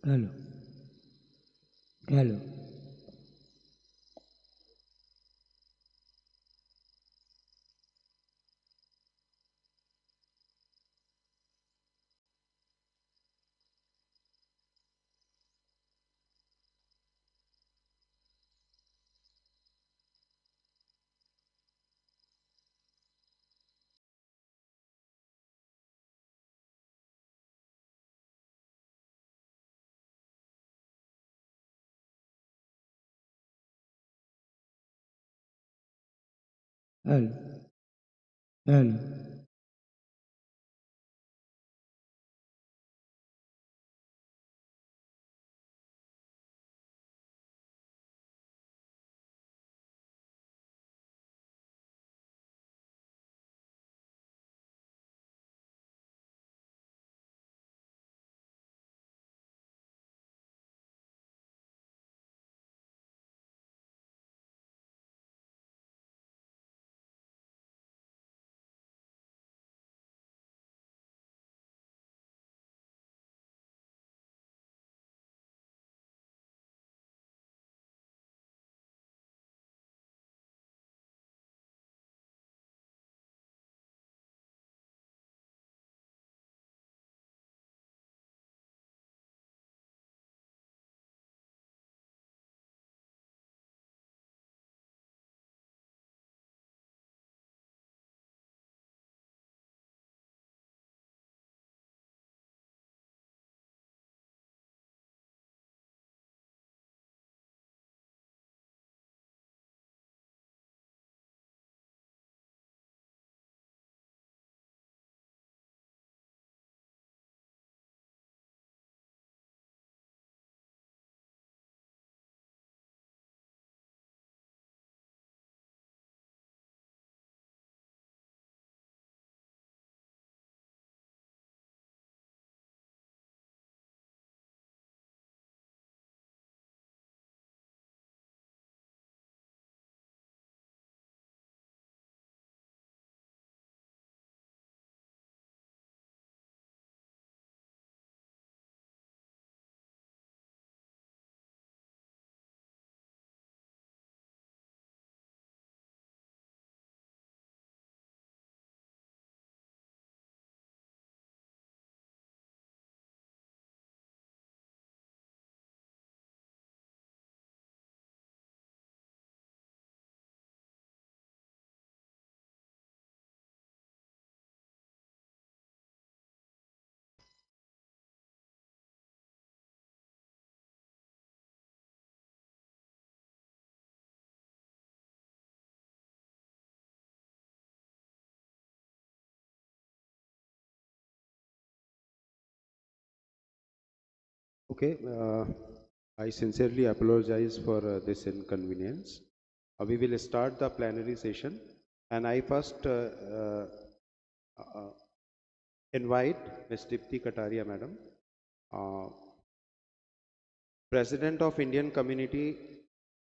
Hello. Hello. Hello. Hello. Okay, I sincerely apologize for this inconvenience. We will start the plenary session, and I first uh, invite Ms. Dipti Kataria, Madam, uh, President of Indian Community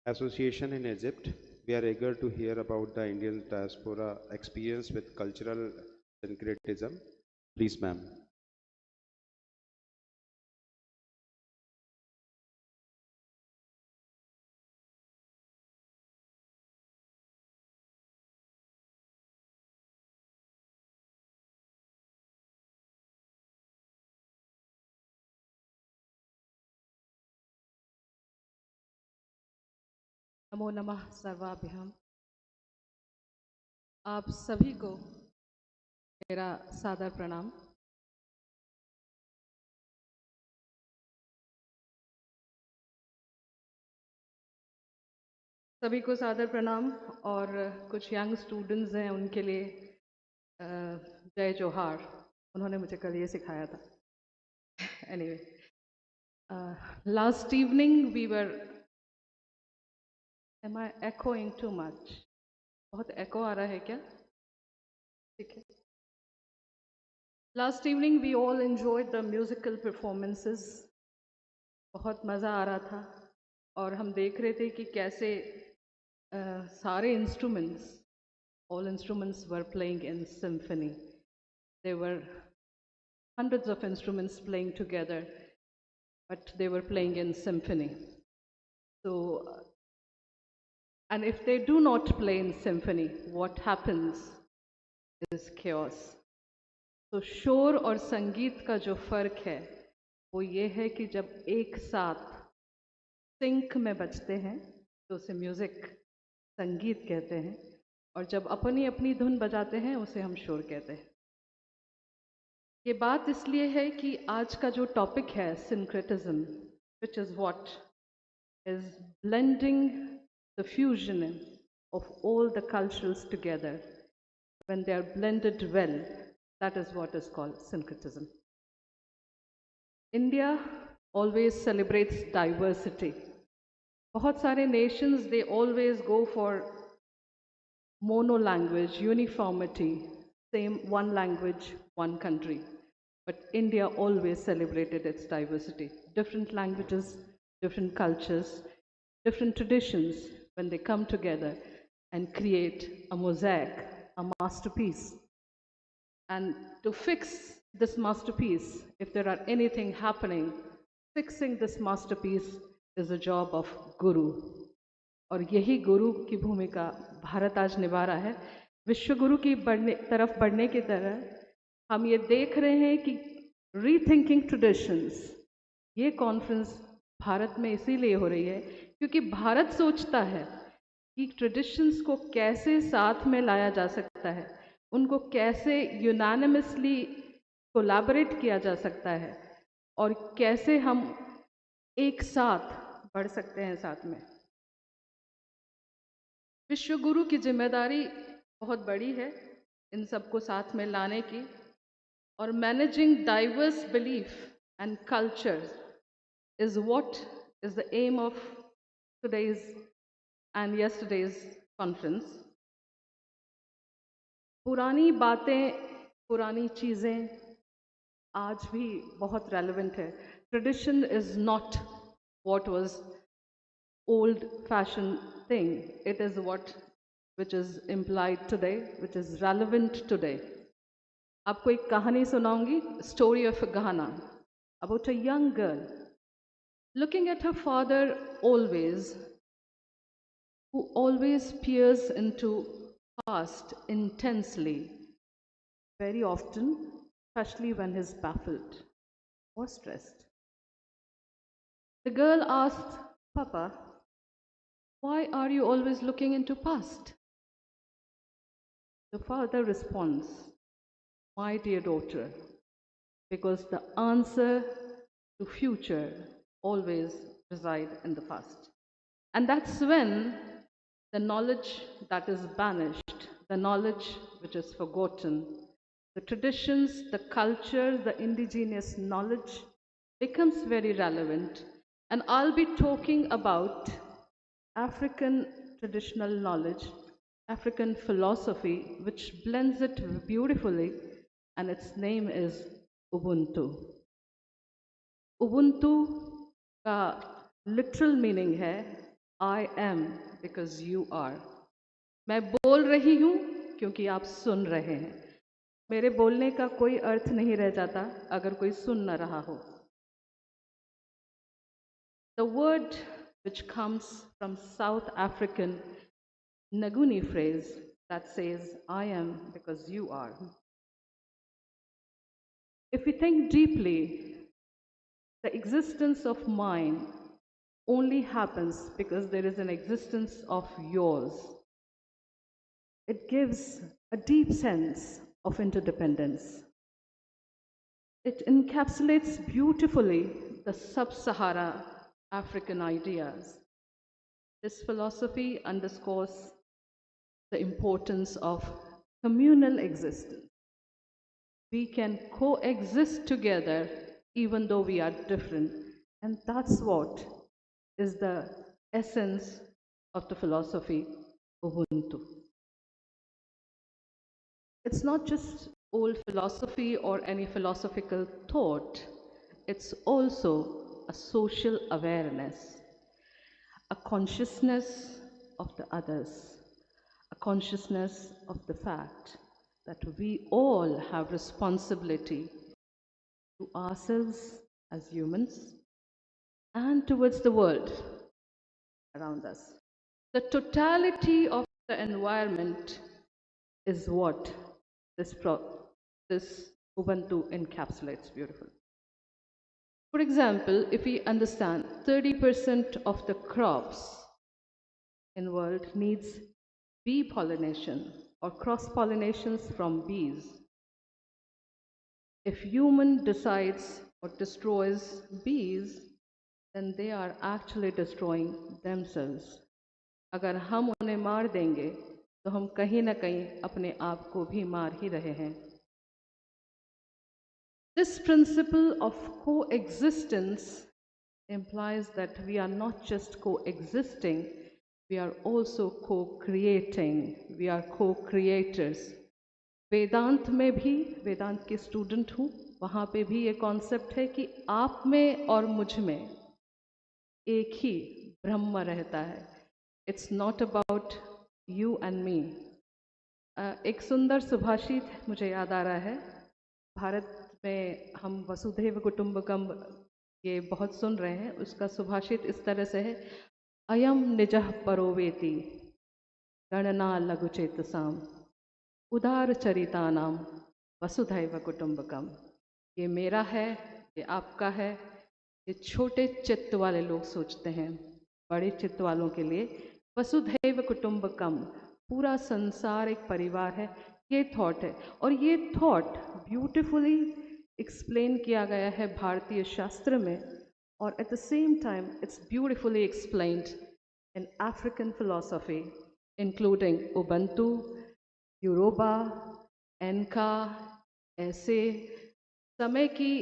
Association in Egypt. We are eager to hear about the Indian diaspora experience with cultural syncretism. Please, ma'am. नमो नमः सर्वाभ्याम। आप सभी को मेरा सादर प्रणाम। सभी को सादर प्रणाम और कुछ यंग स्टूडेंट्स हैं उनके लिए जय जोहार। उन्होंने मुझे कल ये सिखाया था। Anyway, last evening we were, am I echoing too much? बहुत एको आ रहा है क्या? ठीक है। Last evening we all enjoyed the musical performances. बहुत मज़ा आ रहा था और हम देख रहे थे कि कैसे सारे instruments, all instruments were playing in symphony. There were hundreds of instruments playing together, but they were playing in symphony. So, and if they do not play in symphony, what happens is chaos. तो शोर और संगीत का जो फर्क है वो ये है कि जब एक साथ सिंक में बजते हैं तो उसे म्यूजिक संगीत कहते हैं, और जब अपनी अपनी धुन बजाते हैं उसे हम शोर कहते हैं। ये बात इसलिए है कि आज का जो टॉपिक है syncretism, which is what is blending the fusion of all the cultures together. When they are blended well, that is what is called syncretism. India always celebrates diversity. बहुत सारे nations, they always go for mono language, uniformity, same one language, one country. But India always celebrated its diversity. Different languages, different cultures, different traditions, when they come together and create a mosaic, a masterpiece. And to fix this masterpiece, if there are anything happening, fixing this masterpiece is the job of Guru. और यही गुरु की भूमिका भारत आज निभा रहा है। विश्व गुरु की तरफ बढ़ने की तरह हम ये देख रहे हैं कि रीथिंकिंग ट्रेडिशंस, ये कॉन्फ्रेंस भारत में इसीलिए हो रही है क्योंकि भारत सोचता है कि ट्रेडिशंस को कैसे साथ में लाया जा सकता है, उनको कैसे यूनानिमसली कोलैबोरेट किया जा सकता है और कैसे हम एक साथ बढ़ सकते हैं साथ में। विश्व गुरु की जिम्मेदारी बहुत बड़ी है इन सबको साथ में लाने की, और managing diverse belief and culture is what is the aim of today's and yesterday's conference. पुरानी बातें, पुरानी चीज़ें आज भी बहुत रेलेवेंट है। Tradition is not what was old fashioned thing, it is what which is implied today, which is relevant today. आपको एक कहानी सुनाऊंगी, story of Ghana, about a young girl looking at her father always, who always peers into past intensely, very often, especially when he's baffled or stressed. The girl asked, Papa, why are you always looking into past? The father responds, my dear daughter, because the answer to future always reside in the past. And that's when the knowledge that is banished, the knowledge which is forgotten, the traditions, the culture, the indigenous knowledge becomes very relevant. And I'll be talking about African traditional knowledge, African philosophy, which blends it beautifully, and its name is Ubuntu. Ubuntu का literal meaning है I am because you are. मैं बोल रही हूँ क्योंकि आप सुन रहे हैं। मेरे बोलने का कोई अर्थ नहीं रह जाता अगर कोई सुन न रहा हो। The word which comes from South African Nguni phrase that says, I am because you are. If we think deeply, the existence of mine only happens because there is an existence of yours. It gives a deep sense of interdependence. It encapsulates beautifully the sub-Sahara African ideas. This philosophy underscores the importance of communal existence. We can coexist together even though we are different, and that's what is the essence of the philosophy Ubuntu. It's not just old philosophy or any philosophical thought, it's also a social awareness, a consciousness of the others, a consciousness of the fact that we all have responsibility to ourselves as humans, and towards the world around us. The totality of the environment is what this Ubuntu encapsulates beautifully. For example, if we understand 30% of the crops in world needs bee pollination or cross pollinations from bees. If human decides or destroys bees, then they are actually destroying themselves. अगर हम उन्हें मार देंगे तो हम कहीं ना कहीं अपने आप को भी मार ही रहे हैं. This principle of coexistence implies that we are not just coexisting, we are also co-creating, we are co-creators. वेदांत में भी, वेदांत के स्टूडेंट हूँ, वहाँ पे भी ये कॉन्सेप्ट है कि आप में और मुझ में एक ही ब्रह्म रहता है. It's not about you and me. एक सुंदर सुभाषित मुझे याद आ रहा है. भारत में हम वसुधैव कुटुंबकम ये बहुत सुन रहे हैं. उसका सुभाषित इस तरह से है, अयम निजः परोवेति गणना लघुचेतसाम उदार चरितानाम वसुधैव कुटुंबकम. ये मेरा है, ये आपका है. ये छोटे चित्त वाले लोग सोचते हैं, बड़े चित्त वालों के लिए वसुधैव कुटुंबकम, पूरा संसार एक परिवार है. ये थॉट है, और ये थॉट ब्यूटिफुली एक्सप्लेन किया गया है भारतीय शास्त्र में, और at the same time it's beautifully explained in African philosophy including Ubuntu, Yoruba, Enka. ऐसे समय की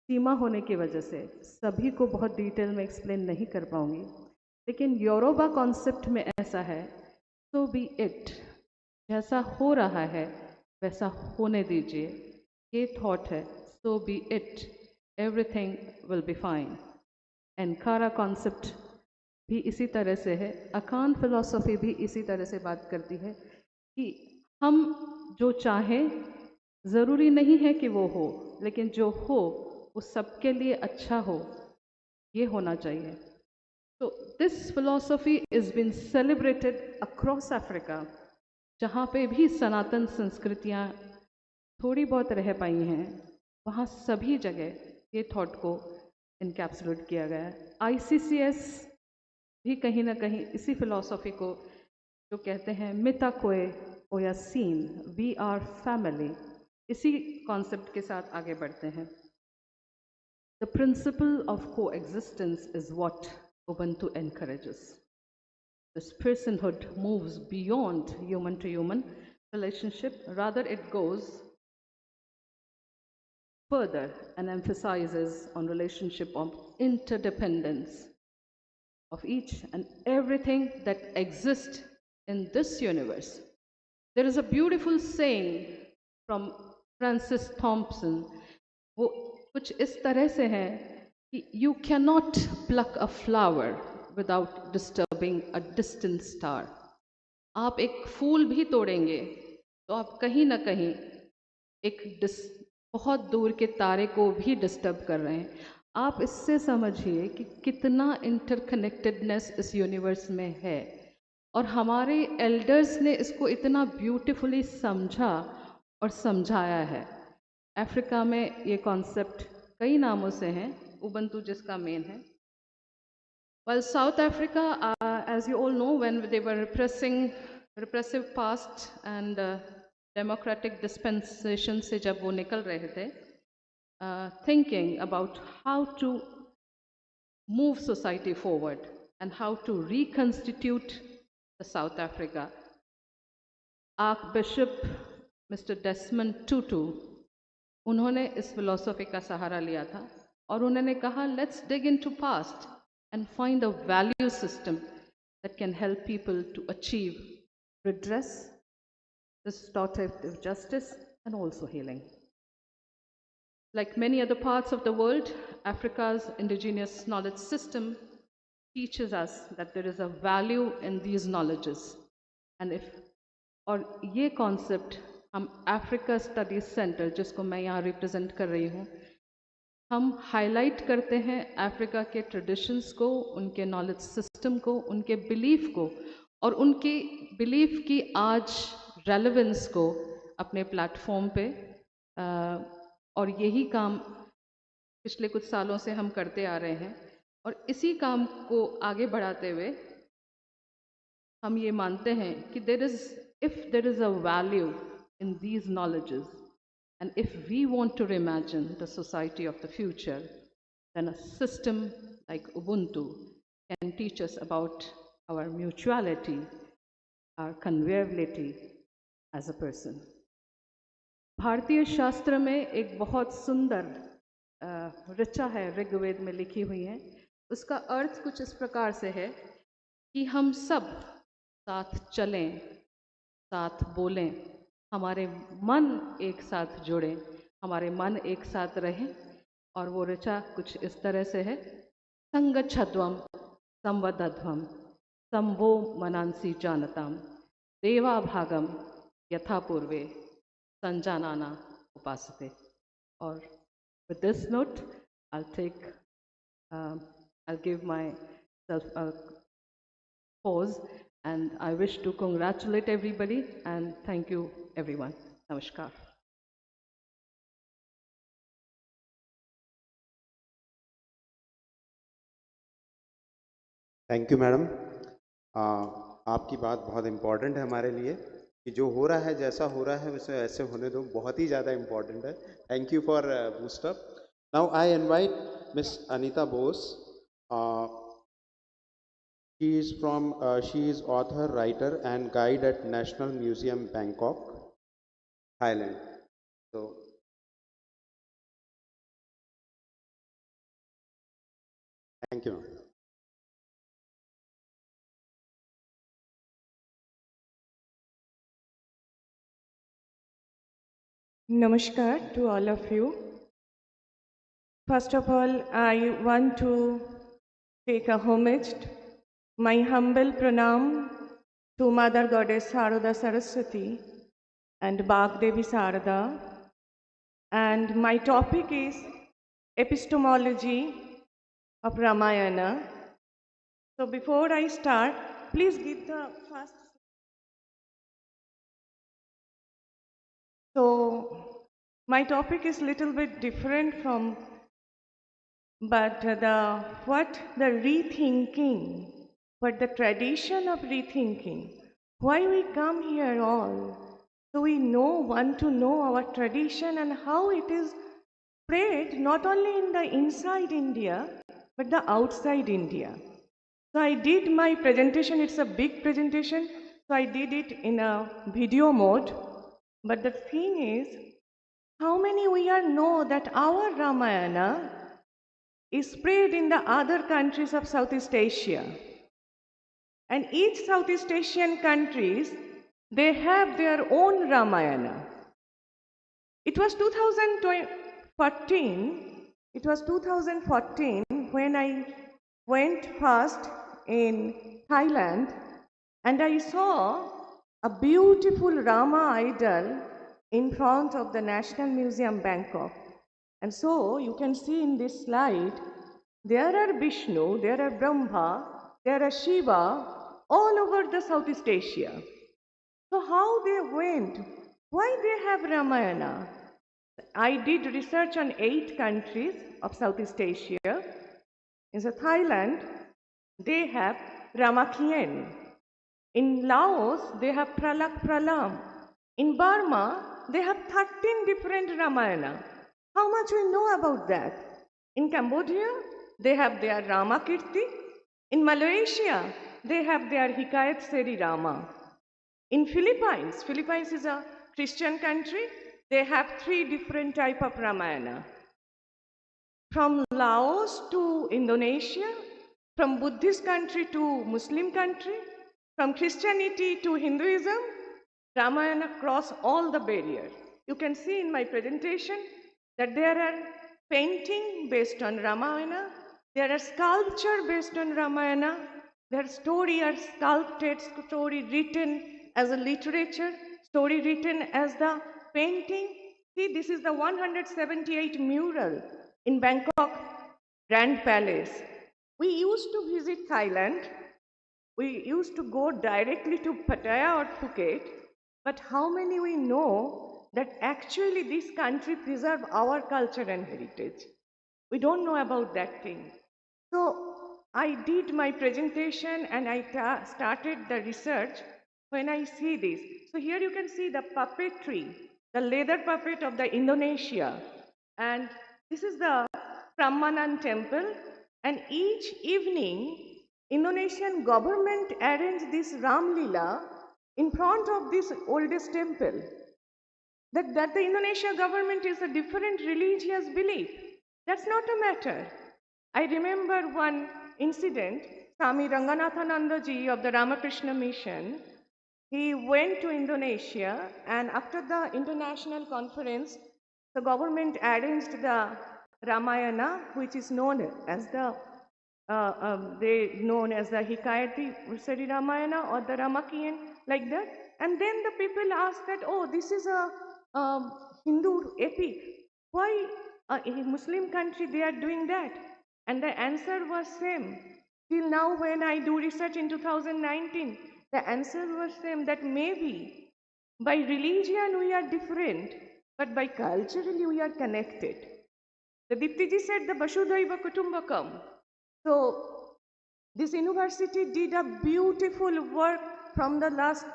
सीमा होने की वजह से सभी को बहुत डिटेल में एक्सप्लेन नहीं कर पाऊंगी, लेकिन योरोबा कॉन्सेप्ट में ऐसा है, सो बी इट, जैसा हो रहा है वैसा होने दीजिए. ये थॉट है, so be it, everything will be fine. एनकारा कॉन्सेप्ट भी इसी तरह से है. अकान फिलॉसफी भी इसी तरह से बात करती है कि हम जो चाहें ज़रूरी नहीं है कि वो हो, लेकिन जो हो वो सबके लिए अच्छा हो, ये होना चाहिए. तो this philosophy is been celebrated across Africa. जहाँ पे भी सनातन संस्कृतियाँ थोड़ी बहुत रह पाई हैं, वहाँ सभी जगह ये थॉट को इनकैप्सुलेट किया गया है. ICCS भी कहीं ना कहीं इसी फिलॉसफी को, जो कहते हैं मिता कोए ओया सीन, वी आर फैमिली, इसी कॉन्सेप्ट के साथ आगे बढ़ते हैं. The principle of coexistence is what Ubuntu encourages. This personhood moves beyond human to human relationship, rather it goes further and emphasizes on relationship of interdependence of each and everything that exists in this universe. There is a beautiful saying from Francis Thompson, वो कुछ इस तरह से है कि you cannot pluck a flower without disturbing a distant star. आप एक फूल भी तोड़ेंगे तो आप कहीं ना कहीं एक बहुत दूर के तारे को भी डिस्टर्ब कर रहे हैं. आप इससे समझिए कि कितना इंटरकनेक्टेडनेस इस यूनिवर्स में है, और हमारे एल्डर्स ने इसको इतना ब्यूटीफुली समझा और समझाया है. अफ्रीका में ये कॉन्सेप्ट कई नामों से हैं, उबंटू जिसका मेन है. While South Africa, as you all know, when they were repressive past and democratic dispensation से जब वो निकल रहे थे, thinking about how to move society forward and how to reconstitute the South Africa, Archbishop Mr. Desmond Tutu, उन्होंने इस philosophy का सहारा लिया था, और उन्होंने कहा let's dig into past and find a value system that can help people to achieve redress, restorative justice, and also healing. Like many other parts of the world, Africa's indigenous knowledge system teaches us that there is a value in these knowledges. And if, और ये concept हम Africa studies centre, जिसको मैं यहाँ represent कर रही हूँ, हम हाईलाइट करते हैं अफ्रीका के ट्रेडिशंस को, उनके नॉलेज सिस्टम को, उनके बिलीफ को और उनकी बिलीफ की आज रेलेवेंस को अपने प्लेटफॉर्म पे और यही काम पिछले कुछ सालों से हम करते आ रहे हैं और इसी काम को आगे बढ़ाते हुए हम ये मानते हैं कि if there is a value in these knowledges and if we want to reimagine the society of the future, then a system like Ubuntu can teach us about our mutuality, our conviviality as a person. भारतीय शास्त्र में एक बहुत सुंदर ऋचा है, ऋग्वेद में लिखी हुई है। उसका अर्थ कुछ इस प्रकार से है कि हम सब साथ चलें, साथ बोलें, हमारे मन एक साथ जुड़ें, हमारे मन एक साथ रहें। और वो ऋचा कुछ इस तरह से है, संगच्छध्वम संवदध्वम संभो मनांसी जानताम देवा भागम यथा पूर्वे संजानाना उपासते। और with this note, I'll give myself a pause and I wish to congratulate everybody and thank you everyone. Namaskar. Thank you madam. आपकी बात बहुत इम्पोर्टेंट है हमारे लिए कि जो हो रहा है, जैसा हो रहा है वैसे ऐसे होने दो, बहुत ही ज़्यादा इम्पोर्टेंट है। Thank you for boost up. Now I invite miss Anita Bose. she is author, writer and guide at National Museum, Bangkok, Thailand. So thank you. Namaskar to all of you. First of all, I want to take a homage, my humble pranam to Mother Goddess Sarada Saraswati and Bhagdevi Sarada. And my topic is epistemology of Ramayana. So before I start, please give the first. So my topic is little bit different from, but the rethinking, but the tradition of rethinking, why we come here all, so we want to know our tradition and how it is spread not only in the inside India, but the outside India. So I did my presentation, it's a big presentation, so I did it in a video mode. But the thing is, how many we are know that our Ramayana is spread in the other countries of Southeast Asia. And each Southeast Asian countries, they have their own Ramayana. It was 2014 when I went first in Thailand and I saw a beautiful Rama idol in front of the National Museum, Bangkok. And so you can see in this slide, there are Vishnu, there are Brahma, there are Shiva, all over the Southeast Asia. So how they went? Why they have Ramayana? I did research on 8 countries of Southeast Asia. In Thailand, they have Ramakien. In Laos, they have Pralak Pralam. In Burma, they have 13 different Ramayana. How much we know about that? In Cambodia, they have their Ramakirti. In Malaysia, they have their Hikayat Seri Rama. In Philippines is a Christian country, they have 3 different type of Ramayana. From Laos to Indonesia, from Buddhist country to Muslim country, from Christianity to Hinduism, Ramayana cross all the barriers. You can see in my presentation that there are painting based on Ramayana, there are sculpture based on Ramayana, there are story are sculpted, story written as a literature, story written as the painting. See, this is the 178 mural in Bangkok, Grand Palace. We used to visit Thailand. We used to go directly to Pattaya or Phuket. But how many we know that actually this country preserve our culture and heritage? We don't know about that thing. So I did my presentation and I started the research when I see this. So here you can see the puppetry, the leather puppet of the Indonesia. And this is the Prambanan temple. And each evening, Indonesian government arranged this Ram Lila in front of this oldest temple. That the Indonesia government is a different religious belief. That's not a matter. I remember one incident, Swami Ranganathananda ji of the Ramakrishna Mission, he went to Indonesia, and after the international conference, the government arranged the Ramayana, which is known as the Hikayati Sri Ramayana or the Ramakiyan, like that. And then the people asked that, oh, this is a Hindu epic. Why in a Muslim country they are doing that? And the answer was same. Till now, when I do research in 2019, the answer was same, that maybe by religion we are different, but by culturally we are connected. The Diptiji said the Vasudhaiva Kutumbakam. So this university did a beautiful work from the last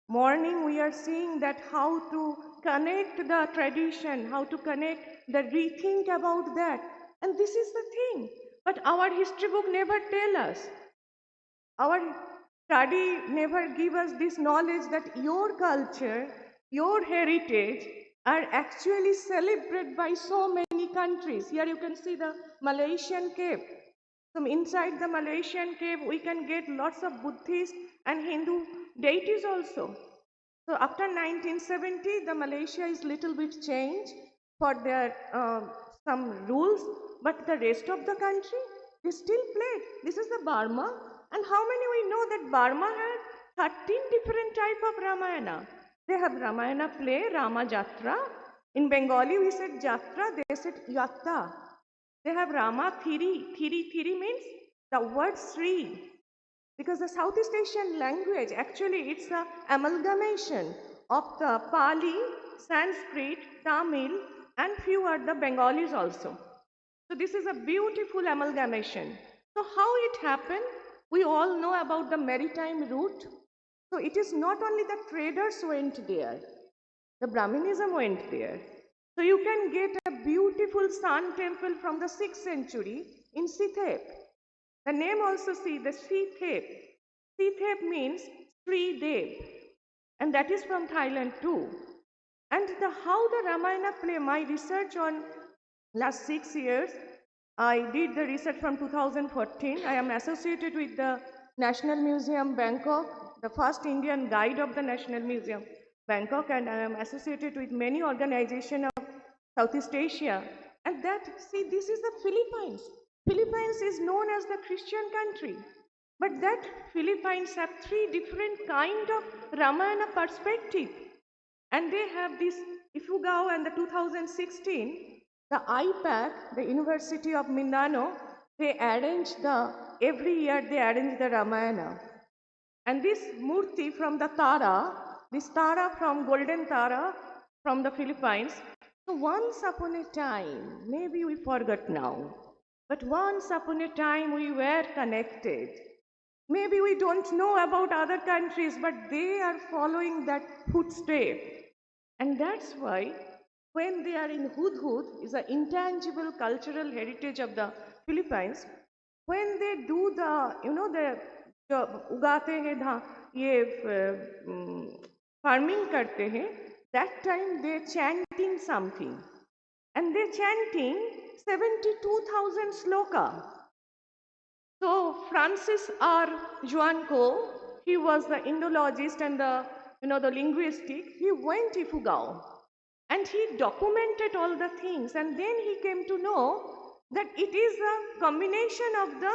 morning. We are seeing that how to connect the tradition, how to connect the rethink about that. And this is the thing. But our history book never tell us. Our study never give us this knowledge that your culture, your heritage are actually celebrated by so many countries. Here you can see the Malaysian cave. So inside the Malaysian cave, we can get lots of Buddhist and Hindu deities also. So after 1970, the Malaysia is little bit changed for their some rules, but the rest of the country, they still played. This is the Burma, and how many we know that Burma had 13 different type of Ramayana. They have Ramayana play, Rama Jatra. In Bengali, we said Jatra, they said Yatta. They have Rama Thiri. Thiri means the word Sri. Because the Southeast Asian language, actually it's an amalgamation of the Pali, Sanskrit, Tamil, and few are the Bengalis also. So this is a beautiful amalgamation. So how it happened? We all know about the maritime route. So it is not only the traders went there, the Brahminism went there. So you can get a beautiful sun temple from the 6th century in Sithep. The name also see the Sithep. Sithep means Sri Dev, and that is from Thailand too. And how the Ramayana play, my research on last 6 years, I did the research from 2014. I am associated with the National Museum Bangkok, the first Indian guide of the National Museum Bangkok, and I am associated with many organizations of Southeast Asia. And that, see, this is the Philippines. Philippines is known as the Christian country. But that Philippines have 3 different kind of Ramayana perspective. And they have this Ifugao and the 2016, the IPAC, the University of Mindanao, they arrange every year they arrange the Ramayana. And this Murti from the Tara, this Tara from Golden Tara from the Philippines. So once upon a time, maybe we forgot now, but once upon a time we were connected. Maybe we don't know about other countries, but they are following that footstep. And that's why when they are in Hudhud, is an intangible cultural heritage of the Philippines, when they do the, the उगाते हैं ये farming करते हैं, that time they chanting something. And they chanting 72,000 sloka. So Francis R. Juanco, he was the Indologist and the linguistic, he went to Ifugao and he documented all the things, and then he came to know that it is a combination of the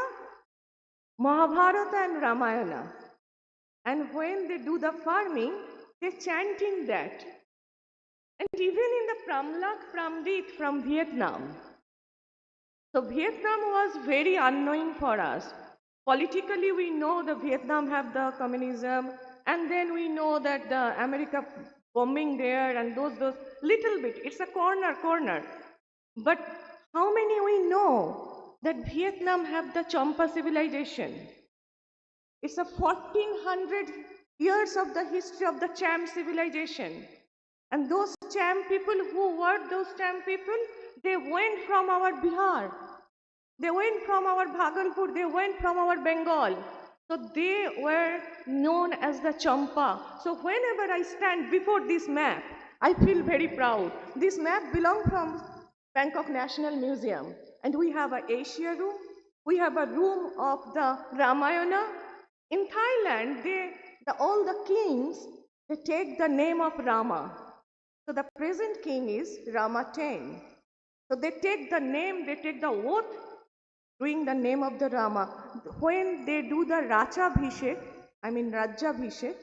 Mahabharata and Ramayana. And when they do the farming, they chanting that. And even in the Pramlak Pramdit from Vietnam, So Vietnam was very unknowing for us. Politically, we know the Vietnam have the communism, and then we know that the America bombing there and those little bit. It's a corner. But how many we know that Vietnam have the Champa civilization? It's a 1400 years of the history of the Cham civilization. And those Cham people, who were those Cham people? They went from our Bihar. They went from our Bhagalpur. They went from our Bengal. So they were known as the Champa. So whenever I stand before this map, I feel very proud. This map belongs from Bangkok National Museum. And we have an Asia room. We have a room of the Ramayana. In Thailand, all the kings, they take the name of Rama. So the present king is Rama X. So they take the name, they take the oath, doing the name of the Rama. When they do the Rajabhishek, Rajabhishek,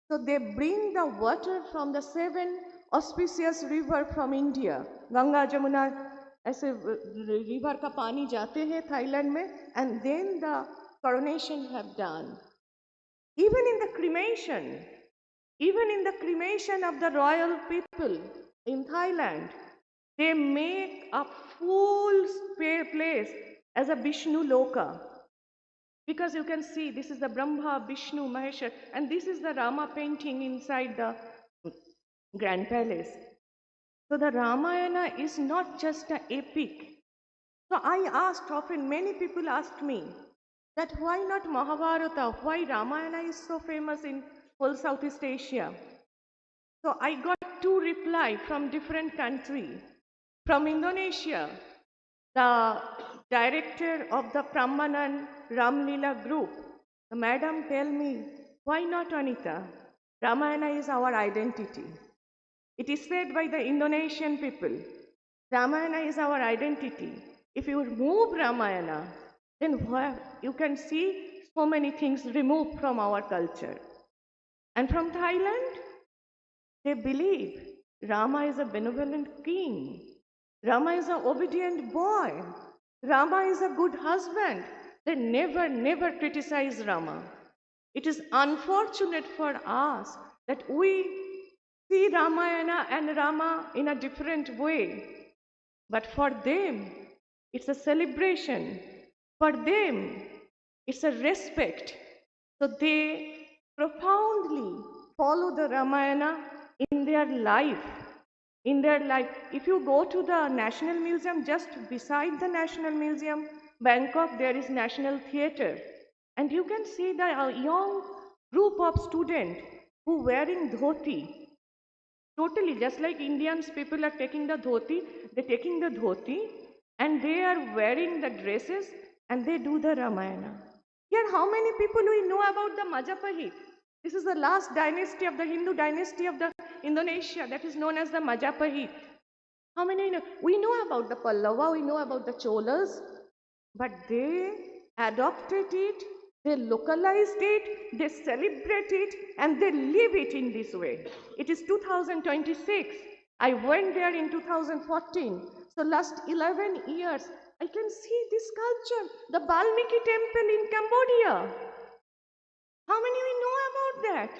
so they bring the water from the 7 auspicious river from India. Ganga, Jamuna, ऐसे river का पानी जाते हैं Thailand में, and then the coronation have done. Even in the cremation of the royal people in Thailand, they make a full place as a Vishnu Loka. Because you can see this is the Brahma, Vishnu, Maheshwar, and this is the Rama painting inside the Grand Palace. So the Ramayana is not just an epic. So I asked often, many people asked me that why not Mahabharata, why Ramayana is so famous in whole Southeast Asia. So I got 2 replies from different countries. From Indonesia, the director of the Prambanan Ramlila group, the madam tell me, why not Anita? Ramayana is our identity. It is said by the Indonesian people, Ramayana is our identity. If you remove Ramayana, then you can see so many things removed from our culture. And from Thailand, they believe Rama is a benevolent king. Rama is an obedient boy. Rama is a good husband. They never criticize Rama. It is unfortunate for us that we see Ramayana and Rama in a different way. But for them, it's a celebration. For them, it's a respect. So they profoundly follow the Ramayana in their life. If you go to the National Museum, just beside the National Museum, Bangkok, there is National Theatre. And you can see the young group of students who wearing dhoti. Totally, just like Indians, people are taking the dhoti, they're taking the dhoti and they are wearing the dresses and they do the Ramayana. Here, how many people we know about the Majapahit? This is the last dynasty of the Hindu dynasty of the Indonesia that is known as the Majapahit. How many know? We know about the Pallava, we know about the Cholas, but they adopted it, they localized it, they celebrate it, and they live it in this way. It is 2026. I went there in 2014. So last 11 years, I can see this culture, the Valmiki temple in Cambodia. How many we know about that?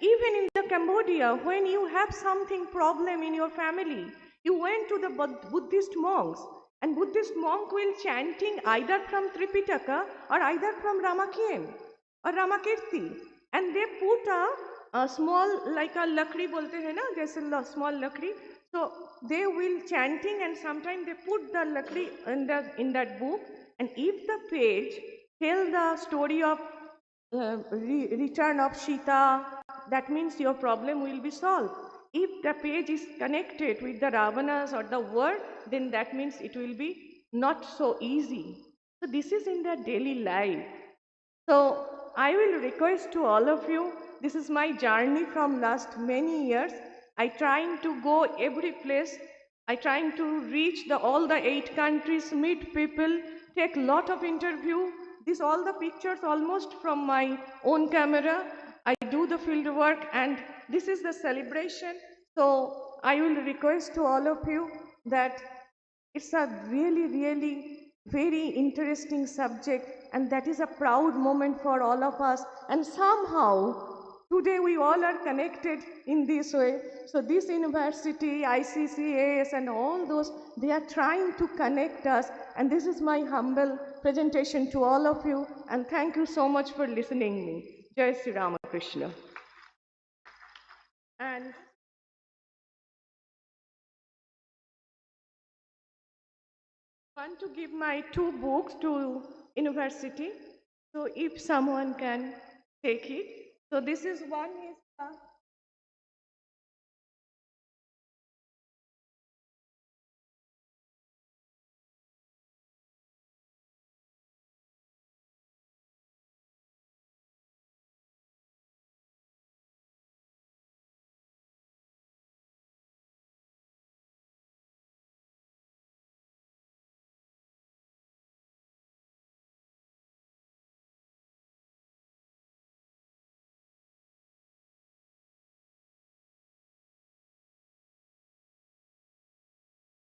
Even in the Cambodia, when you have something problem in your family, you went to the Buddhist monks, and Buddhist monk will chanting either from Tripitaka or either from Ramakien or Ramakirti, and they put a small, like a lakri bolte hai na, there's a small lakri. So they will chanting, and sometimes they put the lakri in that book, and if the page tell the story of return of Sita, that means your problem will be solved. If the page is connected with the Ravanas or the war, then that means it will be not so easy. So this is in their daily life. So I will request to all of you, this is my journey from last many years. I trying to go every place. I trying to reach all the 8 countries, meet people, take lot of interview. These all the pictures almost from my own camera. I do the field work, and this is the celebration. So I will request to all of you that It's a really, really very interesting subject, and that is a proud moment for all of us. And somehow, today we all are connected in this way. So this university, ICCAS, and all those, they are trying to connect us. And this is my humble presentation to all of you. And thank you so much for listening me. Jai Sri Ramakrishna. And want to give my 2 books to university. So if someone can take it. So this is one is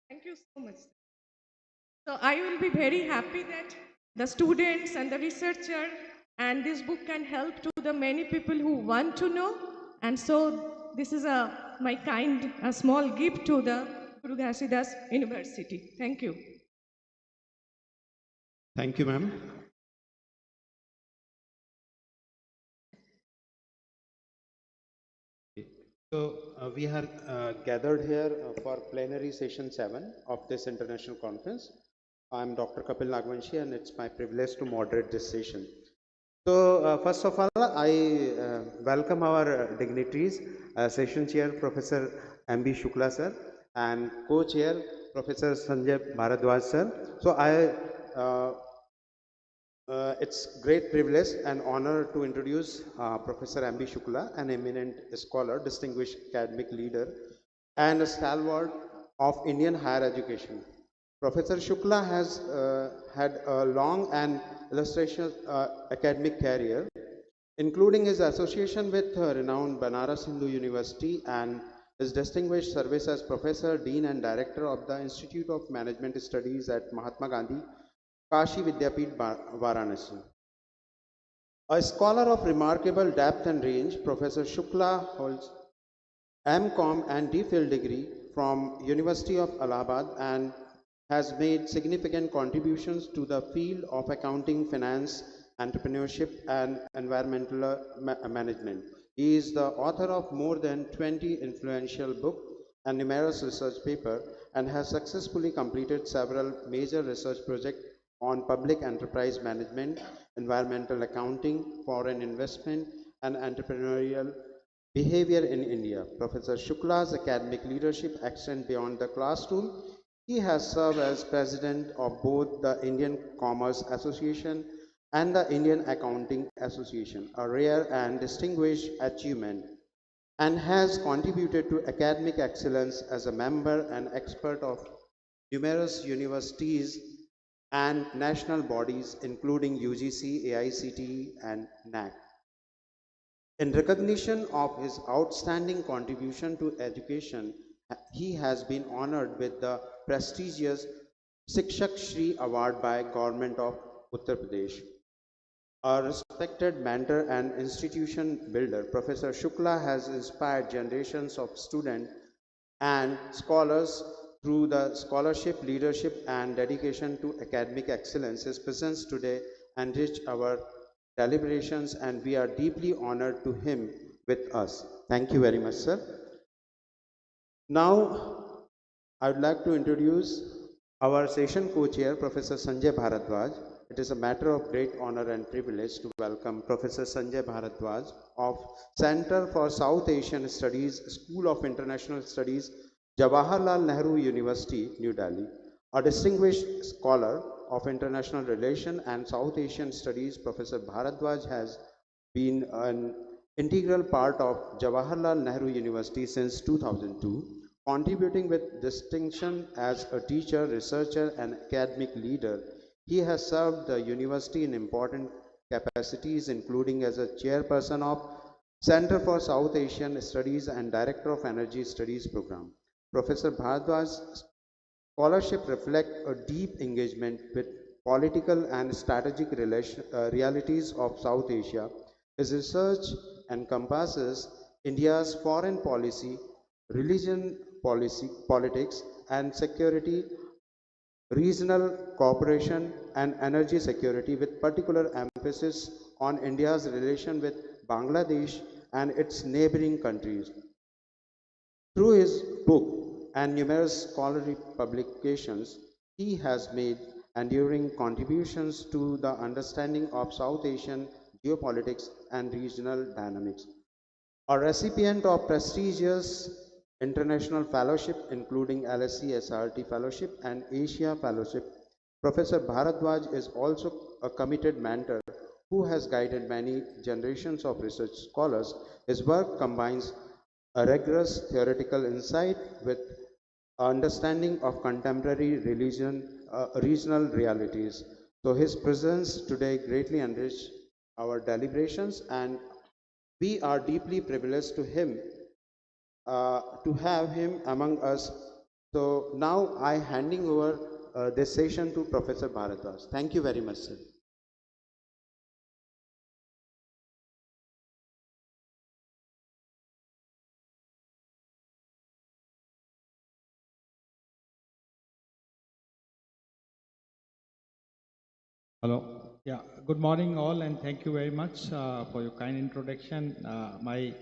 thank you so much. So I will be very happy that the students and the researcher and this book can help to the many people who want to know. And so this is my kind, a small gift to the Guru Ghasidas University. Thank you. Thank you, ma'am. So we are gathered here for plenary session 7 of this international conference. I'm Dr. Kapil Nagvanshi, and it's my privilege to moderate this session. So first of all, I welcome our dignitaries, session chair Professor M.B. Shukla sir, and co-chair Professor Sanjay Bharadwaj sir. So it's great privilege and honor to introduce Professor M.B. Shukla, an eminent scholar, distinguished academic leader, and a stalwart of Indian higher education. Professor Shukla has had a long and illustrious academic career, including his association with renowned Banaras Hindu University and his distinguished service as Professor, Dean, and Director of the Institute of Management Studies at Mahatma Gandhi Kashi Vidyapith Varanasi. A scholar of remarkable depth and range, Professor Shukla holds M.Com and D.Phil degree from University of Allahabad and has made significant contributions to the field of accounting, finance, entrepreneurship, and environmental management. He is the author of more than 20 influential books and numerous research papers, and has successfully completed several major research projects on public enterprise management, environmental accounting, foreign investment, and entrepreneurial behavior in India. Professor Shukla's academic leadership extends beyond the classroom. He has served as president of both the Indian Commerce Association and the Indian Accounting Association, a rare and distinguished achievement, and has contributed to academic excellence as a member and expert of numerous universities and national bodies including UGC, AICTE, and NAC. In recognition of his outstanding contribution to education, he has been honored with the prestigious Shikshak Shri Award by Government of Uttar Pradesh. A respected mentor and institution builder, Professor Shukla has inspired generations of students and scholars through the scholarship, leadership, and dedication to academic excellence. His presence today enrich our deliberations, and we are deeply honored to him with us. Thank you very much, sir. Now, I would like to introduce our session co-chair, Professor Sanjay Bharadwaj. It is a matter of great honor and privilege to welcome Professor Sanjay Bharadwaj of Center for South Asian Studies, School of International Studies, Jawaharlal Nehru University, New Delhi. A distinguished scholar of international relations and South Asian studies, Professor Bharadwaj has been an integral part of Jawaharlal Nehru University since 2002, contributing with distinction as a teacher, researcher, and academic leader. He has served the university in important capacities, including as a chairperson of Center for South Asian Studies and Director of Energy Studies Program. Professor Bharadwaj Scholarship reflect a deep engagement with political and strategic realities of South Asia. His research encompasses India's foreign policy, religion policy, politics, and security, regional cooperation, and energy security, with particular emphasis on India's relation with Bangladesh and its neighboring countries. Through his book and numerous scholarly publications, he has made enduring contributions to the understanding of South Asian geopolitics and regional dynamics. A recipient of prestigious international fellowship, including LSE SRT Fellowship and Asia Fellowship, Professor Bharadwaj is also a committed mentor who has guided many generations of research scholars. His work combines a rigorous theoretical insight with understanding of contemporary regional realities. So his presence today greatly enriched our deliberations, and we are deeply privileged to have him among us. So now I handing over this session to Professor Bharadwaj. Thank you very much, sir. Hello. Yeah. Good morning, all, and thank you very much for your kind introduction. My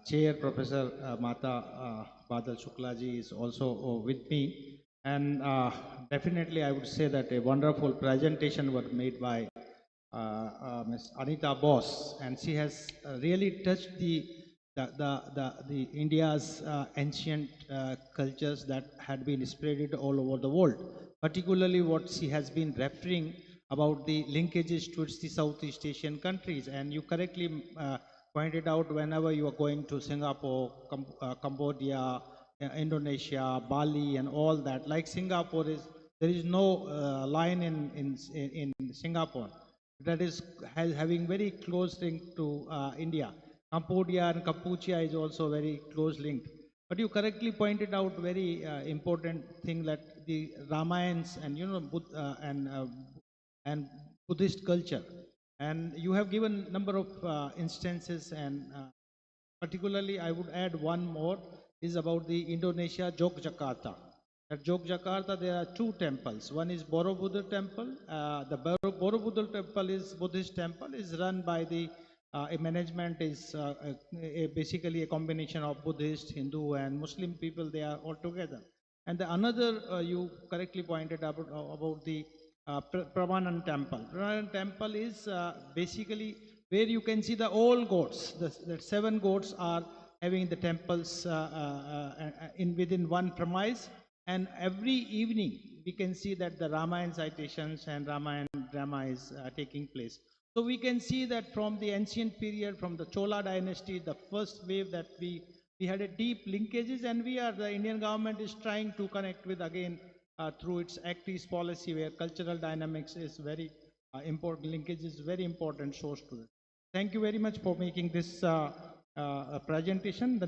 chair, Professor Mata Badal Shukla ji, is also with me, and definitely I would say that a wonderful presentation was made by Ms. Anita Bose, and she has really touched the India's ancient cultures that had been spread all over the world. Particularly, what she has been referring about the linkages towards the Southeast Asian countries, and you correctly pointed out whenever you are going to Singapore, Cambodia, Indonesia, Bali, and all that. Like Singapore is there is no line in Singapore that is having very close link to India. Cambodia and Kampuchea is also very close linked. But you correctly pointed out very important thing that the Ramayans and and Buddhist culture, and you have given number of instances, and particularly I would add one more is about the Indonesia Yogyakarta. At Yogyakarta, there are two temples. One is Borobudur temple. The Borobudur temple is Buddhist temple, is run by the a management is basically a combination of Buddhist, Hindu, and Muslim people. They are all together. And the another you correctly pointed about the Pramanand temple. Pramanand temple is basically where you can see the all gods. The seven gods are having the temples in within one premise, and every evening we can see that the Ramayana citations and Ramayana drama is taking place. So we can see that from the ancient period, from the Chola dynasty, the first wave that we had a deep linkages, and the Indian government is trying to connect with again through its Act East policy, where cultural dynamics is very important, linkage is very important source to it. Thank you very much for making this presentation. The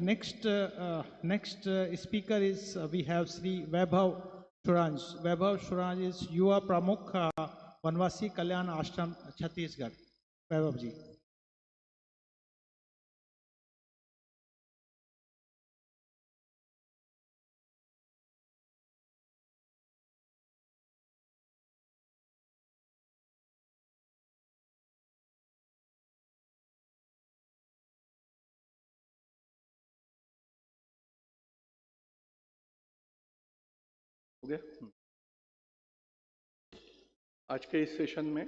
next speaker is we have Sri Vaibhav Suraj. Vaibhav Suraj is Yuva Pramukh, Vanvasi Kalyan Ashram, Chhattisgarh. Vaibhav ji. हो गया। आज के इस session में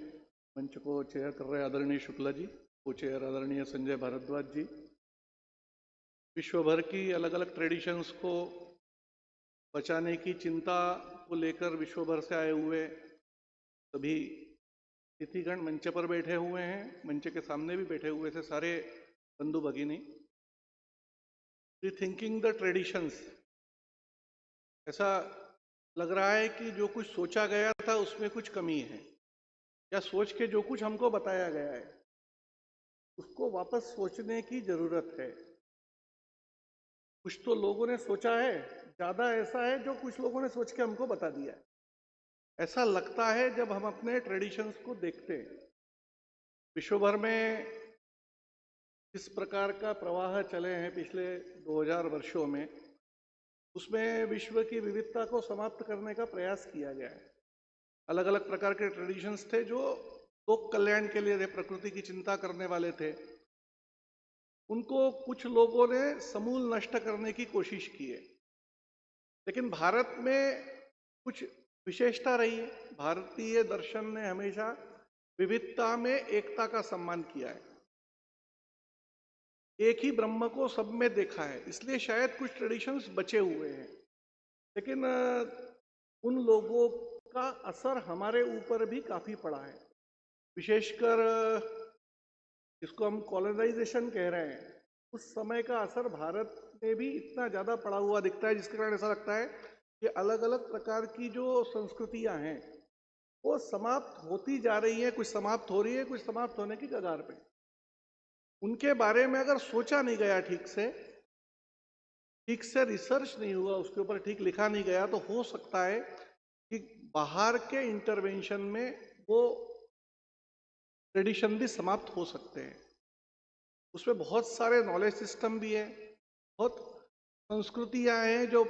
मंच को chair कर रहे आदरणीय शुक्ला जी, को चेयर आदरणीय संजय भारद्वाज जी, विश्व भर की अलग अलग ट्रेडिशंस को बचाने की चिंता को लेकर विश्व भर से आए हुए सभी अतिथिगण मंच पर बैठे हुए हैं, मंच के सामने भी बैठे हुए थे सारे बंधु भगिनी। रीथिंकिंग द ट्रेडिशंस, ऐसा लग रहा है कि जो कुछ सोचा गया था उसमें कुछ कमी है, या सोच के जो कुछ हमको बताया गया है उसको वापस सोचने की जरूरत है। कुछ तो लोगों ने सोचा है ज़्यादा ऐसा है जो कुछ लोगों ने सोच के हमको बता दिया है। ऐसा लगता है जब हम अपने ट्रेडिशंस को देखते हैं। विश्व भर में इस प्रकार का प्रवाह चले हैं पिछले 2000 वर्षों में, उसमें विश्व की विविधता को समाप्त करने का प्रयास किया गया है। अलग अलग प्रकार के ट्रेडिशंस थे जो लोक कल्याण के लिए थे, प्रकृति की चिंता करने वाले थे। उनको कुछ लोगों ने समूल नष्ट करने की कोशिश की है। लेकिन भारत में कुछ विशेषता रही है। भारतीय दर्शन ने हमेशा विविधता में एकता का सम्मान किया है। एक ही ब्रह्म को सब में देखा है, इसलिए शायद कुछ ट्रेडिशंस बचे हुए हैं। लेकिन उन लोगों का असर हमारे ऊपर भी काफी पड़ा है। विशेषकर जिसको हम कॉलोनाइजेशन कह रहे हैं, उस समय का असर भारत में भी इतना ज्यादा पड़ा हुआ दिखता है, जिसके कारण ऐसा लगता है कि अलग अलग प्रकार की जो संस्कृतियां हैं वो समाप्त होती जा रही है। कुछ समाप्त हो रही है, कुछ समाप्त होने की कगार पे। उनके बारे में अगर सोचा नहीं गया, ठीक से रिसर्च नहीं हुआ, उसके ऊपर ठीक लिखा नहीं गया, तो हो सकता है कि बाहर के इंटरवेंशन में वो ट्रेडिशन भी समाप्त हो सकते हैं। उसमें बहुत सारे नॉलेज सिस्टम भी है, बहुत संस्कृतियां हैं जो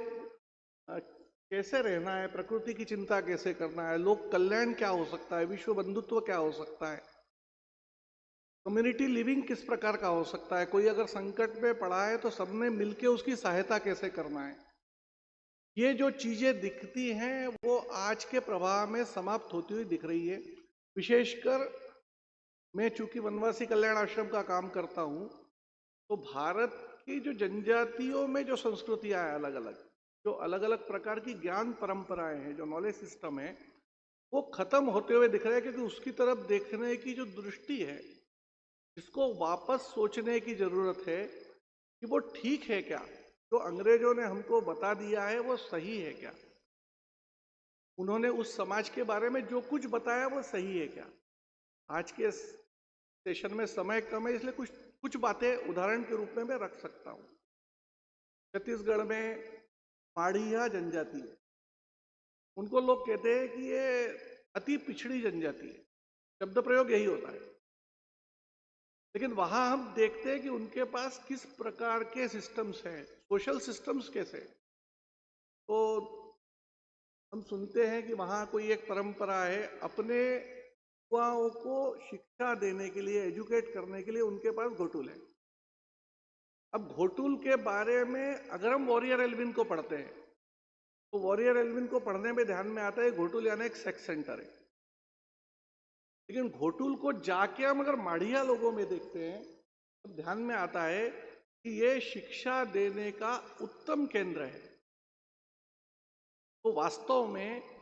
कैसे रहना है, प्रकृति की चिंता कैसे करना है, लोक कल्याण क्या हो सकता है, विश्व बंधुत्व क्या हो सकता है, कम्युनिटी लिविंग किस प्रकार का हो सकता है, कोई अगर संकट में पड़ा है तो सबने मिलके उसकी सहायता कैसे करना है। ये जो चीजें दिखती हैं वो आज के प्रवाह में समाप्त होती हुई दिख रही है। विशेषकर मैं चूंकि वनवासी कल्याण आश्रम का काम करता हूं, तो भारत की जो जनजातियों में जो संस्कृतियां हैं, अलग अलग जो अलग अलग प्रकार की ज्ञान परंपराएं हैं, जो नॉलेज सिस्टम है, वो खत्म होते हुए दिख रहा है। क्योंकि उसकी तरफ देखने की जो दृष्टि है, इसको वापस सोचने की जरूरत है कि वो ठीक है क्या, जो अंग्रेजों ने हमको बता दिया है वो सही है क्या, उन्होंने उस समाज के बारे में जो कुछ बताया वो सही है क्या। आज के सेशन में समय कम है, इसलिए कुछ बातें उदाहरण के रूप में मैं रख सकता हूँ। छत्तीसगढ़ में माड़िया जनजाति है, उनको लोग कहते हैं कि ये अति पिछड़ी जनजाति है, शब्द प्रयोग यही होता है। लेकिन वहां हम देखते हैं कि उनके पास किस प्रकार के सिस्टम्स हैं, सोशल सिस्टम्स कैसे। तो हम सुनते हैं कि वहां कोई एक परंपरा है, अपने युवाओं को शिक्षा देने के लिए, एजुकेट करने के लिए उनके पास घोटुल है। अब घोटुल के बारे में अगर हम वॉरियर एल्विन को पढ़ते हैं, तो वॉरियर एल्विन को पढ़ने में ध्यान में आता है घोटुल यानी एक सेक्स सेंटर है। लेकिन घोटुल को जाके हम अगर माड़िया लोगों में देखते हैं, तो ध्यान में आता है कि ये शिक्षा देने का उत्तम केंद्र है। तो वास्तव में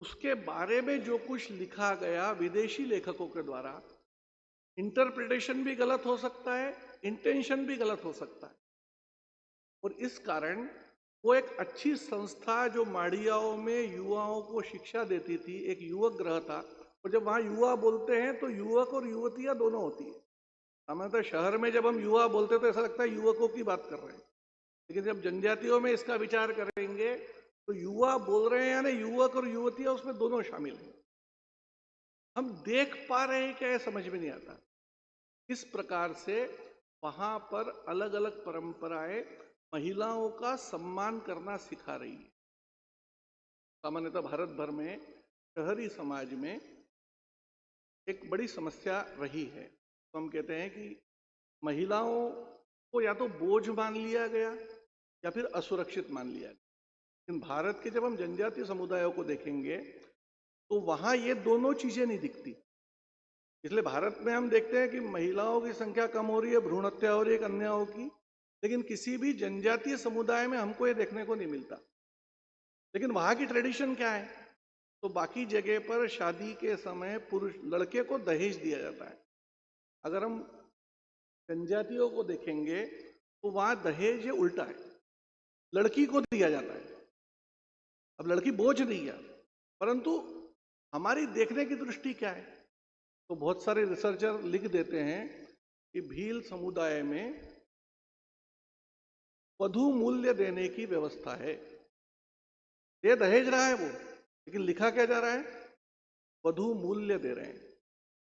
उसके बारे में जो कुछ लिखा गया विदेशी लेखकों के द्वारा, इंटरप्रिटेशन भी गलत हो सकता है, इंटेंशन भी गलत हो सकता है। और इस कारण वो एक अच्छी संस्था जो माड़ियाओं में युवाओं को शिक्षा देती थी, एक युवक गृह था। और जब वहां युवा बोलते हैं तो युवक और युवतियां दोनों होती है। सामान्यतः शहर में जब हम युवा बोलते हैं तो ऐसा लगता है युवकों की बात कर रहे हैं, लेकिन जब जनजातियों में इसका विचार करेंगे तो युवा बोल रहे हैं यानी युवक और युवतियां उसमें दोनों शामिल हैं। हम देख पा रहे हैं क्या, ये समझ में नहीं आता किस प्रकार से वहां पर अलग अलग परंपराएं महिलाओं का सम्मान करना सिखा रही है। सामान्यतः भारत भर में शहरी समाज में एक बड़ी समस्या रही है। तो हम कहते हैं कि महिलाओं को या तो बोझ मान लिया गया या फिर असुरक्षित मान लिया गया। लेकिन भारत के जब हम जनजातीय समुदायों को देखेंगे तो वहां ये दोनों चीजें नहीं दिखती। इसलिए भारत में हम देखते हैं कि महिलाओं की संख्या कम हो रही है, भ्रूण हत्या हो रही है कन्याओं की, लेकिन किसी भी जनजातीय समुदाय में हमको ये देखने को नहीं मिलता। लेकिन वहां की ट्रेडिशन क्या है, तो बाकी जगह पर शादी के समय पुरुष लड़के को दहेज दिया जाता है। अगर हम जनजातियों को देखेंगे तो वहां दहेज ये उल्टा है, लड़की को दिया जाता है। अब लड़की बोझ नहीं है, परंतु हमारी देखने की दृष्टि क्या है। तो बहुत सारे रिसर्चर लिख देते हैं कि भील समुदाय में वधू मूल्य देने की व्यवस्था है। ये दहेज रहा है वो, लेकिन लिखा क्या जा रहा है? वधू मूल्य दे रहे हैं।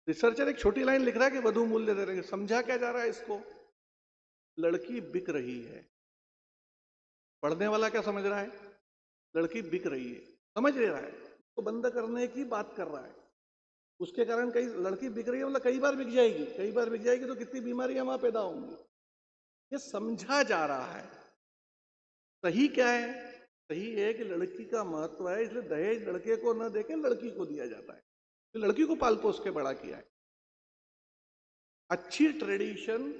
रिसर्चर एक छोटी लाइन लिख रहा है कि वधू मूल्य दे रहे हैं, समझा क्या जा रहा है इसको? लड़की बिक रही है। पढ़ने वाला क्या समझ रहा है? लड़की बिक रही है, समझ ले रहा है, तो बंद करने की बात कर रहा है। उसके कारण कई लड़की बिक रही है, मतलब कई बार बिक जाएगी, कई बार बिक जाएगी तो कितनी बीमारियां वहां पैदा होंगी, ये समझा जा रहा है। सही क्या है? सही है कि लड़की का महत्व है, इसलिए दहेज लड़के को न देके लड़की को दिया जाता है, तो लड़की को पाल पोस के बड़ा किया है। अच्छी ट्रेडिशन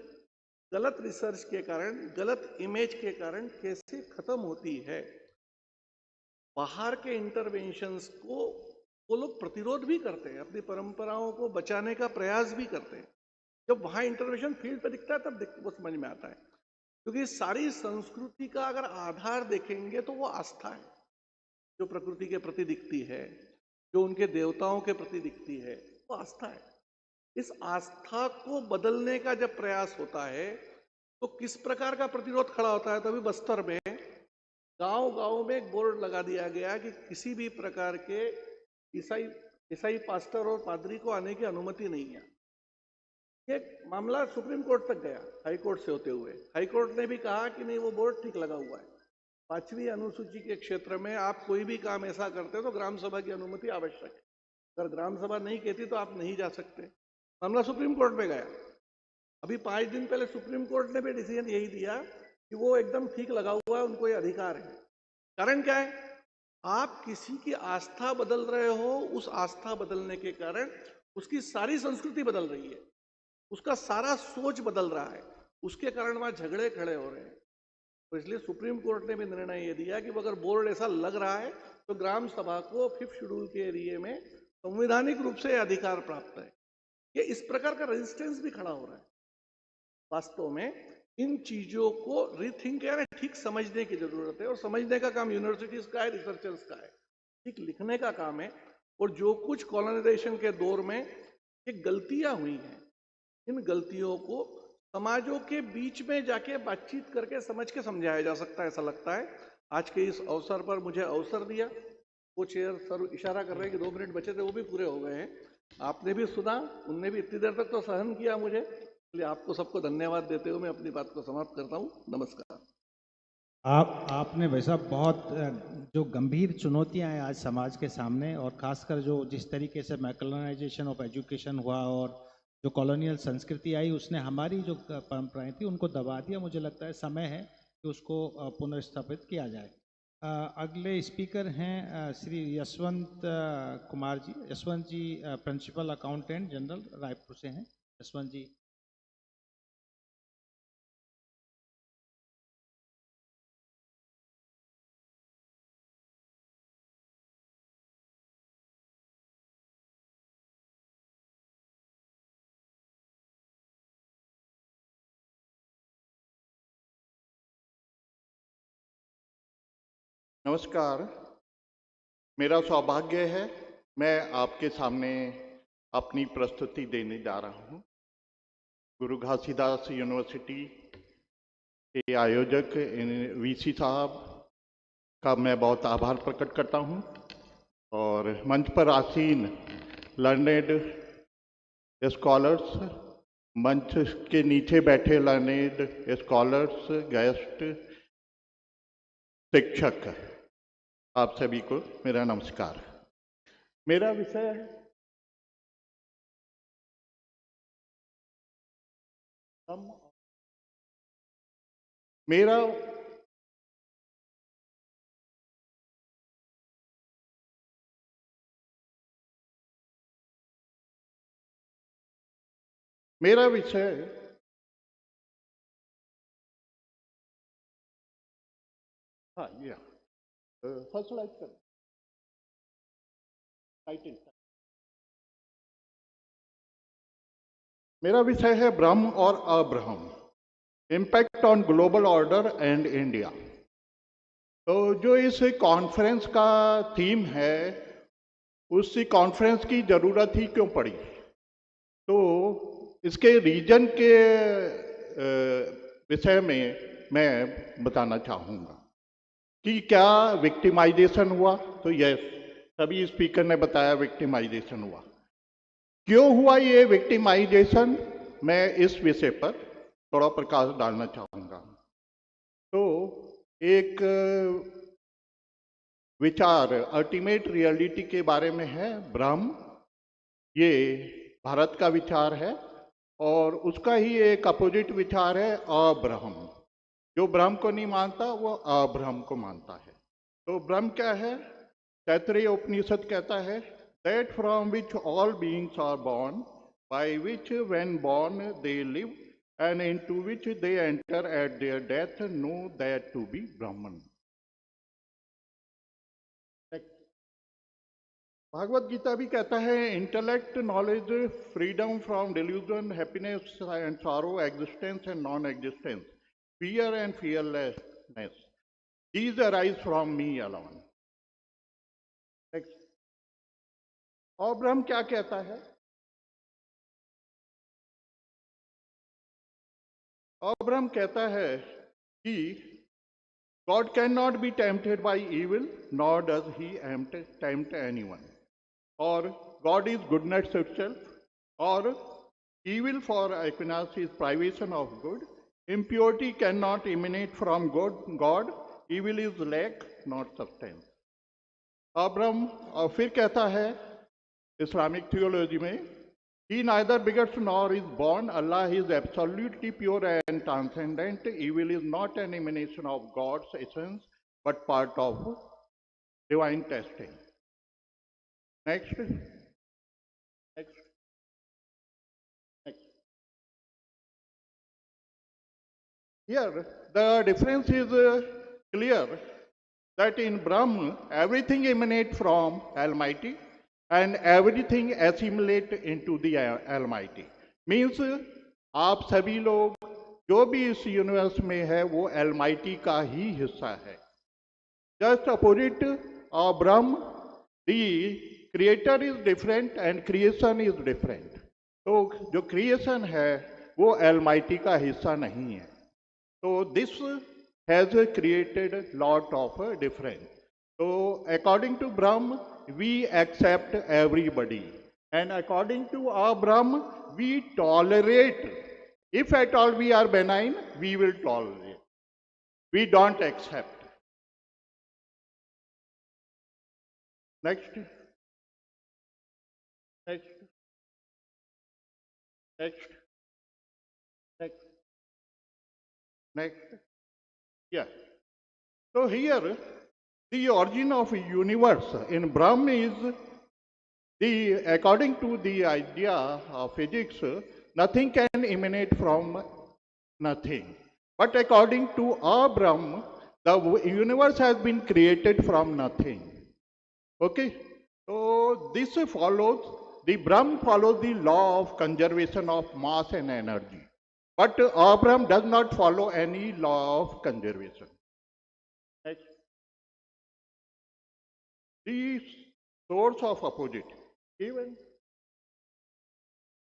गलत रिसर्च के कारण, गलत इमेज के कारण कैसे खत्म होती है। बाहर के इंटरवेंशंस को वो लोग प्रतिरोध भी करते हैं, अपनी परंपराओं को बचाने का प्रयास भी करते हैं। जब वहां इंटरवेंशन फील्ड पर दिखता है तब वो समझ में आता है, क्योंकि सारी संस्कृति का अगर आधार देखेंगे तो वो आस्था है, जो प्रकृति के प्रति दिखती है, जो उनके देवताओं के प्रति दिखती है, वो आस्था है। इस आस्था को बदलने का जब प्रयास होता है तो किस प्रकार का प्रतिरोध खड़ा होता है? तभी बस्तर में गांव गांव में एक बोर्ड लगा दिया गया कि किसी भी प्रकार के ईसाई पास्टर और पादरी को आने की अनुमति नहीं है। ये मामला सुप्रीम कोर्ट तक गया, हाई कोर्ट से होते हुए। हाई कोर्ट ने भी कहा कि नहीं, वो बोर्ड ठीक लगा हुआ है। 5वीं अनुसूची के क्षेत्र में आप कोई भी काम ऐसा करते हो तो ग्राम सभा की अनुमति आवश्यक है। अगर ग्राम सभा नहीं कहती तो आप नहीं जा सकते। मामला सुप्रीम कोर्ट में गया। अभी 5 दिन पहले सुप्रीम कोर्ट ने भी डिसीजन यही दिया कि वो एकदम ठीक लगा हुआ है, उनको ये अधिकार है। कारण क्या है? आप किसी की आस्था बदल रहे हो, उस आस्था बदलने के कारण उसकी सारी संस्कृति बदल रही है, उसका सारा सोच बदल रहा है, उसके कारण वहां झगड़े खड़े हो रहे हैं। तो इसलिए सुप्रीम कोर्ट ने भी निर्णय ये दिया कि अगर बोर्ड ऐसा लग रहा है तो ग्राम सभा को 5th शेड्यूल के एरिया में संवैधानिक रूप से अधिकार प्राप्त है। ये इस प्रकार का रेजिस्टेंस भी खड़ा हो रहा है। वास्तव में इन चीजों को रीथिंक यानी ठीक समझने की जरूरत है, और समझने का काम यूनिवर्सिटीज का है, रिसर्चर्स का है। ठीक लिखने का काम है। और जो कुछ कॉलोनाइजेशन के दौर में ये गलतियां हुई हैं, इन गलतियों को समाजों के बीच में जाके बातचीत करके समझ के समझाया जा सकता है, ऐसा लगता है। आज के इस अवसर पर मुझे अवसर दिया, वो चेयर सर इशारा कर रहे हैं कि 2 मिनट बचे थे, वो भी पूरे हो गए हैं। आपने भी सुना, उनने भी इतनी देर तक तो सहन किया मुझे, इसलिए आपको सबको धन्यवाद देते हुए मैं अपनी बात को समाप्त करता हूँ। नमस्कार। आपने वैसा बहुत जो गंभीर चुनौतियां हैं आज समाज के सामने, और खासकर जो जिस तरीके से मैकलोनाइजेशन ऑफ एजुकेशन हुआ और जो कॉलोनियल संस्कृति आई, उसने हमारी जो परंपराएं थी उनको दबा दिया। मुझे लगता है समय है कि उसको पुनर्स्थापित किया जाए। अगले स्पीकर हैं श्री यशवंत कुमार जी। यशवंत जी प्रिंसिपल अकाउंटेंट जनरल रायपुर से हैं। यशवंत जी। नमस्कार। मेरा सौभाग्य है मैं आपके सामने अपनी प्रस्तुति देने जा रहा हूँ। गुरु घासीदास यूनिवर्सिटी के आयोजक वीसी साहब का मैं बहुत आभार प्रकट करता हूँ, और मंच पर आसीन लर्नेड स्कॉलर्स, मंच के नीचे बैठे लर्नेड स्कॉलर्स, गेस्ट, शिक्षक, आप सभी को मेरा नमस्कार। मेरा विषय है मेरा विषय हाँ ये फर्स्ट स्लाइड कर टाइटल। मेरा विषय है ब्रह्म और Abrahm, impact on global order and India. तो जो इस कॉन्फ्रेंस का थीम है, उस कॉन्फ्रेंस की जरूरत ही क्यों पड़ी? तो इसके रीजन के विषय में मैं बताना चाहूँगा कि क्या विक्टिमाइजेशन हुआ। तो यस, सभी स्पीकर ने बताया विक्टिमाइजेशन हुआ। क्यों हुआ ये विक्टिमाइजेशन, मैं इस विषय पर थोड़ा प्रकाश डालना चाहूँगा। तो एक विचार अल्टीमेट रियलिटी के बारे में है ब्रह्म, ये भारत का विचार है, और उसका ही एक अपोजिट विचार है अब्रह्म। जो ब्रह्म को नहीं मानता वो अब्रह्म को मानता है। तो ब्रह्म क्या है? तैत्तरीय उपनिषद कहता है that from which all beings are born, by which when born they live, and into which they enter at their death, know that to be Brahman. Bhagavad Gita भी कहता है intellect, knowledge, freedom from delusion, happiness and sorrow, existence and non existence, fear and fearlessness, these arise from me alone. और ब्रह्म क्या कहता है? और ब्रह्म कहता है कि God cannot be tempted by evil, nor does he tempt anyone. Or God is goodness itself, or evil for Aquinas is privation of good. Impurity cannot emanate from God. Evil is lack, not substance. और ब्रह्म और फिर कहता है Islamic theology में, He neither begets nor is born. Allah is absolutely pure and transcendent. Evil is not an emanation of God's essence, but part of divine testing. Next. Next. Next. Here, the difference is clear that in Brahma, everything emanates from Almighty, and everything assimilate into the Almighty. Means आप सभी लोग जो भी इस universe में है वो Almighty का ही हिस्सा है. Just opposite of Brahma, the creator is different and creation is different. तो जो creation है वो Almighty का हिस्सा नहीं है. So this has created lot of difference. So according to Brahma, we accept everybody, and according to our Brahma, we tolerate. If at all we are benign, we will tolerate. We don't accept. Next. Next. Next. Next. Next. Yeah. So here, the origin of universe in Brahma is according to the idea of physics, nothing can emanate from nothing. But according to our Brahma, the universe has been created from nothing. Okay? So this follows, the Brahma follows the law of conservation of mass and energy. But our Brahma does not follow any law of conservation. Next. The source of opposite. Even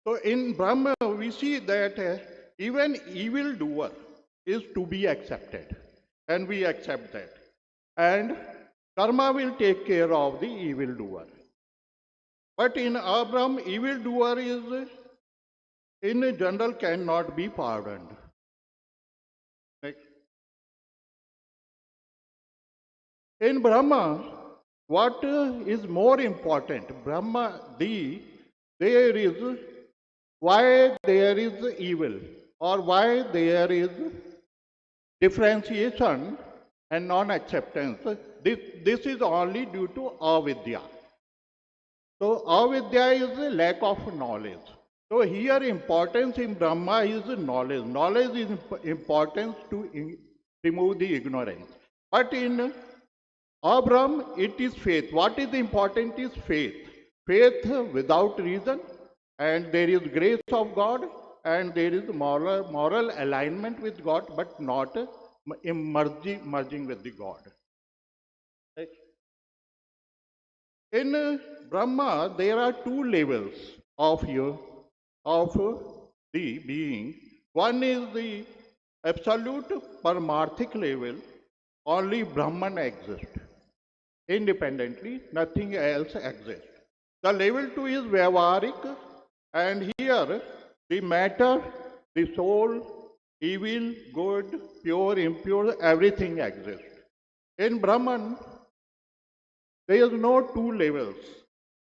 so, in Brahma, we see that even evil doer is to be accepted, and we accept that. And karma will take care of the evil doer. But in our Brahma, evil doer is, in general, cannot be pardoned. Next. In Brahma, what is more important? Brahma, there is why there is evil, or why there is differentiation and non-acceptance. This is only due to avidya. So avidya is a lack of knowledge. So here importance in Brahma is knowledge. Knowledge is important to remove the ignorance. But in Abraham, it is faith. What is important is faith. Faith without reason, and there is grace of God, and there is moral alignment with God, but not merging with the God. In Brahma, there are two levels of the being. One is the absolute paramarthic level, only Brahman exists. Independently, nothing else exists. The level 2 is Vyavaharik, and here the matter, the soul, evil, good, pure, impure, everything exists. In Brahman, there is no two levels.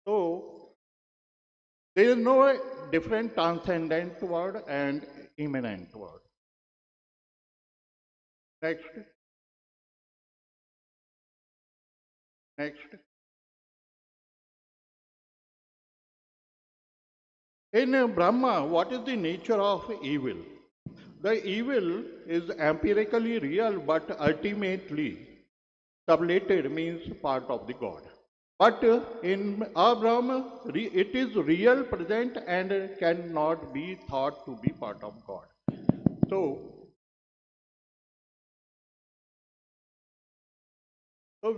So, there is no different transcendent word and immanent word. Next. Next. In Brahma, what is the nature of evil? The evil is empirically real, but ultimately sublated means part of the God. But in Brahma, it is real, present, and cannot be thought to be part of God. So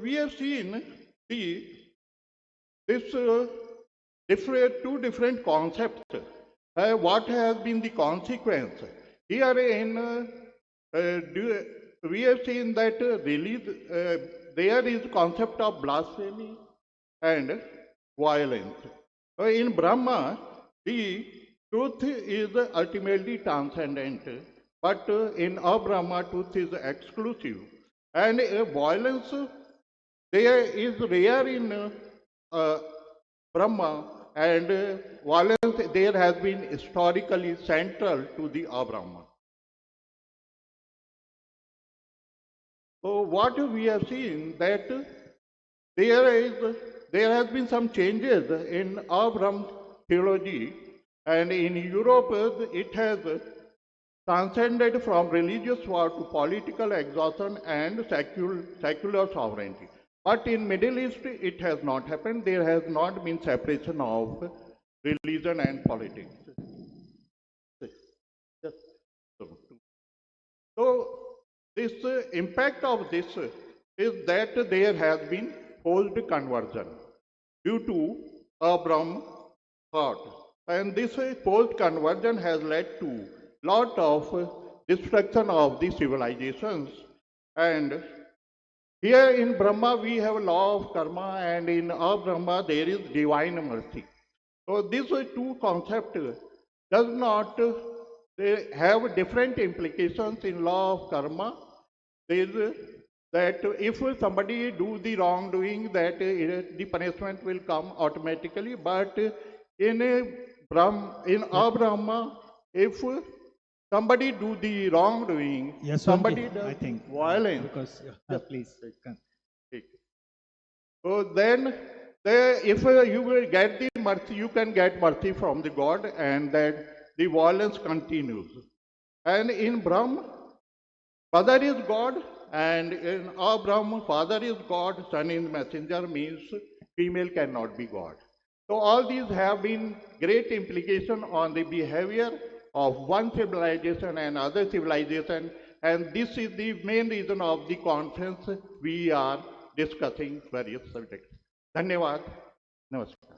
we have seen this two different concepts. What has been the consequence? Here we have seen that there is concept of blasphemy and violence. In Brahma, the truth is ultimately transcendent, but in Brahma, truth is exclusive. And violence there is rare in Brahma, and violence there has been historically central to the Brahma. So what we have seen that there has been some changes in Brahma theology, and in Europe it has transcended from religious war to political exhaustion and secular sovereignty. But in Middle East, it has not happened. There has not been separation of religion and politics. So this impact of this is that there has been forced conversion due to Abraham thought. And this forced conversion has led to lot of destruction of the civilizations. And here in Brahma we have law of karma, and in Brahma there is divine mercy. So these two concepts does not they have different implications in law of karma. There is that if somebody do the wrongdoing, that the punishment will come automatically. But in Brahma, if somebody do the wrongdoing, Yes, somebody Sanjay, does I think violence. because please. So then, if you will get the mercy, you can get mercy from the God, and that the violence continues. And in Brahma, Father is God, and in Brahma, Father is God, Son is messenger, means female cannot be God. So all these have been great implication on the behavior of one civilization and other civilization, and this is the main reason of the conference we are discussing various subjects. Dhanyavad. Namaskar.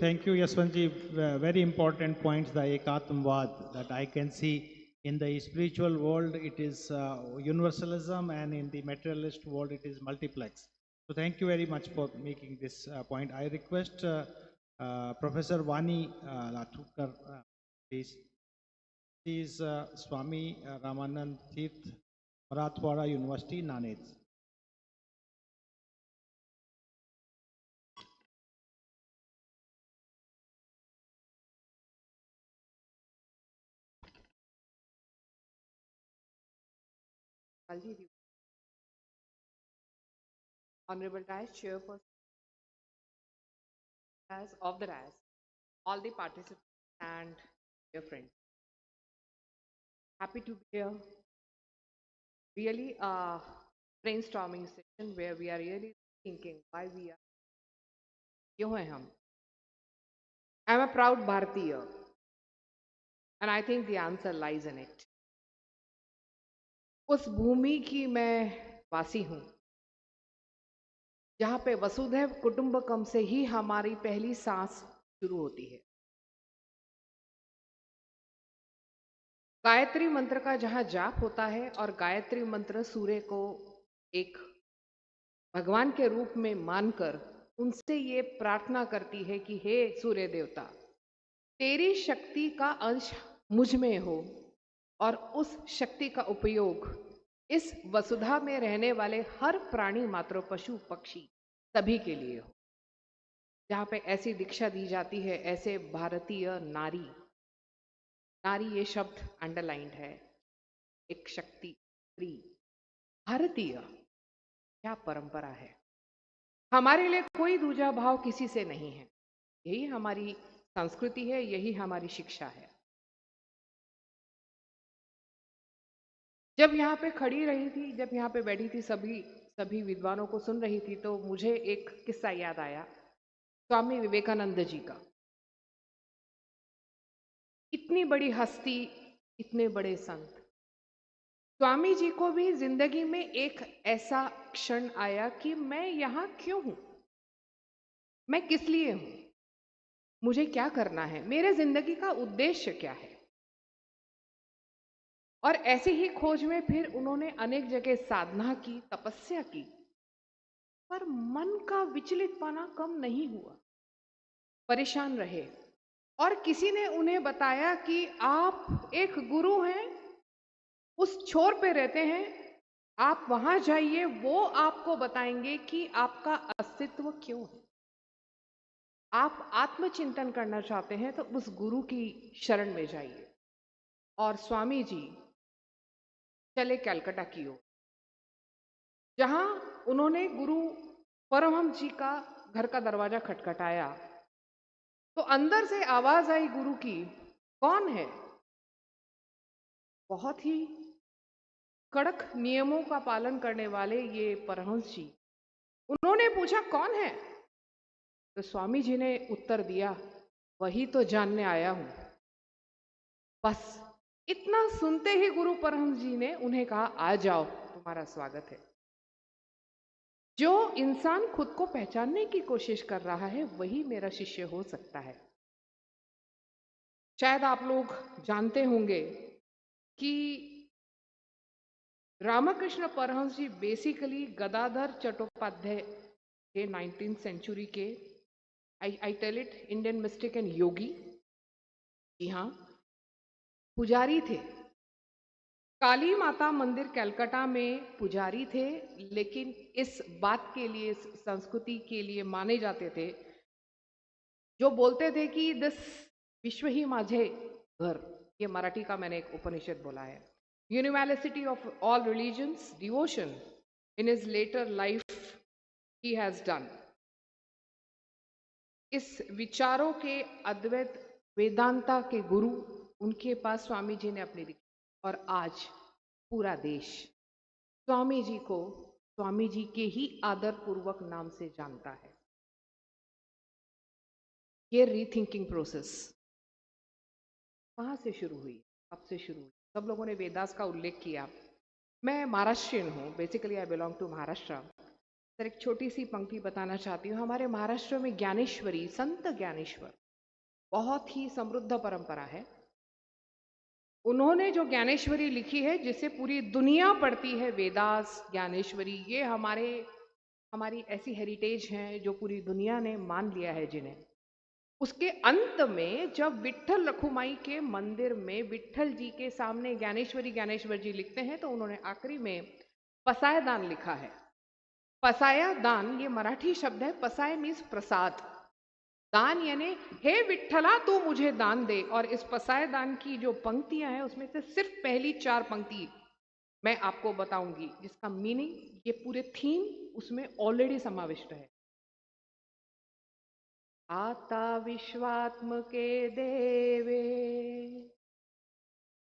Thank you, Yaswanji. Very important points, the Ekatamvad, that I can see in the spiritual world, it is universalism, and in the materialist world, it is multiplex. So thank you very much for making this point. I request Professor Vani Lathukar, please. She is Swami Ramanand Tirth, Marathwada University, Naned. Honorable Vice Chairperson of the RAS, all the participants and dear friends. Happy to be here. Really a brainstorming session where we are really thinking why we are. क्यों हैं हम? I'm a proud Bharatiya, and I think the answer lies in it. उस भूमि की मैं वासी हूँ जहाँ पे वसुधैव कुटुंबकम से ही हमारी पहली सांस शुरू होती है. गायत्री मंत्र का जहाँ जाप होता है और गायत्री मंत्र सूर्य को एक भगवान के रूप में मानकर उनसे ये प्रार्थना करती है कि हे सूर्य देवता, तेरी शक्ति का अंश मुझ में हो और उस शक्ति का उपयोग इस वसुधा में रहने वाले हर प्राणी मात्र पशु पक्षी सभी के लिए हो। जहाँ पे ऐसी दीक्षा दी जाती है, ऐसे भारतीय नारी, नारी ये शब्द अंडरलाइंड है, एक शक्ति स्त्री, भारतीय, क्या परंपरा है। हमारे लिए कोई दूजा भाव किसी से नहीं है, यही हमारी संस्कृति है, यही हमारी शिक्षा है। जब यहाँ पे खड़ी रही थी, जब यहाँ पे बैठी थी, सभी विद्वानों को सुन रही थी, तो मुझे एक किस्सा याद आया स्वामी विवेकानंद जी का। इतनी बड़ी हस्ती, इतने बड़े संत, स्वामी जी को भी जिंदगी में एक ऐसा क्षण आया कि मैं यहाँ क्यों हूं, मैं किस लिए हूं, मुझे क्या करना है, मेरे जिंदगी का उद्देश्य क्या है। और ऐसी ही खोज में फिर उन्होंने अनेक जगह साधना की, तपस्या की, पर मन का विचलित पाना कम नहीं हुआ, परेशान रहे। और किसी ने उन्हें बताया कि आप एक गुरु हैं, उस छोर पे रहते हैं, आप वहां जाइए, वो आपको बताएंगे कि आपका अस्तित्व क्यों है। आप आत्मचिंतन करना चाहते हैं तो उस गुरु की शरण में जाइए। और स्वामी जी चले कलकत्ता की ओर, जहां उन्होंने गुरु परमहंस जी का घर का दरवाजा खटखटाया, तो अंदर से आवाज आई गुरु की, कौन है। बहुत ही कड़क नियमों का पालन करने वाले ये परमहंस जी, उन्होंने पूछा कौन है, तो स्वामी जी ने उत्तर दिया, वही तो जानने आया हूं। बस इतना सुनते ही गुरु परमहंस जी ने उन्हें कहा, आ जाओ, तुम्हारा स्वागत है। जो इंसान खुद को पहचानने की कोशिश कर रहा है वही मेरा शिष्य हो सकता है। शायद आप लोग जानते होंगे कि रामकृष्ण परमहंस जी बेसिकली गदाधर चट्टोपाध्याय के 19th सेंचुरी के, I tell it, Indian mystic and yogi, जी हाँ, पुजारी थे। काली माता मंदिर कलकत्ता में पुजारी थे, लेकिन इस बात के लिए, इस संस्कृति के लिए माने जाते थे, जो बोलते थे कि दिस विश्व ही माझे घर, ये मराठी का मैंने एक उपनिषद बोला है, university of all religions, devotion in his later life he has done. इस विचारों के अद्वैत वेदांता के गुरु, उनके पास स्वामी जी ने अपनी दीक्षा, और आज पूरा देश स्वामी जी को स्वामी जी के ही आदर पूर्वक नाम से जानता है। ये रीथिंकिंग प्रोसेस कहाँ से शुरू हुई, कब से शुरू हुई? सब लोगों ने वेदास का उल्लेख किया। मैं महाराष्ट्रियन हूँ, basically I belong to Maharashtra. Sir एक छोटी सी पंक्ति बताना चाहती हूँ। हमारे महाराष्ट्र में ज्ञानेश्वरी, संत ज्ञानेश्वर, बहुत ही समृद्ध परंपरा है। उन्होंने जो ज्ञानेश्वरी लिखी है, जिसे पूरी दुनिया पढ़ती है, वेदास, ज्ञानेश्वरी, ये हमारी ऐसी हेरिटेज हैं जो पूरी दुनिया ने मान लिया है जिन्हें। उसके अंत में जब विट्ठल रखुमाई के मंदिर में विट्ठल जी के सामने ज्ञानेश्वरी ज्ञानेश्वर जी लिखते हैं, तो उन्होंने आखिरी में पसाया दान लिखा है। पसाया दान ये मराठी शब्द है, पसाय मीन्स प्रसाद, दान यानी हे विट्ठला तू मुझे दान दे। और इस पसाय दान की जो पंक्तियां हैं, उसमें से सिर्फ पहली 4 पंक्ति मैं आपको बताऊंगी, जिसका मीनिंग, ये पूरे थीम उसमें ऑलरेडी समाविष्ट है। आता विश्वात्म के देवे,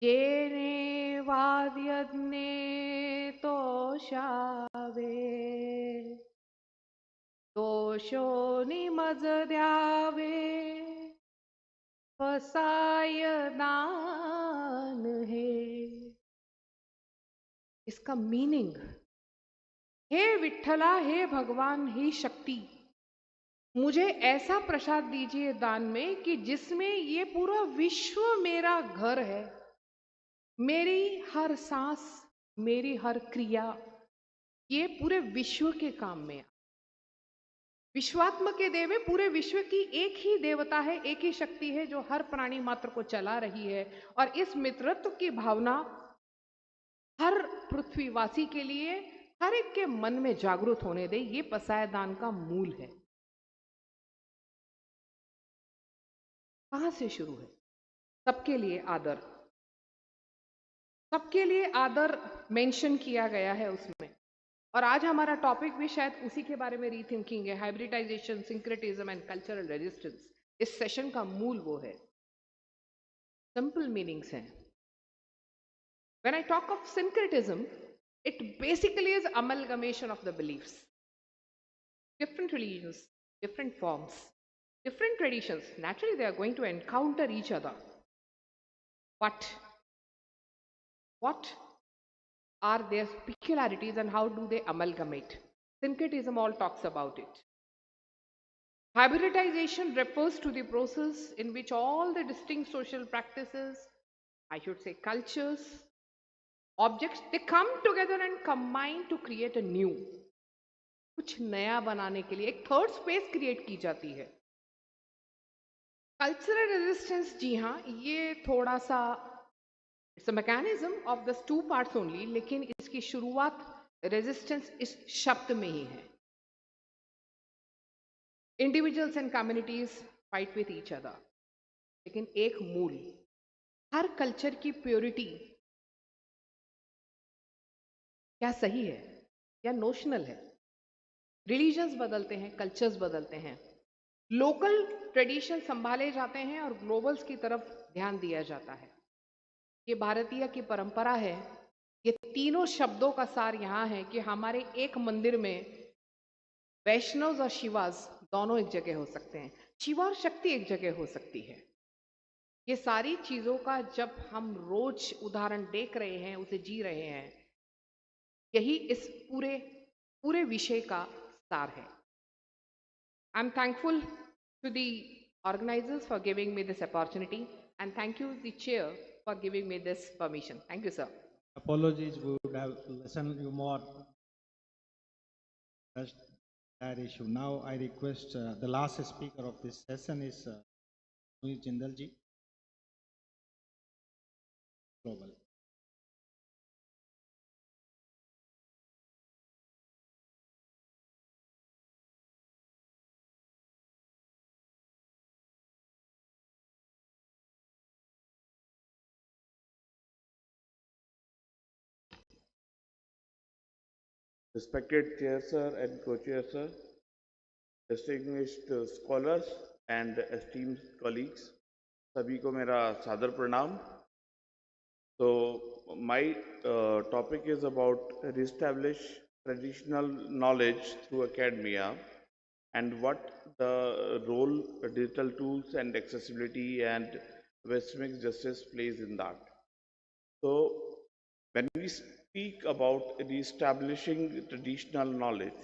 जेने वाद यज्ञे तोषावे, दोषो निमज द्यावे, पसाय दान है। इसका मीनिंग, हे विट्ठला, हे भगवान, हे शक्ति, मुझे ऐसा प्रसाद दीजिए दान में कि जिसमें ये पूरा विश्व मेरा घर है, मेरी हर सांस, मेरी हर क्रिया, ये पूरे विश्व के काम में। विश्वात्म के देव में पूरे विश्व की एक ही देवता है, एक ही शक्ति है जो हर प्राणी मात्र को चला रही है। और इस मित्रत्व की भावना हर पृथ्वीवासी के लिए, हर एक के मन में जागृत होने दे, ये पसायदान का मूल है। कहां से शुरू है? सबके लिए आदर, सबके लिए आदर मेंशन किया गया है उसमें। और आज हमारा टॉपिक भी शायद उसी के बारे में रीथिंकिंग है, hybridisation, syncretism and cultural resistance. इस सेशन का मूल वो है। सिंपल मीनिंग्स हैं। When I talk of syncretism, it basically is amalgamation of the beliefs. Different religions, different forms, different traditions. Naturally, they are going to encounter each other. But what are their peculiarities and how do they amalgamate? Syncretism all talks about it. Hybridization refers to the process in which all the distinct social practices, I should say cultures, objects, they come together and combine to create a new. कुछ नया बनाने के लिए एक third space create की जाती है। Cultural resistance, जी हाँ, ये थोड़ा सा it's a mechanism of the two parts only, लेकिन इसकी शुरुआत रेजिस्टेंस इस शब्द में ही है। Individuals and communities fight with each other, लेकिन एक मूल, हर कल्चर की प्योरिटी क्या सही है या नोशनल है। रिलीजन्स बदलते हैं, कल्चर्स बदलते हैं, लोकल ट्रेडिशन संभाले जाते हैं और ग्लोबल्स की तरफ ध्यान दिया जाता है। ये भारतीय की परंपरा है। ये तीनों शब्दों का सार यहाँ है कि हमारे एक मंदिर में वैष्णव और शिवास दोनों एक जगह हो सकते हैं, शिवा और शक्ति एक जगह हो सकती है। ये सारी चीजों का जब हम रोज उदाहरण देख रहे हैं, उसे जी रहे हैं, यही इस पूरे पूरे विषय का सार है। I am thankful to the organizers for giving me this opportunity, and thank you the chair for giving me this permission. Thank you, sir. Apologies, we would have listened you more. That's that issue. Now I request the last speaker of this session is Sunil Jindal ji, Global. Respected Chair Sir and Co-Chair Sir, distinguished scholars and esteemed colleagues, सभी को मेरा सादर प्रणाम। So my topic is about reestablish traditional knowledge through academia and what the role digital tools and accessibility and Westminster justice plays in that. So when we speak about reestablishing traditional knowledge,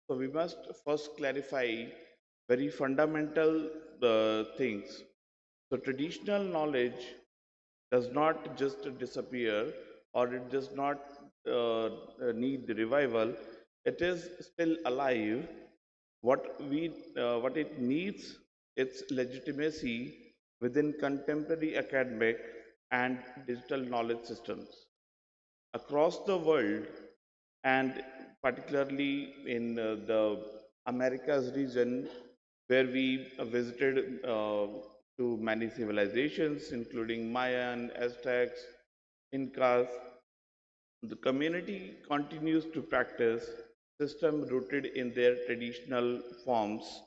so we must first clarify very fundamental things. So traditional knowledge does not just disappear, or it does not need revival. It is still alive. What it needs, its legitimacy within contemporary academic and digital knowledge systems across the world, and particularly in the Americas region, where we visited to many civilizations, including Mayan, Aztecs, Incas. The community continues to practice systems rooted in their traditional forms,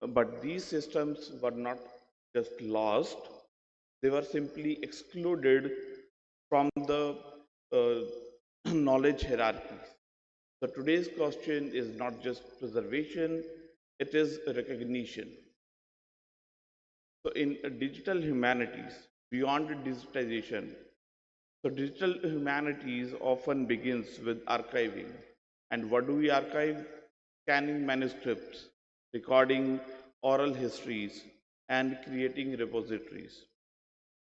but these systems were not just lost, they were simply excluded from the knowledge hierarchies. So today's question is not just preservation, it is recognition. So in digital humanities, beyond digitization, so digital humanities often begins with archiving. And what do we archive? Scanning manuscripts, recording oral histories, and creating repositories.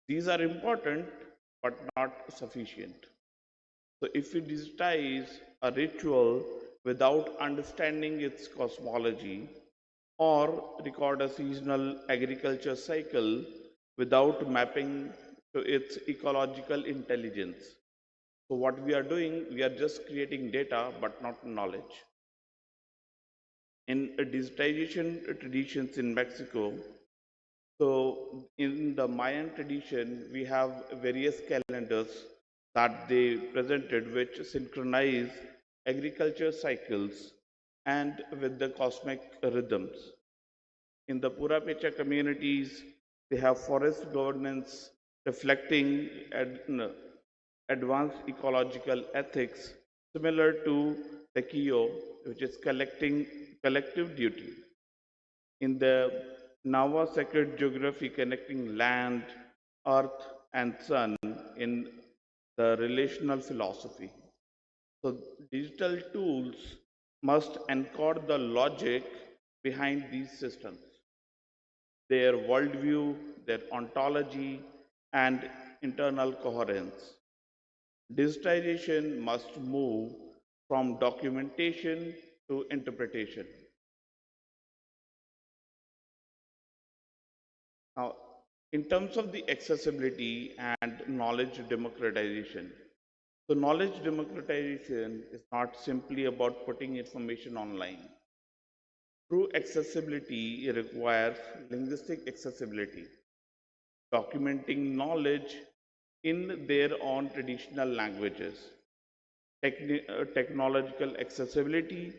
These are important, but not sufficient. So if we digitize a ritual without understanding its cosmology, or record a seasonal agriculture cycle without mapping to its ecological intelligence. So what we are doing, we are just creating data but not knowledge. In digitization traditions in Mexico, so in the Mayan tradition, we have various calendars that they presented which synchronize agriculture cycles and with the cosmic rhythms. In the Purapecha communities, they have forest governance reflecting advanced ecological ethics similar to the Kyo, which is collective duty. In the Nava sacred geography connecting land, earth, and sun in the relational philosophy. So digital tools must encode the logic behind these systems, their worldview, their ontology, and internal coherence. Digitization must move from documentation to interpretation. Now, in terms of the accessibility and knowledge democratization, so knowledge democratization is not simply about putting information online. True accessibility requires linguistic accessibility, documenting knowledge in their own traditional languages, technological accessibility,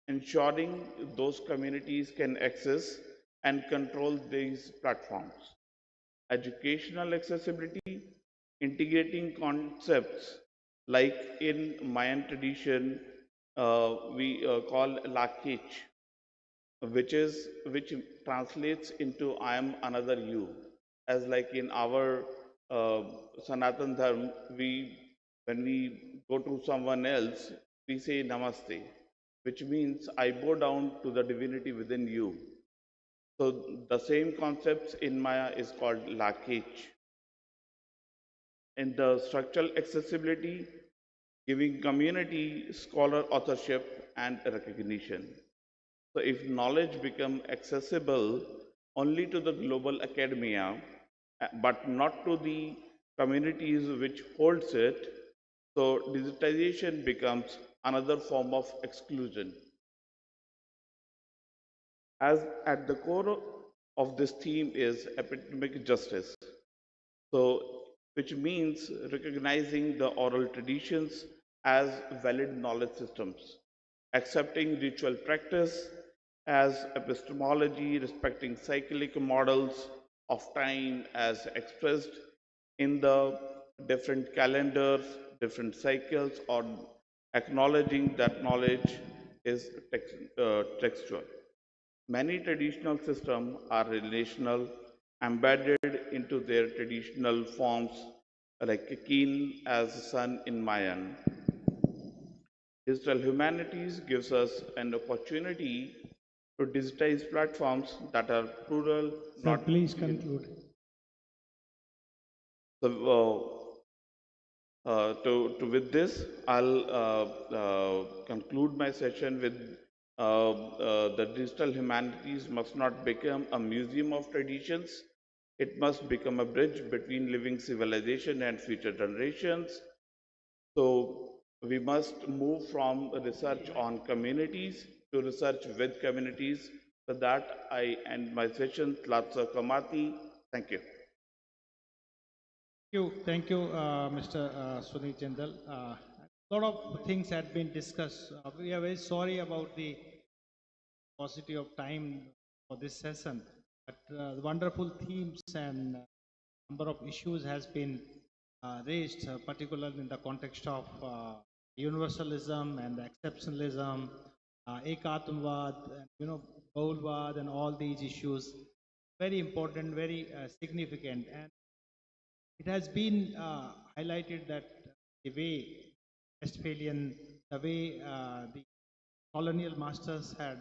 ensuring those communities can access and control these platforms, educational accessibility, integrating concepts like in Mayan tradition we call lakich, which translates into I am another you, as like in our uh, Sanatan Dharma, when we go to someone else, we say namaste, which means I bow down to the divinity within you. So the same concepts in Maya is called lakich. In the structural accessibility, giving community scholar authorship and recognition. So if knowledge become accessible only to the global academia, but not to the communities which holds it, so digitization becomes another form of exclusion. As at the core of this theme is epistemic justice. So, which means recognizing the oral traditions as valid knowledge systems, accepting ritual practice as epistemology, respecting cyclic models of time as expressed in the different calendars, different cycles, or acknowledging that knowledge is textual. Many traditional systems are relational, embedded into their traditional forms, like kin as sun in Mayan. Digital humanities gives us an opportunity to digitize platforms that are plural, Sir, not please conclude. so. With this, I'll conclude my session with the digital humanities must not become a museum of traditions. It must become a bridge between living civilization and future generations. So we must move from research on communities to research with communities. With that, I end my session. Tlatsa Kamati. Thank you. Thank you, Mr. Sunil Jindal. A lot of things had been discussed. We are very sorry about the paucity of time for this session, but wonderful themes and number of issues has been raised, particularly in the context of universalism and exceptionalism, Ekatmvad, and, Baulvad, and all these issues. Very important, very significant, and it has been highlighted that the way Westphalian, the way the colonial masters had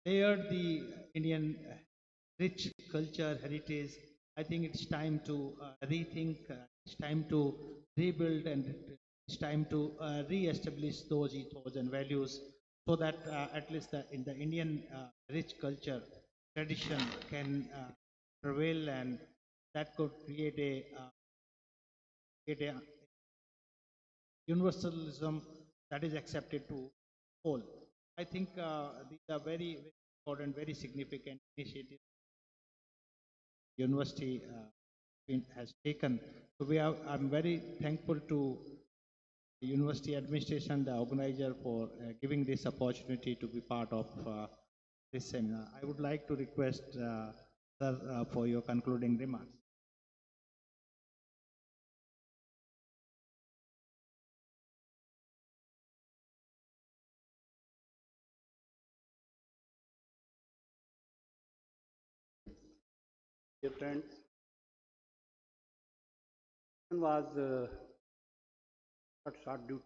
layered the Indian rich culture, heritage, I think it's time to rethink It's time to rebuild and it's time to re-establish those ethos and values so that at least in the Indian rich culture tradition can prevail and that could create a universalism that is accepted to all. I think these are very, very important, very significant initiatives university has taken. So I'm very thankful to the university administration, the organizer for giving this opportunity to be part of this seminar. I would like to request sir for your concluding remarks. Dear friends, was cut short due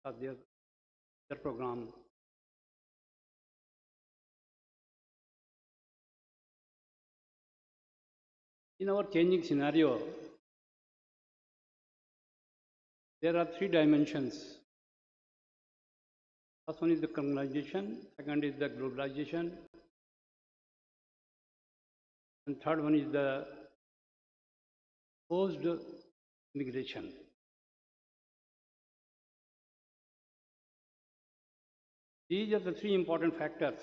to their program. In our changing scenario, there are three dimensions. First one is the colonization, second is the globalization, and third one is the forced migration. These are the three important factors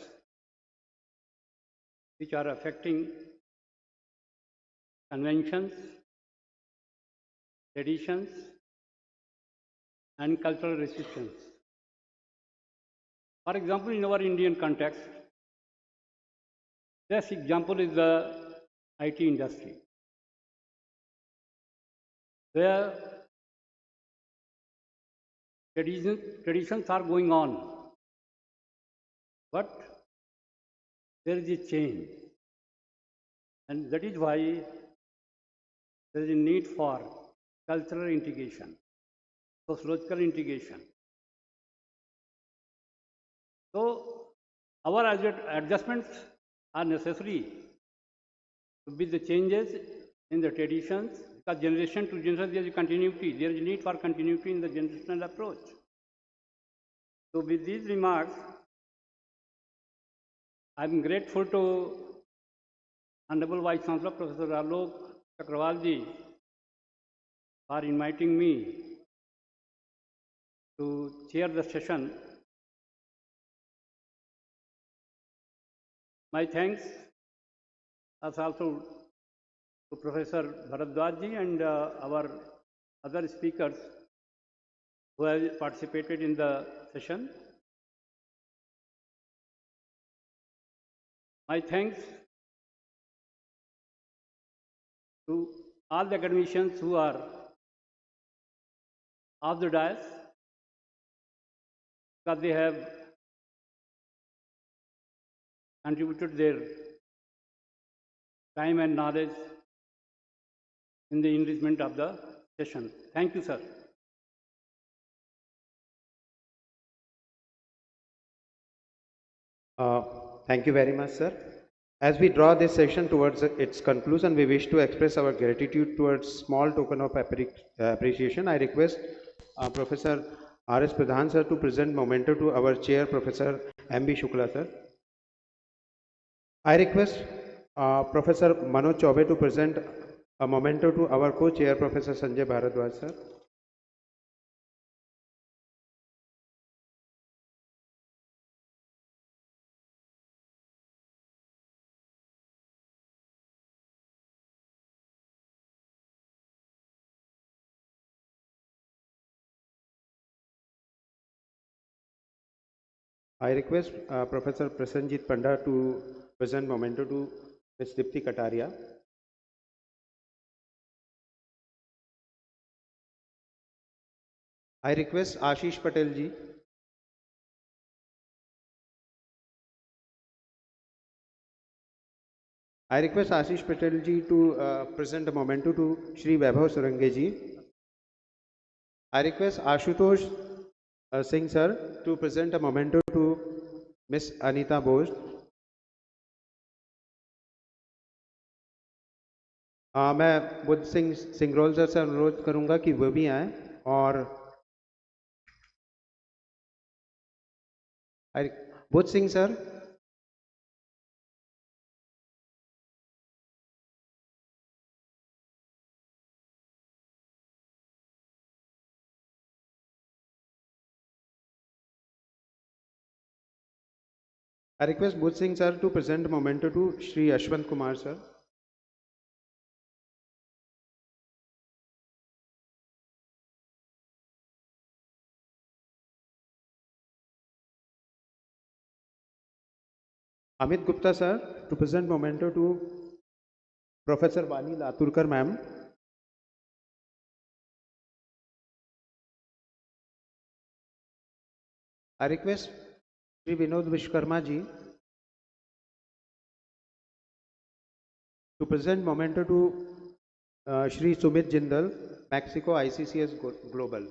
which are affecting conventions, traditions, and cultural resistance. For example, in our Indian context, this example is the IT industry, where traditions are going on, but there is a change, and that is why there is a need for cultural integration, sociological integration. So our adjustments are necessary to be the changes in the traditions, because generation to generation there is continuity. There is a need for continuity in the generational approach. So with these remarks, I am grateful to Honorable Vice Chancellor Professor Alok Chakravarti for inviting me to chair the session. My thanks as also to Professor Bharat and our other speakers who have participated in the session. My thanks to all the academicians who are of the dais, because they have contributed their time and knowledge in the enrichment of the session. Thank you, sir. Thank you very much, sir. As we draw this session towards its conclusion, we wish to express our gratitude towards small token of appreciation. I request Professor R.S. Pradhan, sir, to present memento to our chair, Professor M.B. Shukla, sir. I request Professor Manoj Chaube to present a memento to our co-chair, Professor Sanjay Bharadwaj, sir. I request Professor Prasenjit Panda to present memento to Ms. Dipti Kataria. I request Ashish Patel ji. I request Ashish Patel ji to present a memento to Shri Vaibhav Surange ji. I request Ashutosh Singh sir to present a memento to Miss Anita Bose. मैं Buddha Singh सिंगरोल sir से अनुरोध करूंगा कि वो भी आए और Buddha Singh sir, I request Buddh Singh sir to present memento to Shri Ashwant Kumar sir. Amit Gupta sir to present memento to Professor Vani Laturkar ma'am. I request Shri Vinod Vishwakarma ji to present memento to Shri Sumit Jindal, Mexico ICCS Global.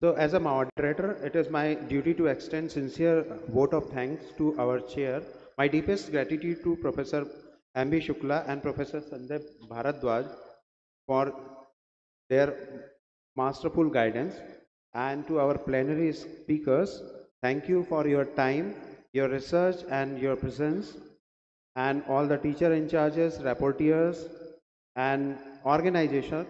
So as a moderator, it is my duty to extend sincere vote of thanks to our chair. My deepest gratitude to Professor M.B. Shukla and Professor Sanjay Bharadwaj for their masterful guidance, and to our plenary speakers, thank you for your time, your research and your presence, and all the teacher in charges, rapporteurs, and organizer.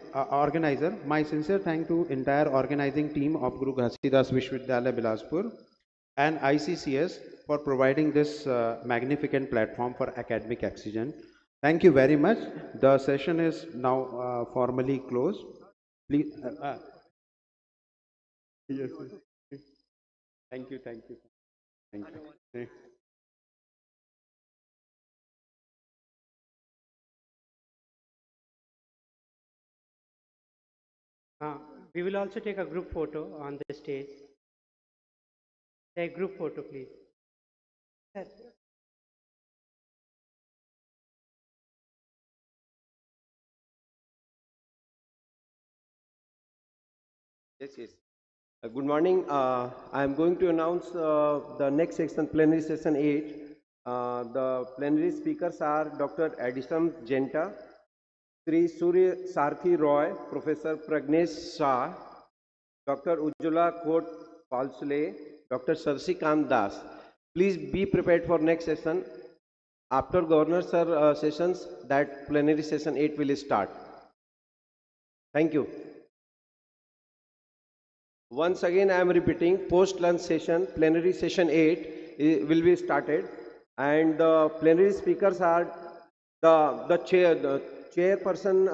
My sincere thanks to entire organizing team of Guru Ghasidas Vishwavidyalaya Bilaspur and ICCS for providing this magnificent platform for academic excellence. Thank you very much. The session is now formally closed. Please. Yes. Thank you. Thank you. Thank you. We will also take a group photo on the stage. Take group photo, please. Yes. Good morning. I am going to announce the next section, plenary session 8. The plenary speakers are Dr. Edison Genta, Sri Surya Sarthi Roy, Professor Pragnesh Shah, Dr. Ujjwala Kot Palsule, Dr. Sarsikant Das. Please be prepared for next session. After Governor Sir sessions, that plenary session 8 will start. Thank you. Once again, I am repeating, post-lunch session, plenary session 8 will be started, and the plenary speakers are the chairperson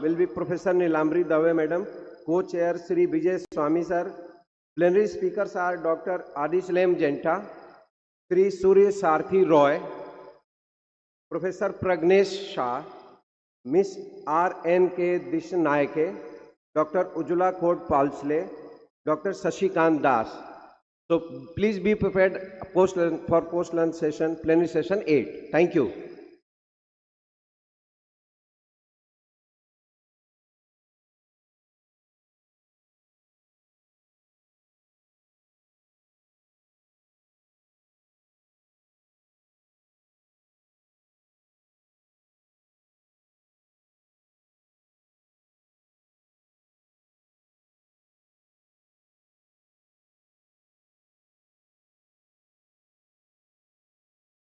will be Professor Nilamri Dave Madam, co-chair Sri Vijay Swami Sir. Plenary speakers are Dr. Adislam Genta, Sri Surya Sarthi Roy, Professor Pragnesh Shah, Miss R.N.K. Dishnayake, Dr. Ujjwala Kot Palsle, Dr. Sashikant Das. So please be prepared for post-lunch session, plenary session 8. Thank you.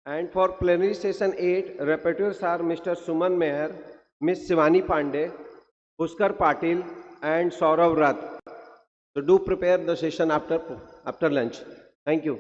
And for plenary session 8, rapporteurs are Mr. Suman Meher, Ms. Shivani Pandey, Puskar Patil, and Saurav Rath. So do prepare the session after lunch. Thank you.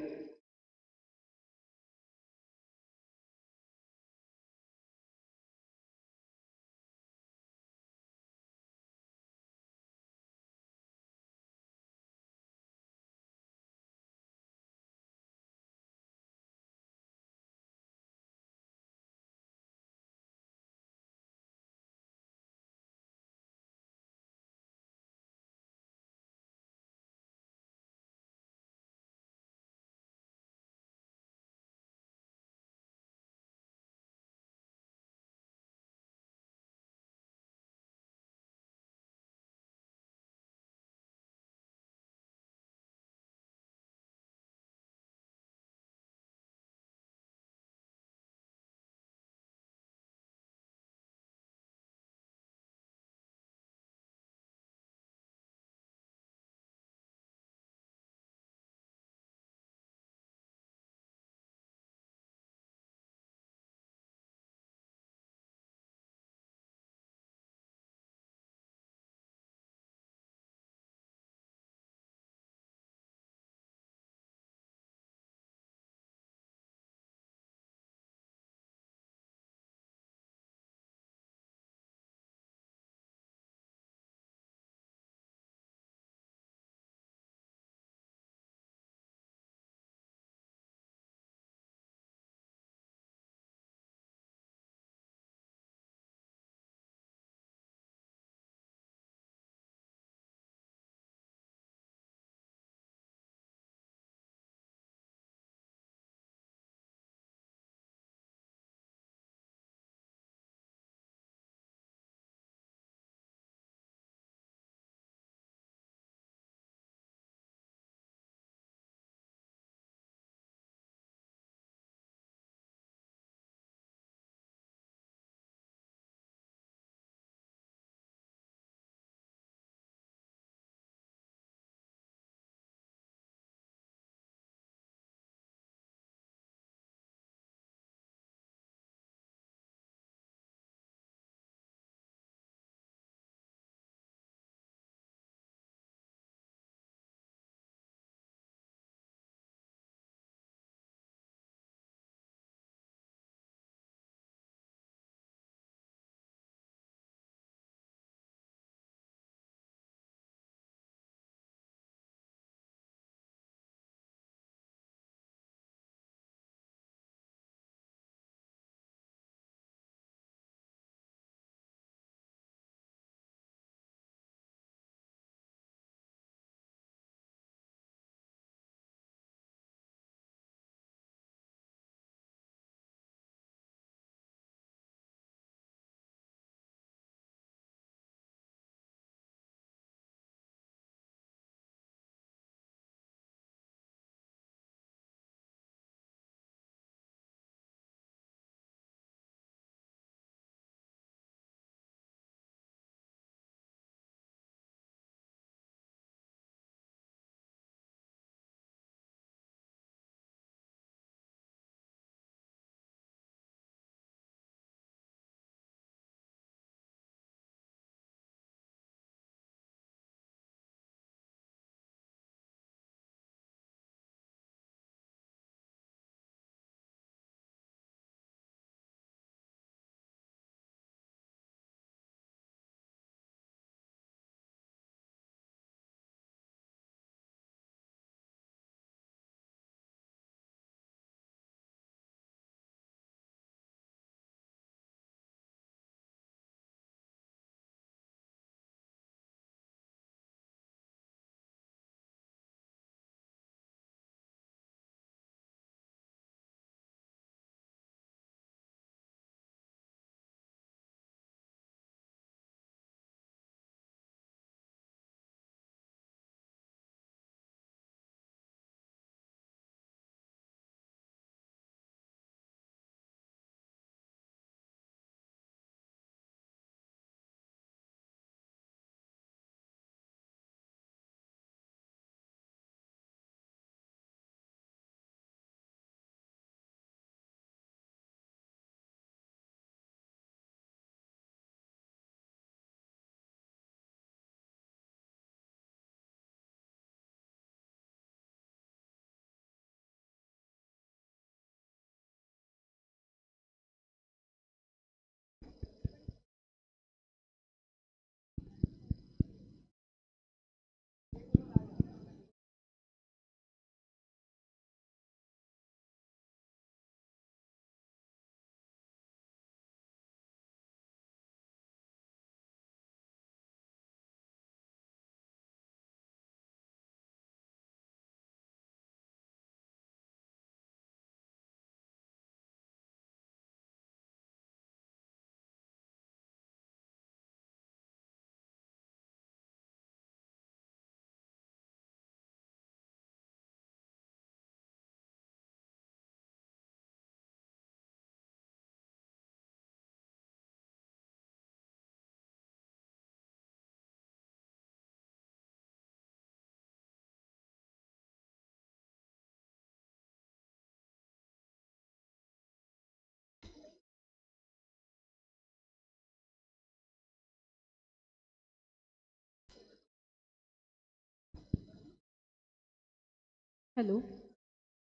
Hello,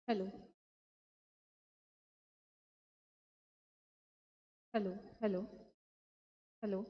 hello, hello, hello, hello.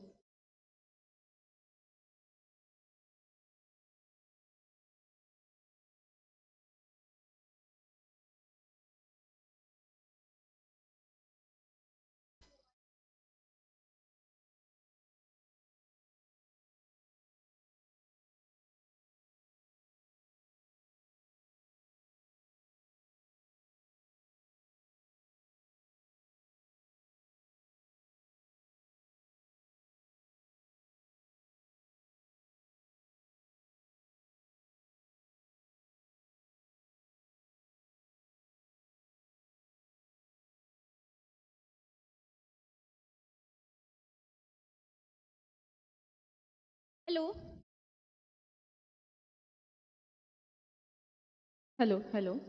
Hello. Hello, hello.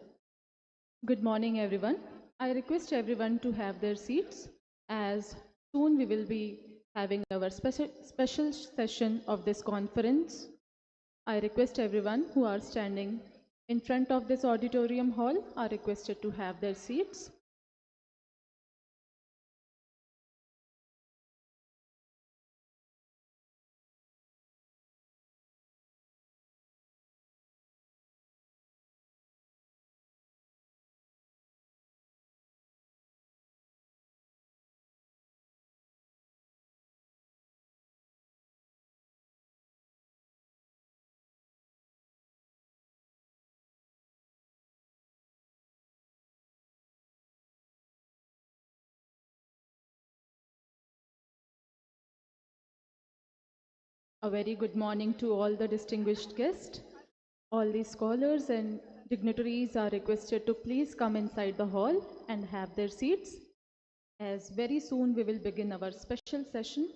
Good morning, everyone. I request everyone to have their seats as soon we will be having our special session of this conference. I request everyone who are standing in front of this auditorium hall are requested to have their seats. A very good morning to all the distinguished guests. All the scholars and dignitaries are requested to please come inside the hall and have their seats, as very soon we will begin our special session.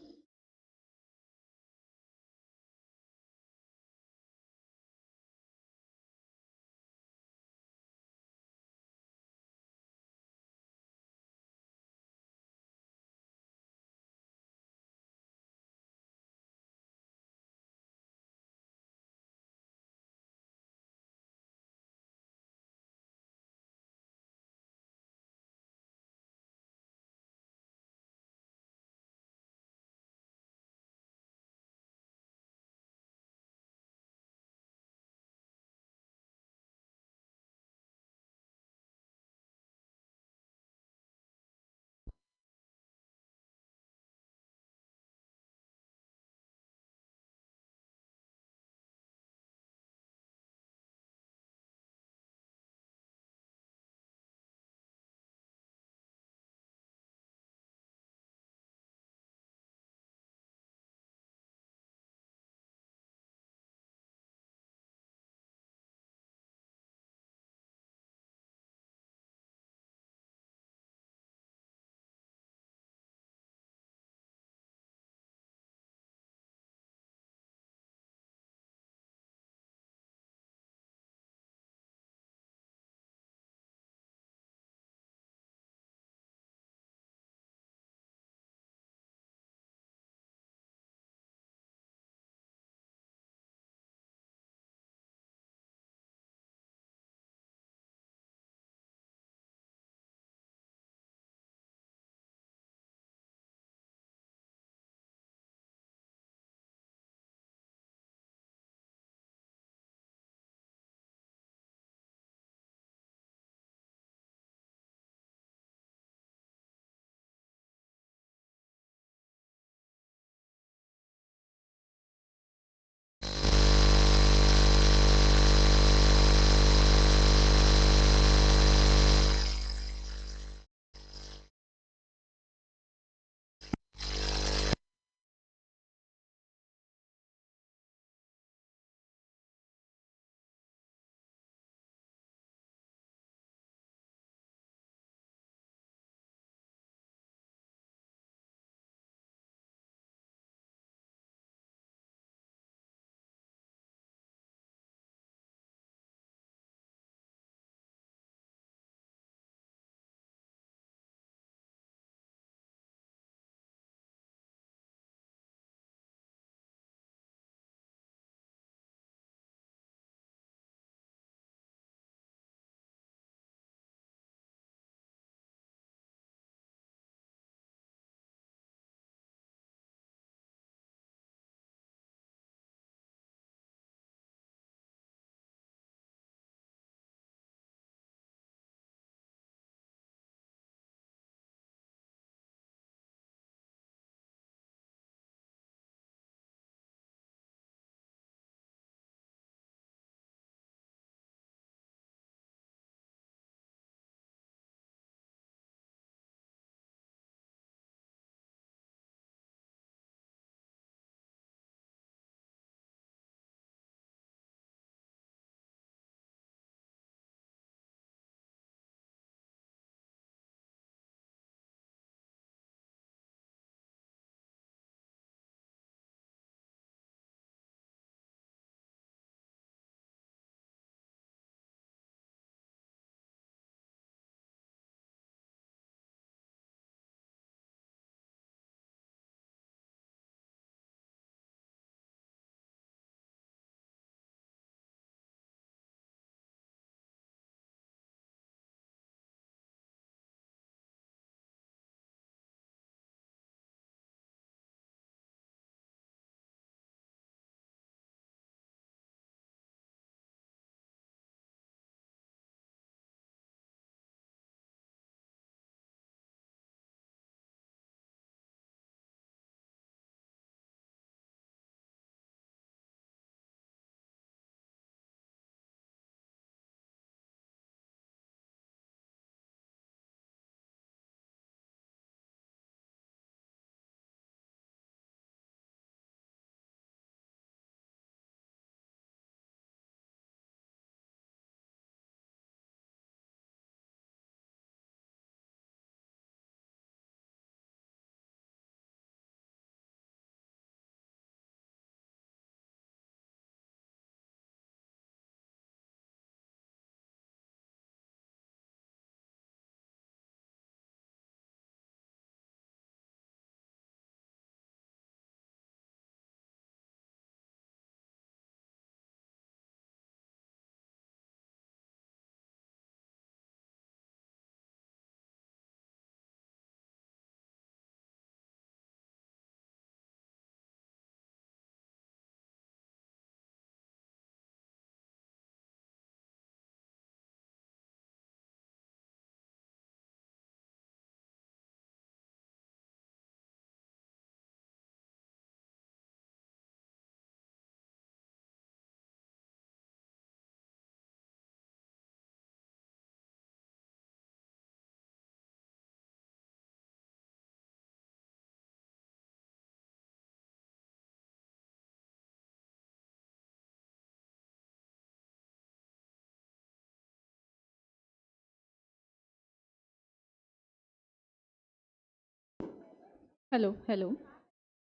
Hello.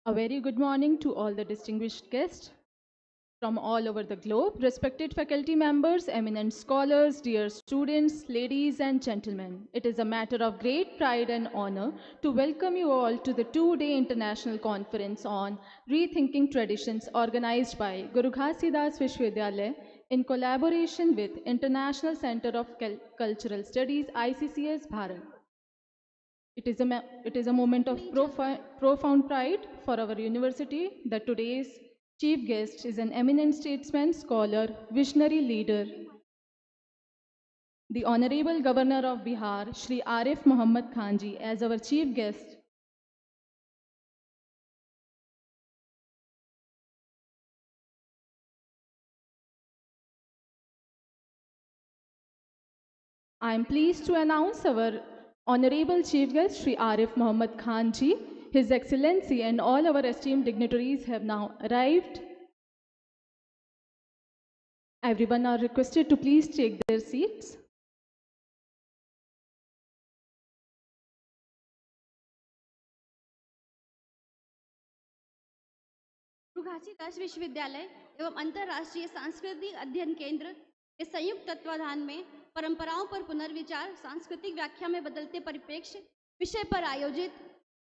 A very good morning to all the distinguished guests from all over the globe, respected faculty members, eminent scholars, dear students, ladies and gentlemen. It is a matter of great pride and honor to welcome you all to the two-day international conference on Rethinking Traditions organized by Guru Ghasidas Vishwavidyalaya in collaboration with International Center of Cultural Studies, ICCS, Bharat. It is a moment of profound pride for our university that today's chief guest is an eminent statesman, scholar, visionary leader, the Honorable Governor of Bihar, Shri Arif Muhammad Khanji, as our chief guest. I am pleased to announce our Honorable Chief Guest, Shri Arif Muhammad Khanji. His Excellency and all our esteemed dignitaries have now arrived. Everyone are requested to please take their seats. Ghasidas विश्वविद्यालय एवं अंतर्राष्ट्रीय सांस्कृतिक अध्ययन केंद्र के संयुक्त तत्वाधान में परंपराओं पर पुनर्विचार सांस्कृतिक व्याख्या में बदलते परिप्रेक्ष्य विषय पर आयोजित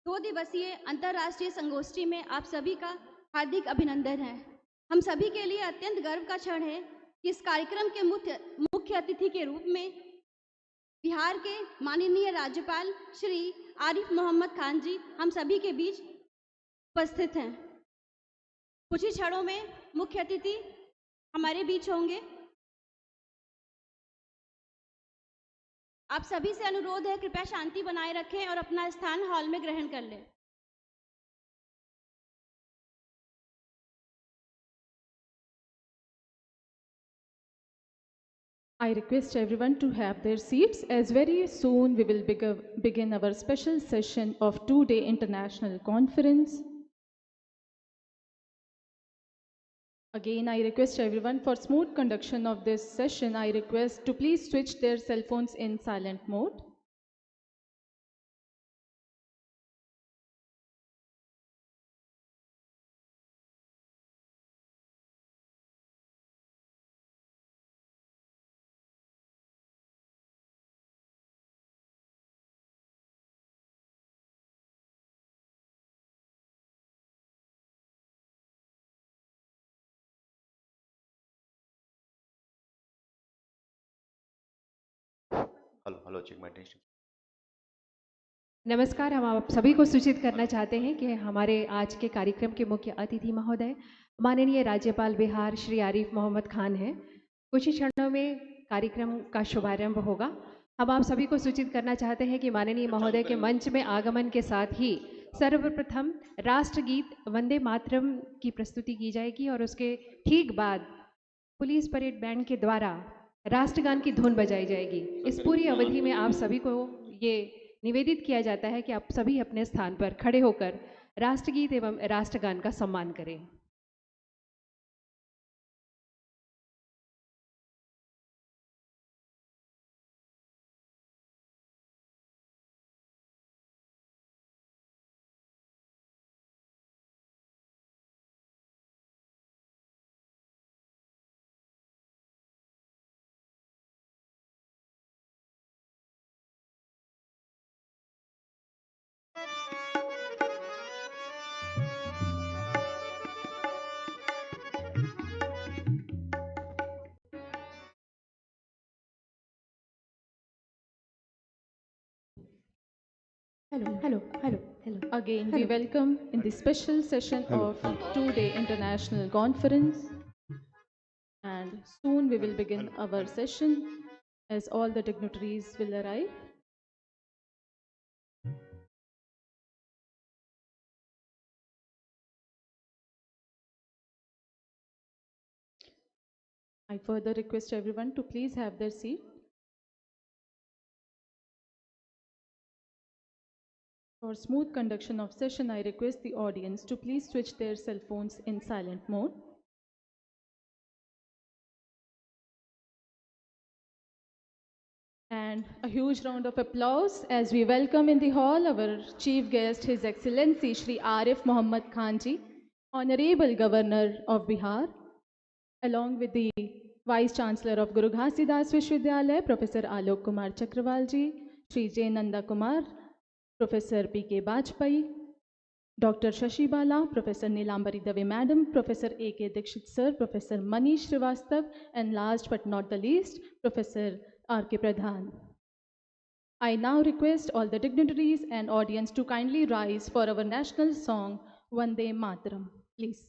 2 दिवसीय अंतर्राष्ट्रीय संगोष्ठी में आप सभी का हार्दिक अभिनंदन है। हम सभी के लिए अत्यंत गर्व का क्षण है कि इस कार्यक्रम के मुख्य अतिथि के रूप में बिहार के माननीय राज्यपाल श्री आरिफ मोहम्मद खान जी हम सभी के बीच उपस्थित हैं। कुछ ही क्षणों में मुख्य अतिथि हमारे बीच होंगे। आप सभी से अनुरोध है कृपया शांति बनाए रखें और अपना स्थान हॉल में ग्रहण कर लें। I request everyone to have their seats as very soon we will begin our special session of two-day international conference. Again, I request everyone for smooth conduction of this session. I request to please switch their cell phones in silent mode. Hello check my test. नमस्कार। हम आप सभी को सूचित करना चाहते हैं कि हमारे आज के कार्यक्रम के मुख्य अतिथि महोदय माननीय राज्यपाल बिहार श्री आरिफ मोहम्मद खान हैं। कुछ ही क्षणों में कार्यक्रम का शुभारंभ होगा। हम आप सभी को सूचित करना चाहते हैं कि माननीय महोदय के मंच में आगमन के साथ ही सर्वप्रथम राष्ट्रगीत वंदे मातरम की प्रस्तुति की जाएगी और उसके ठीक बाद पुलिस परेड बैंड के द्वारा राष्ट्रगान की धुन बजाई जाएगी। इस पूरी अवधि में आप सभी को ये निवेदित किया जाता है कि आप सभी अपने स्थान पर खड़े होकर राष्ट्रगीत एवं राष्ट्रगान का सम्मान करें। Hello. Again, we welcome in the special session of two-day international conference. And soon we will begin our session as all the dignitaries will arrive. I further request everyone to please have their seat. For smooth conduction of session, I request the audience to please switch their cell phones in silent mode. And And a huge round of applause as we welcome in the hall our chief guest, His Excellency Shri Arif Mohammad Khan Ji, Honorable Governor of Bihar, along with the Vice Chancellor of Guru Ghasidas Vishwavidyalaya, Professor Alok Kumar Chakrawal Ji, Shri J. Nanda Kumar, Professor P.K. Bajpai, Dr. Shashi Bala, Professor Nilambari Dave Madam, Professor A.K. Dikshit Sir, Professor Manish Srivastav, and last but not the least, Professor R.K. Pradhan. I now request all the dignitaries and audience to kindly rise for our national song, Vande Mataram, please.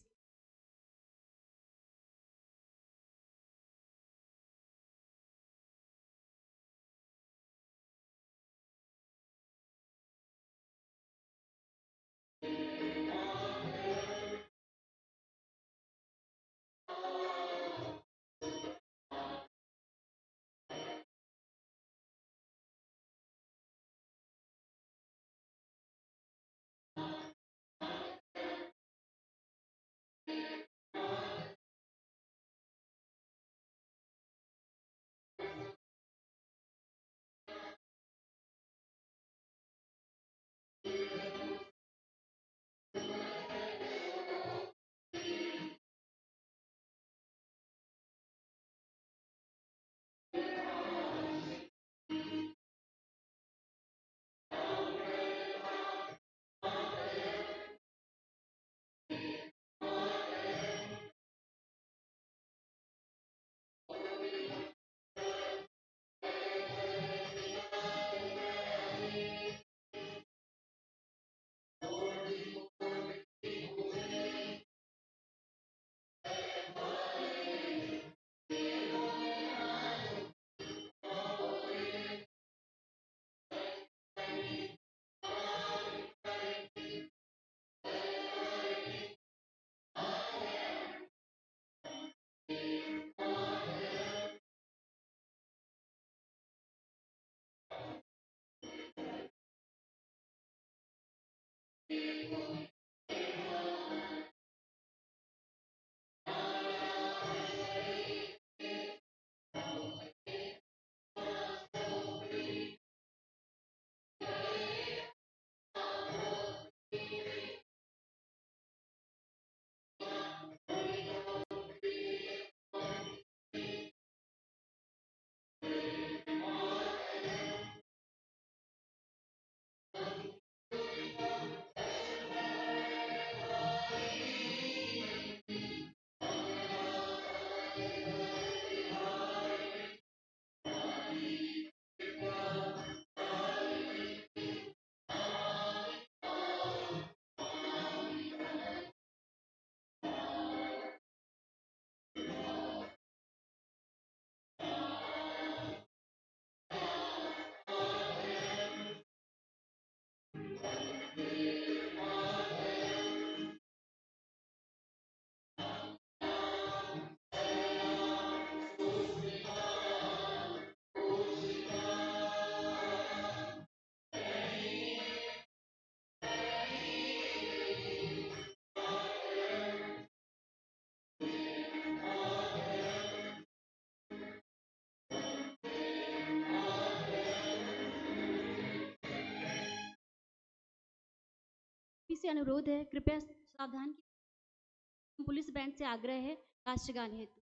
से अनुरोध है, कृपया सावधान police band से आग्रह है राष्ट्रगान हेतु।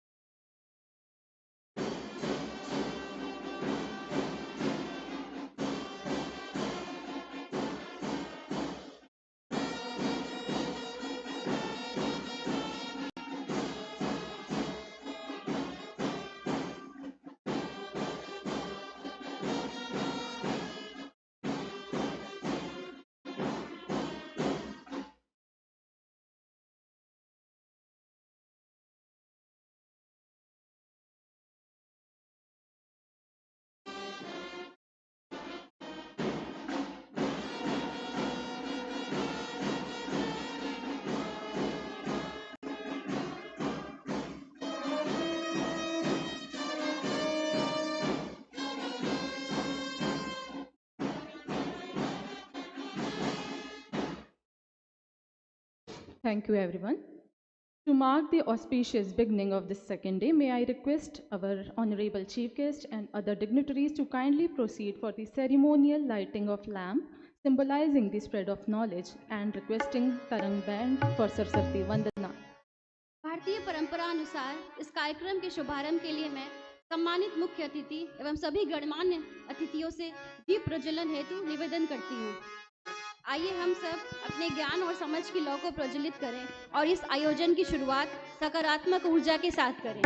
Thank you, everyone. To mark the auspicious beginning of this second day, may I request our Honorable Chief Guest and other dignitaries to kindly proceed for the ceremonial lighting of lamp, symbolizing the spread of knowledge, and requesting Tarang Band for Saraswati Vandana. भारतीय परंपरा अनुसार इस कार्यक्रम के शुभारंभ के लिए मैं सम्मानित मुख्य अतिथि एवं सभी गणमान्य अतिथियों से दीप प्रज्वलन हेतु निवेदन करती हूँ। आइए हम सब अपने ज्ञान और समझ की लौ को प्रज्वलित करें और इस आयोजन की शुरुआत सकारात्मक ऊर्जा के साथ करें।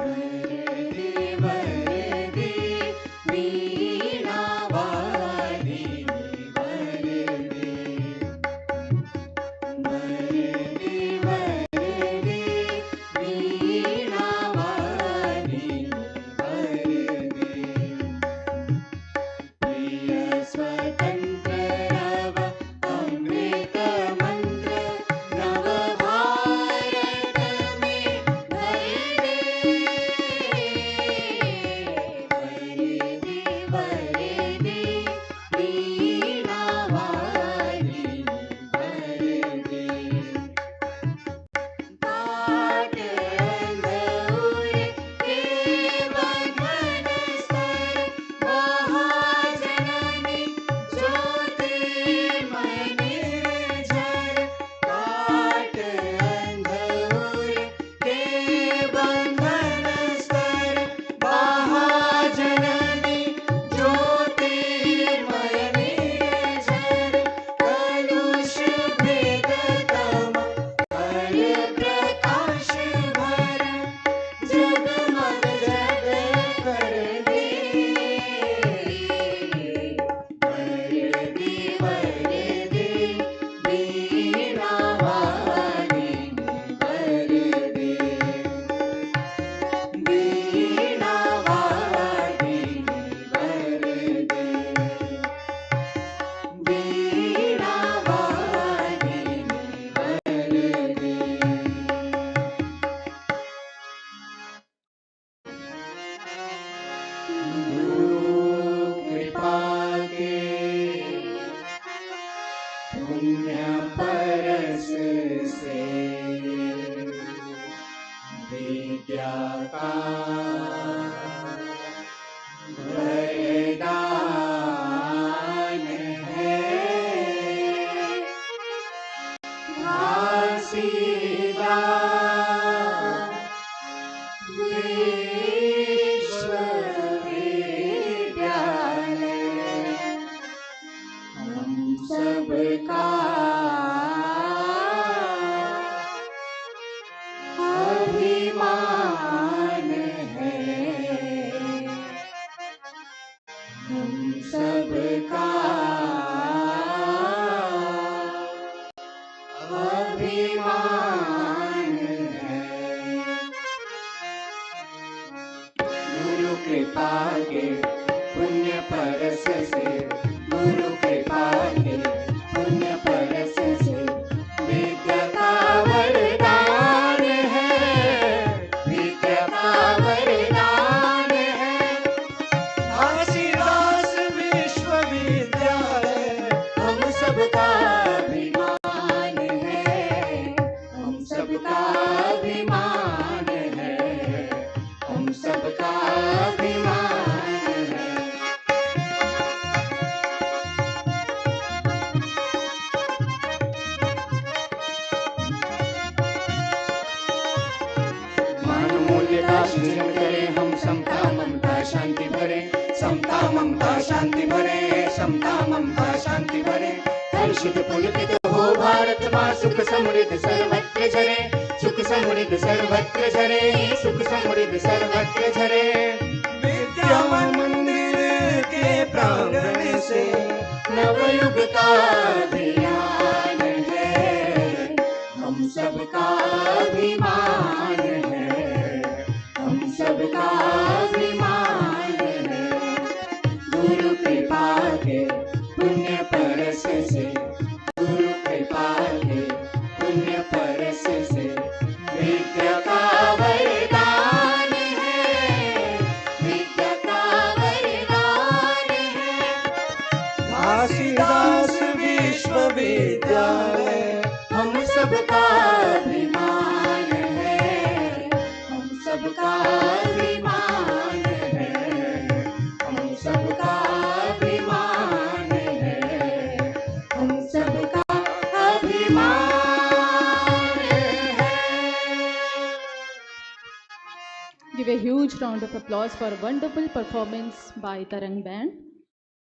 घासीदास विश्वविद्यालय हम सबका अभिमान है। सबका अभिमान है, हम सबका अभिमान है, हम सबका अभिमान है। Give a huge round of applause for a wonderful performance by Tarang Band.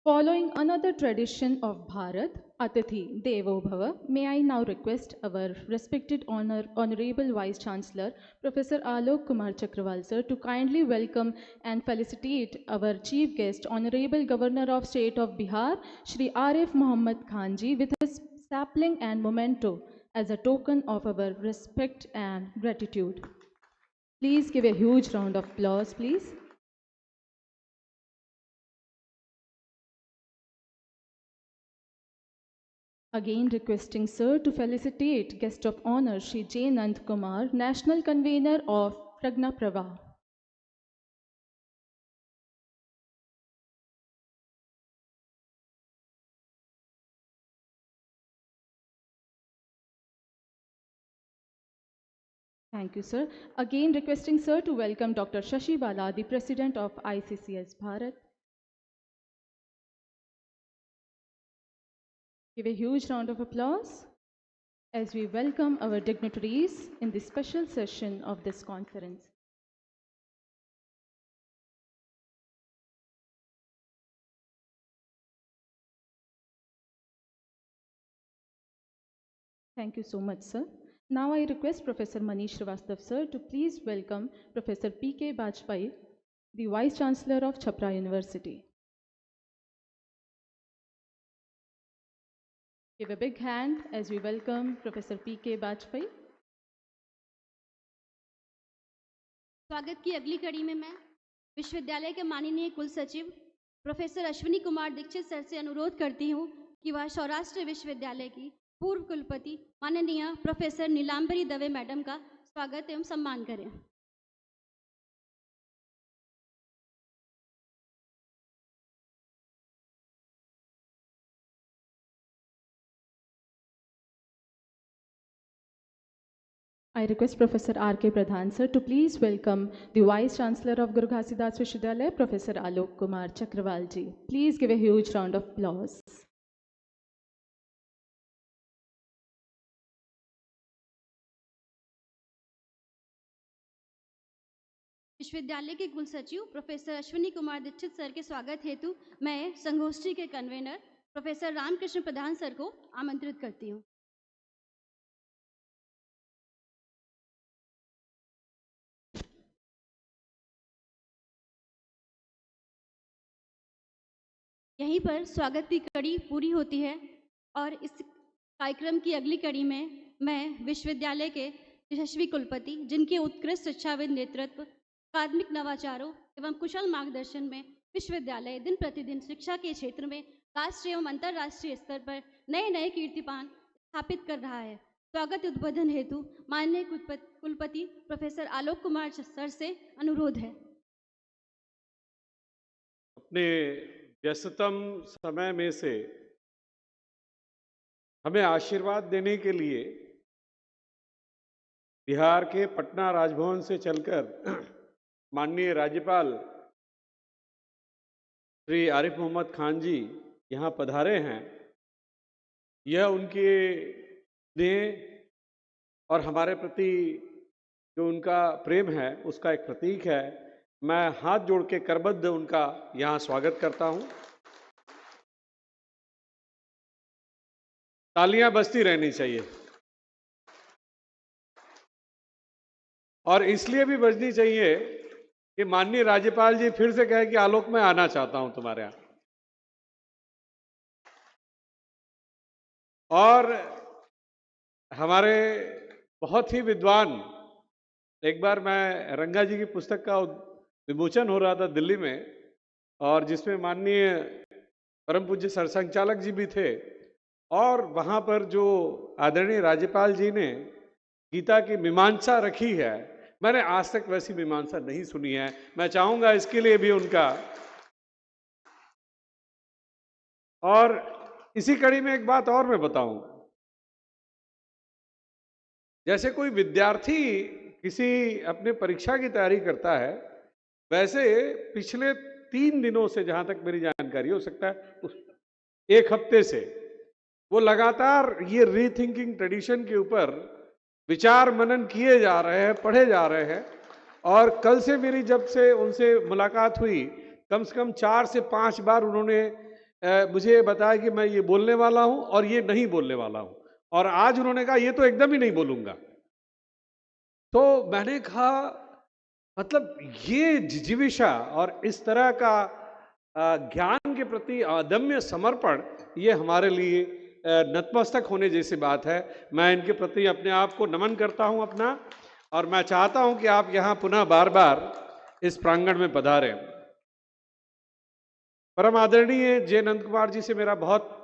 Following another tradition of Bharat, Atithi Devo Bhava, may I now request our respected Honorable Vice Chancellor, Professor Alok Kumar Chakrawal sir, to kindly welcome and felicitate our Chief Guest, Honorable Governor of State of Bihar, Shri Arif Mohammad Khan ji, with his sapling and memento as a token of our respect and gratitude. Please give a huge round of applause, please. Again requesting sir to felicitate guest of honor Shri J. Nand Kumar, National Convener of Pragna Prava. Thank you, sir. Again requesting sir to welcome Dr. Shashi Bala, the President of ICCS Bharat. Give a huge round of applause as we welcome our dignitaries in this special session of this conference. Thank you so much, sir. Now I request Professor Manish Srivastav, sir, to please welcome Professor P.K. Bajpai, the Vice Chancellor of Chhapra University. Give a big hand as we welcome Professor P.K. Bajpai. स्वागत की अगली कड़ी में मैं विश्वविद्यालय के माननीय कुल सचिव प्रोफेसर अश्विनी कुमार दीक्षित सर से अनुरोध करती हूं कि वह सौराष्ट्र विश्वविद्यालय की पूर्व कुलपति माननीय प्रोफेसर नीलांबरी दवे मैडम का स्वागत एवं सम्मान करें। I request Professor R.K. Pradhan, sir, to please welcome the Vice Chancellor of Guru Ghasidas Vishwavidyalaya, Professor Alok Kumar Chakrawal ji. Please give a huge round of applause. विश्वविद्यालय के कुल सचिव प्रोफेसर अश्विनी कुमार दीक्षित सर के स्वागत हेतु मैं संगोष्ठी के कन्वेनर प्रोफेसर रामकृष्ण प्रधान सर को आमंत्रित करती हूँ। यहीं पर स्वागत की कड़ी पूरी होती है और इस कार्यक्रम की अगली कड़ी में मैं विश्वविद्यालय के यशस्वी कुलपति जिनके उत्कृष्ट शिक्षाविद नेतृत्व, अकादमिक नवाचारों एवं कुशल मार्गदर्शन में विश्वविद्यालय दिन प्रतिदिन शिक्षा के क्षेत्र में राष्ट्रीय एवं अंतर्राष्ट्रीय स्तर पर नए नए कीर्तिमान स्थापित कर रहा है। स्वागत उद्बोधन हेतु माननीय कुलपति प्रोफेसर आलोक कुमार सर से अनुरोध है। अपने व्यस्ततम समय में से हमें आशीर्वाद देने के लिए बिहार के पटना राजभवन से चलकर माननीय राज्यपाल श्री आरिफ मोहम्मद खान जी यहाँ पधारे हैं। यह उनके स्नेह और हमारे प्रति जो उनका प्रेम है उसका एक प्रतीक है। मैं हाथ जोड़ के करबद्ध उनका यहाँ स्वागत करता हूँ। तालियां बजती रहनी चाहिए और इसलिए भी बजनी चाहिए कि माननीय राज्यपाल जी फिर से कहे कि आलोक मैं आना चाहता हूं तुम्हारे यहाँ। और हमारे बहुत ही विद्वान, एक बार मैं रंगा जी की पुस्तक का विमोचन हो रहा था दिल्ली में और जिसमें माननीय परम पूज्य सरसंघचालक जी भी थे और वहां पर जो आदरणीय राज्यपाल जी ने गीता की मीमांसा रखी है, मैंने आज तक वैसी मीमांसा नहीं सुनी है। मैं चाहूंगा इसके लिए भी उनका। और इसी कड़ी में एक बात और मैं बताऊं, जैसे कोई विद्यार्थी किसी अपने परीक्षा की तैयारी करता है, वैसे पिछले 3 दिनों से जहां तक मेरी जानकारी, हो सकता है एक हफ्ते से, वो लगातार ये रीथिंकिंग ट्रेडिशन के ऊपर विचार मनन किए जा रहे हैं, पढ़े जा रहे हैं। और कल से मेरी जब से उनसे मुलाकात हुई, कम से कम 4 से 5 बार उन्होंने मुझे बताया कि मैं ये बोलने वाला हूं और ये नहीं बोलने वाला हूं, और आज उन्होंने कहा ये तो एकदम ही नहीं बोलूंगा। तो मैंने कहा मतलब ये जिजीविषा और इस तरह का ज्ञान के प्रति अदम्य समर्पण, ये हमारे लिए नतमस्तक होने जैसी बात है। मैं इनके प्रति अपने आप को नमन करता हूं अपना, और मैं चाहता हूं कि आप यहां पुनः बार बार इस प्रांगण में पधारें। परम आदरणीय जे नंद कुमार जी से मेरा बहुत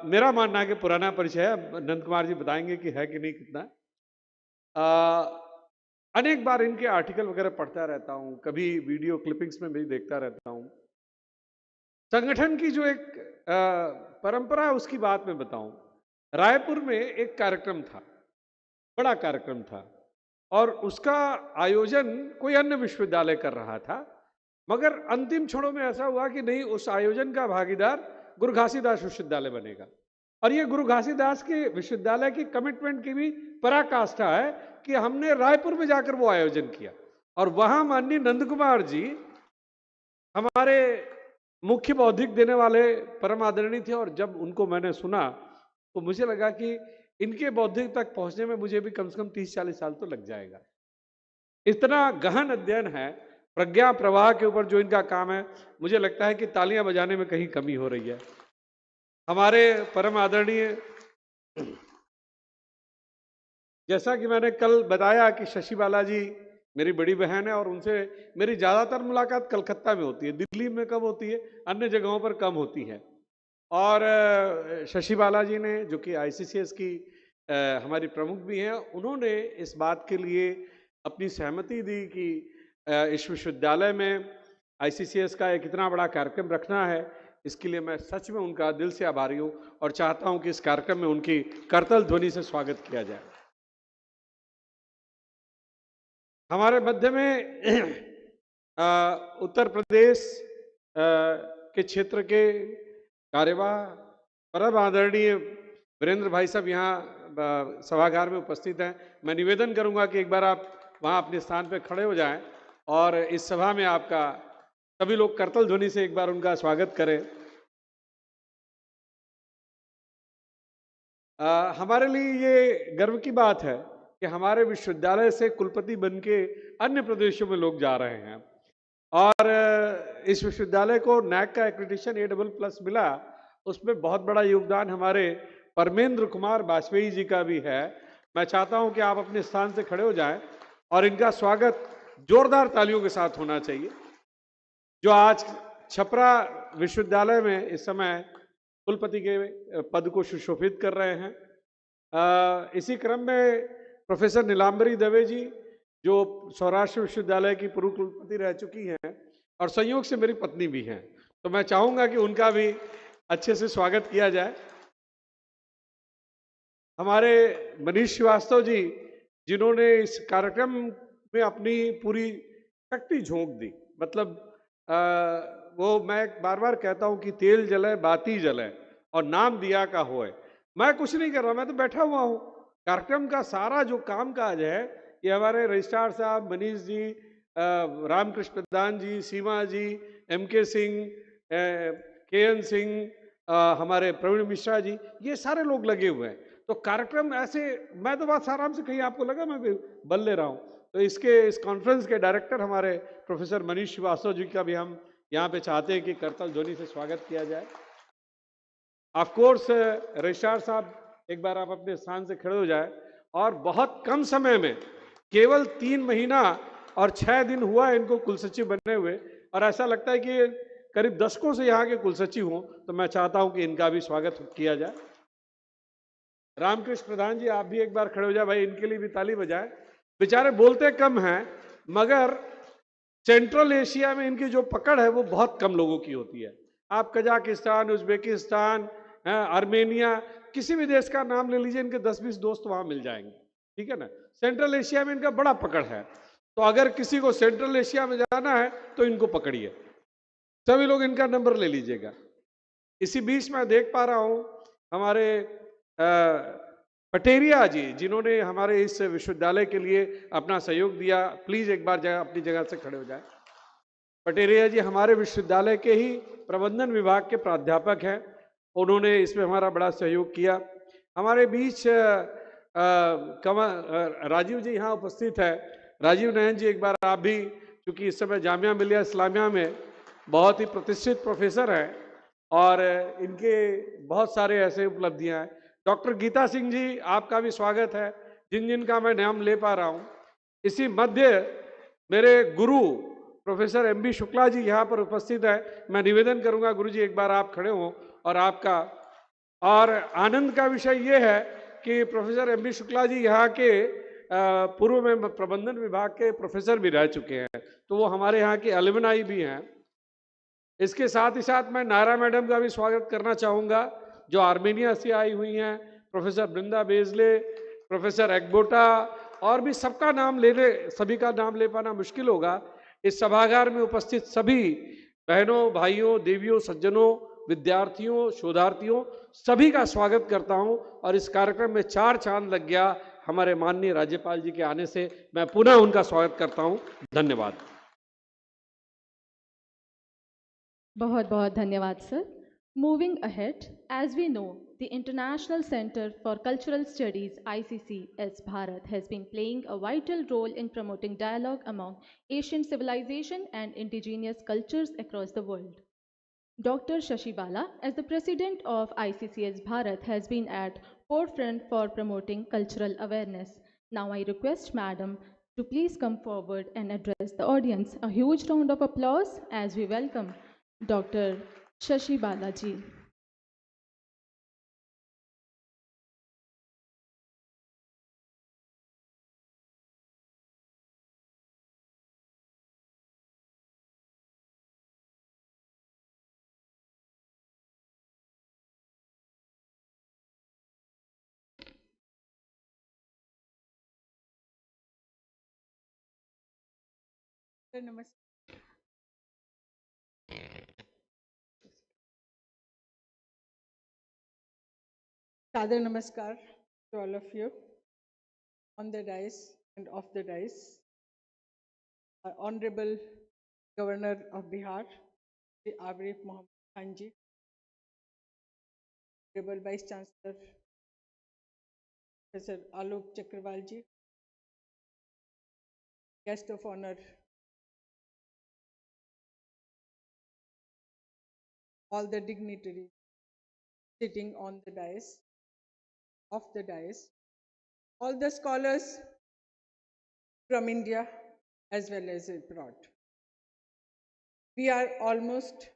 मेरा मानना है कि पुराना परिचय है। नंद कुमार जी बताएंगे कि है कि नहीं कितना। अनेक बार इनके आर्टिकल वगैरह पढ़ता रहता हूं, कभी वीडियो क्लिपिंग्स में भी देखता रहता हूं। संगठन की जो एक परंपरा है उसकी बात मैं बताऊं। रायपुर में एक कार्यक्रम था, बड़ा कार्यक्रम था, और उसका आयोजन कोई अन्य विश्वविद्यालय कर रहा था, मगर अंतिम क्षणों में ऐसा हुआ कि नहीं, उस आयोजन का भागीदार गुरु घासीदास विश्वविद्यालय बनेगा। और ये गुरु घासीदास के विश्वविद्यालय की कमिटमेंट की भी पराकाष्ठा है कि हमने रायपुर में जाकर वो आयोजन किया, और वहां माननीय नंद कुमार जी हमारे मुख्य बौद्धिक देने वाले परम आदरणीय थे। और जब उनको मैंने सुना तो मुझे लगा कि इनके बौद्धिक तक पहुंचने में मुझे भी कम से कम 30-40 साल तो लग जाएगा। इतना गहन अध्ययन है प्रज्ञा प्रवाह के ऊपर जो इनका काम है, मुझे लगता है कि तालियां बजाने में कहीं कमी हो रही है। हमारे परम आदरणीय, जैसा कि मैंने कल बताया कि शशि बाला जी मेरी बड़ी बहन है, और उनसे मेरी ज़्यादातर मुलाकात कलकत्ता में होती है, दिल्ली में कम होती है, अन्य जगहों पर कम होती है। और शशि बाला जी ने, जो कि ICCS की हमारी प्रमुख भी हैं, उन्होंने इस बात के लिए अपनी सहमति दी कि इस विश्वविद्यालय में ICCS का एक इतना बड़ा कार्यक्रम रखना है। इसके लिए मैं सच में उनका दिल से आभारी हूँ, और चाहता हूँ कि इस कार्यक्रम में उनकी करतल ध्वनि से स्वागत किया जाए। हमारे मध्य में उत्तर प्रदेश के क्षेत्र के कार्यवाह परम आदरणीय वीरेंद्र भाई साहब यहाँ सभागार में उपस्थित हैं। मैं निवेदन करूंगा कि एक बार आप वहाँ अपने स्थान पर खड़े हो जाएं, और इस सभा में आपका सभी लोग करतल ध्वनि से एक बार उनका स्वागत करें। हमारे लिए ये गर्व की बात है कि हमारे विश्वविद्यालय से कुलपति बन के अन्य प्रदेशों में लोग जा रहे हैं, और इस विश्वविद्यालय को NAAC का एक्रेडिटेशन A++ मिला। उसमें बहुत बड़ा योगदान हमारे परमेंद्र कुमार वाजपेयी जी का भी है। मैं चाहता हूं कि आप अपने स्थान से खड़े हो जाएं, और इनका स्वागत जोरदार तालियों के साथ होना चाहिए, जो आज छपरा विश्वविद्यालय में इस समय कुलपति के पद को सुशोभित कर रहे हैं। इसी क्रम में प्रोफेसर नीलांबरी दवे जी, जो सौराष्ट्र विश्वविद्यालय की पूर्व कुलपति रह चुकी हैं, और संयोग से मेरी पत्नी भी हैं, तो मैं चाहूंगा कि उनका भी अच्छे से स्वागत किया जाए। हमारे मनीष श्रीवास्तव जी, जिन्होंने इस कार्यक्रम में अपनी पूरी शक्ति झोंक दी, मतलब वो मैं बार बार कहता हूं कि तेल जले बाती जले और नाम दिया का होए। मैं कुछ नहीं कर रहा, मैं तो बैठा हुआ हूं। कार्यक्रम का सारा जो काम काज है, ये हमारे रजिस्ट्रार साहब, मनीष जी, रामकृष्ण प्रधान जी, सीमा जी, MK सिंह, KN सिंह, हमारे प्रवीण मिश्रा जी, ये सारे लोग लगे हुए हैं। तो कार्यक्रम ऐसे, मैं तो बात आराम से, कहीं आपको लगा मैं बल ले रहा हूँ। तो इस कॉन्फ्रेंस के डायरेक्टर हमारे प्रोफेसर मनीष श्रीवास्तव जी का भी हम यहाँ पे चाहते हैं कि करतल ध्वनि से स्वागत किया जाए। ऑफ कोर्स रजिस्ट्रार साहब, एक बार आप अपने स्थान से खड़े हो जाए। और बहुत कम समय में, केवल 3 महीना और 6 दिन हुआ इनको कुलसचिव बने हुए, और ऐसा लगता है कि करीब दशकों से यहाँ के कुलसचिव हों। तो मैं चाहता हूँ कि इनका भी स्वागत किया जाए। रामकृष्ण प्रधान जी, आप भी एक बार खड़े हो जाए भाई, इनके लिए भी ताली बजाए। बेचारे बोलते कम हैं, मगर सेंट्रल एशिया में इनकी जो पकड़ है वो बहुत कम लोगों की होती है। आप कजाकिस्तान, उज्बेकिस्तान, आर्मेनिया, किसी भी देश का नाम ले लीजिए, इनके 10-20 दोस्त वहां मिल जाएंगे। ठीक है ना। सेंट्रल एशिया में इनका बड़ा पकड़ है, तो अगर किसी को सेंट्रल एशिया में जाना है तो इनको पकड़िए, सभी लोग इनका नंबर ले लीजिएगा। इसी बीच मैं देख पा रहा हूं हमारे पटेरिया जी, जिन्होंने हमारे इस विश्वविद्यालय के लिए अपना सहयोग दिया, प्लीज एक बार अपनी जगह से खड़े हो जाए। पटेरिया जी हमारे विश्वविद्यालय के ही प्रबंधन विभाग के प्राध्यापक हैं, उन्होंने इसमें हमारा बड़ा सहयोग किया। हमारे बीच राजीव जी यहाँ उपस्थित है। राजीव नयन जी, एक बार आप भी, क्योंकि इस समय जामिया मिलिया इस्लामिया में बहुत ही प्रतिष्ठित प्रोफेसर हैं और इनके बहुत सारे ऐसे उपलब्धियां हैं। डॉक्टर गीता सिंह जी, आपका भी स्वागत है, जिन जिन का मैं नाम ले पा रहा हूं। इसी मध्य मेरे गुरु प्रोफेसर एम.बी. शुक्ला जी यहाँ पर उपस्थित है। मैं निवेदन करूंगा गुरु जी एक बार आप खड़े हों और आपका, और आनंद का विषय ये है कि प्रोफेसर एम.बी. शुक्ला जी यहाँ के पूर्व में प्रबंधन विभाग के प्रोफेसर भी रह चुके हैं, तो वो हमारे यहाँ के एलुमनाई भी हैं। इसके साथ ही साथ मैं नायरा मैडम का भी स्वागत करना चाहूँगा, जो आर्मेनिया से आई हुई हैं, प्रोफेसर बृंदा बेजले, प्रोफेसर एक्बोटा, और भी सबका नाम लेने, सभी का नाम ले पाना मुश्किल होगा। इस सभागार में उपस्थित सभी बहनों, भाइयों, देवियों, सज्जनों, विद्यार्थियों, शोधार्थियों, सभी का स्वागत करता हूं। और इस कार्यक्रम में 4 चांद लग गया हमारे माननीय राज्यपाल जी के आने से। मैं पुनः उनका स्वागत करता हूं। धन्यवाद। बहुत बहुत धन्यवाद sir. Moving ahead, as we know, the International Center for Cultural Studies (ICCS) Bharat has been playing a vital role in promoting dialogue among Asian civilization and indigenous cultures across the world. Dr. Shashi Bala, as the president of ICCS Bharat, has been at forefront for promoting cultural awareness. Now I request Madam to please come forward and address the audience. A huge round of applause as we welcome Dr. Shashi Bala ji. नमस्कार। Sadar Namaskar to all of you on the dais and off the dais. Our Honorable Governor of Bihar, Shri Arif Mohammed Khan ji, Honorable Vice Chancellor Professor Alok Chakraval ji, Guest of Honor, all the dignitaries sitting on the dais, off the dais, all the scholars from India as well as abroad. We are almost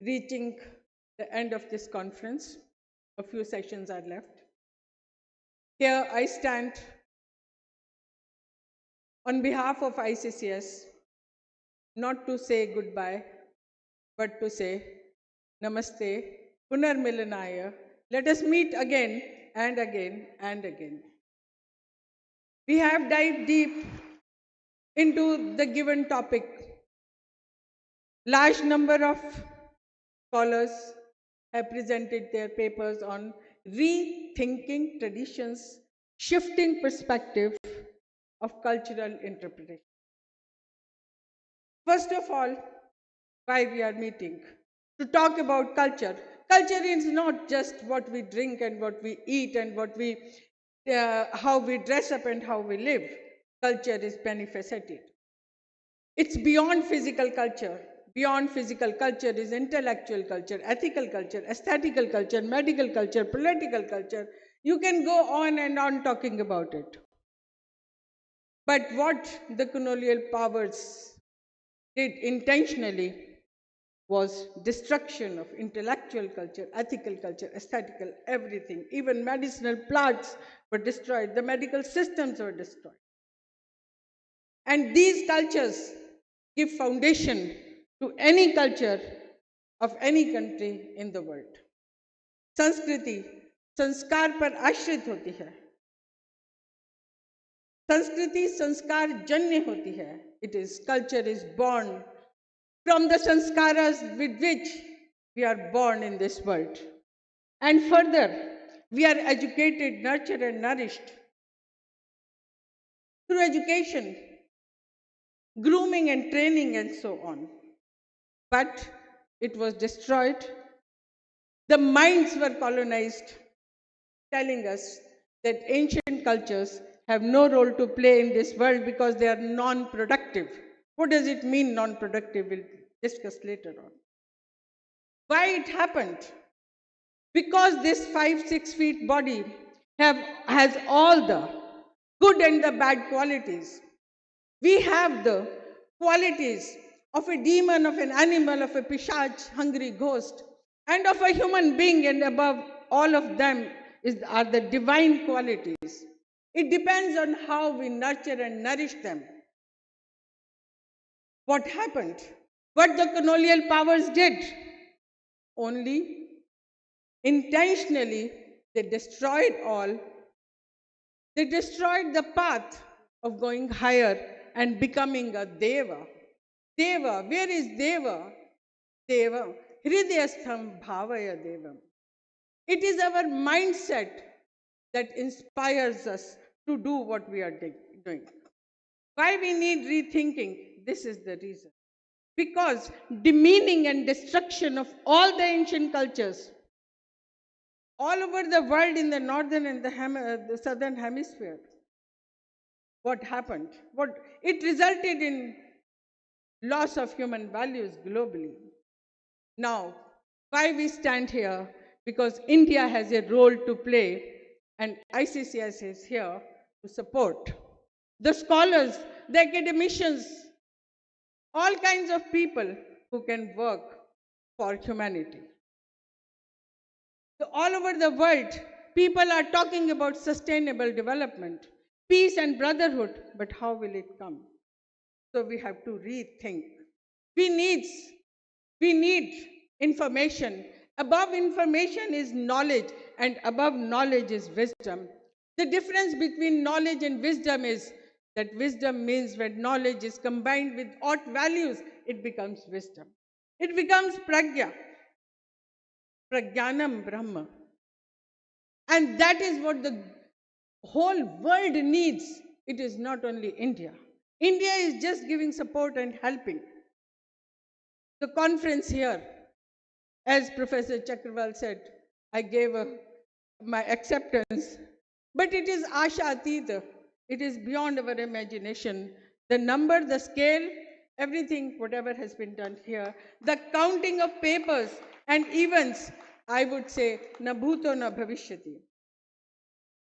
reaching the end of this conference. A few sessions are left. Here I stand on behalf of ICCS, not to say goodbye, but to say Namaste, Punar Milanaya. Let us meet again and again and again. We have dived deep into the given topic. Large number of scholars have presented their papers on rethinking traditions, shifting perspective of cultural interpretation. First of all, why we are meeting? To talk about culture. Culture is not just what we drink and what we eat and what we, how we dress up and how we live. Culture is many-faceted. It's beyond physical culture. Beyond physical culture is intellectual culture, ethical culture, aesthetical culture, medical culture, political culture. You can go on and on talking about it. But what the colonial powers did intentionally was destruction of intellectual culture, ethical culture, aesthetical, everything. Even medicinal plants were destroyed. The medical systems were destroyed. And these cultures give foundation to any culture of any country in the world. संस्कृति संस्कार पर आश्रित होती है, संस्कृति संस्कार जन्य होती है. It is culture is born from the sanskaras with which we are born in this world. And further, we are educated, nurtured and nourished through education, grooming and training and so on. But it was destroyed. The minds were colonized, telling us that ancient cultures have no role to play in this world because they are non-productive. What does it mean, non-productive? We'll discuss later on. Why it happened? Because this 5-6 feet body has all the good and the bad qualities. We have the qualities of a demon, of an animal, of a pishach, hungry ghost, and of a human being, and above all of them are the divine qualities. It depends on how we nurture and nourish them. What happened? What the colonial powers did? Only intentionally they destroyed all. They destroyed the path of going higher and becoming a Deva. Deva, where is Deva? Deva, Hridayastham Bhavaya Devam. It is our mindset that inspires us to do what we are doing. Why we need rethinking? This is the reason. Because demeaning and destruction of all the ancient cultures all over the world in the northern and the southern hemisphere. What happened? It resulted in loss of human values globally. Now, why we stand here? Because India has a role to play and ICCS is here to support. The scholars, the academicians, all kinds of people who can work for humanity. So all over the world, people are talking about sustainable development, peace and brotherhood, but how will it come? So we have to rethink. We need information. Above information is knowledge, and above knowledge is wisdom. The difference between knowledge and wisdom is that wisdom means when knowledge is combined with odd values, it becomes wisdom. It becomes pragya. Pragyanam Brahma. And that is what the whole world needs. It is not only India. India is just giving support and helping. The conference here, as Professor Chakraval said, I gave my acceptance, but it is Asha Atita. It is beyond our imagination. The number, the scale, everything, whatever has been done here, the counting of papers and events, I would say, na bhuto na bhavishyati.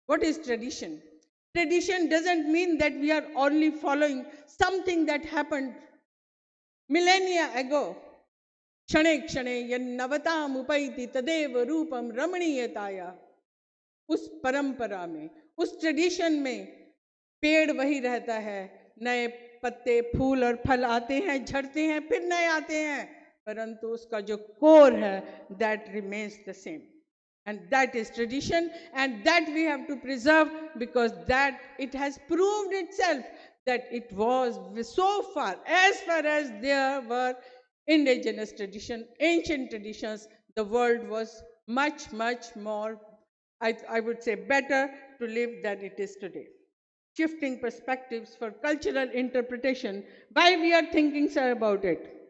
What is tradition? Tradition doesn't mean that we are only following something that happened millennia ago. Kshane kshane yannavatam upaiti tadev rupam ramaniyataya. उस परंपरा में, उस tradition में पेड़ वही रहता है, नए पत्ते फूल और फल आते हैं, झड़ते हैं, फिर नए आते हैं, परंतु उसका जो कोर है, that remains the same. And that is tradition, and that we have to preserve, because that it has proved itself that it was so far as there were indigenous tradition, ancient traditions, the world was much, much more, I would say, better to live than it is today. Shifting perspectives for cultural interpretation. Why we are thinking, sir, about it?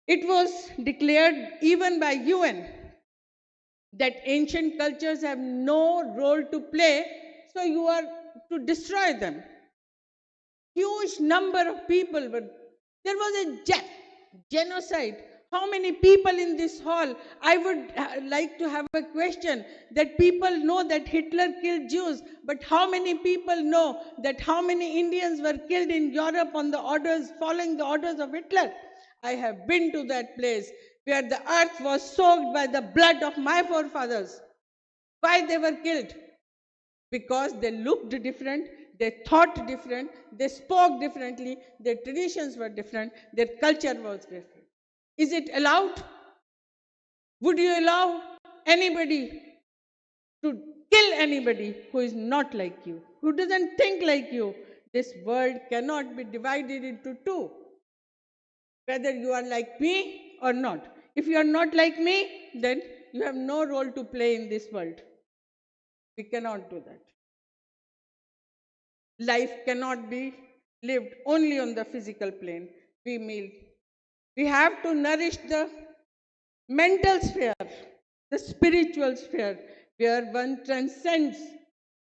It was declared even by UN that ancient cultures have no role to play, so you are to destroy them. Huge number of people were, there was a genocide. How many people in this hall? I would like to have a question that people know that Hitler killed Jews, but how many people know that how many Indians were killed in Europe on the orders, following the orders of Hitler? I have been to that place where the earth was soaked by the blood of my forefathers. Why they were killed? Because they looked different, they thought different, they spoke differently, their traditions were different, their culture was different. Is it allowed? Would you allow anybody to kill kill anybody who is not like you, who doesn't think like you. This world cannot be divided into two, whether you are like me or not. If you are not like me, then you have no role to play in this world. We cannot do that. Life cannot be lived only on the physical plane. We have to nourish the mental sphere, the spiritual sphere, where one transcends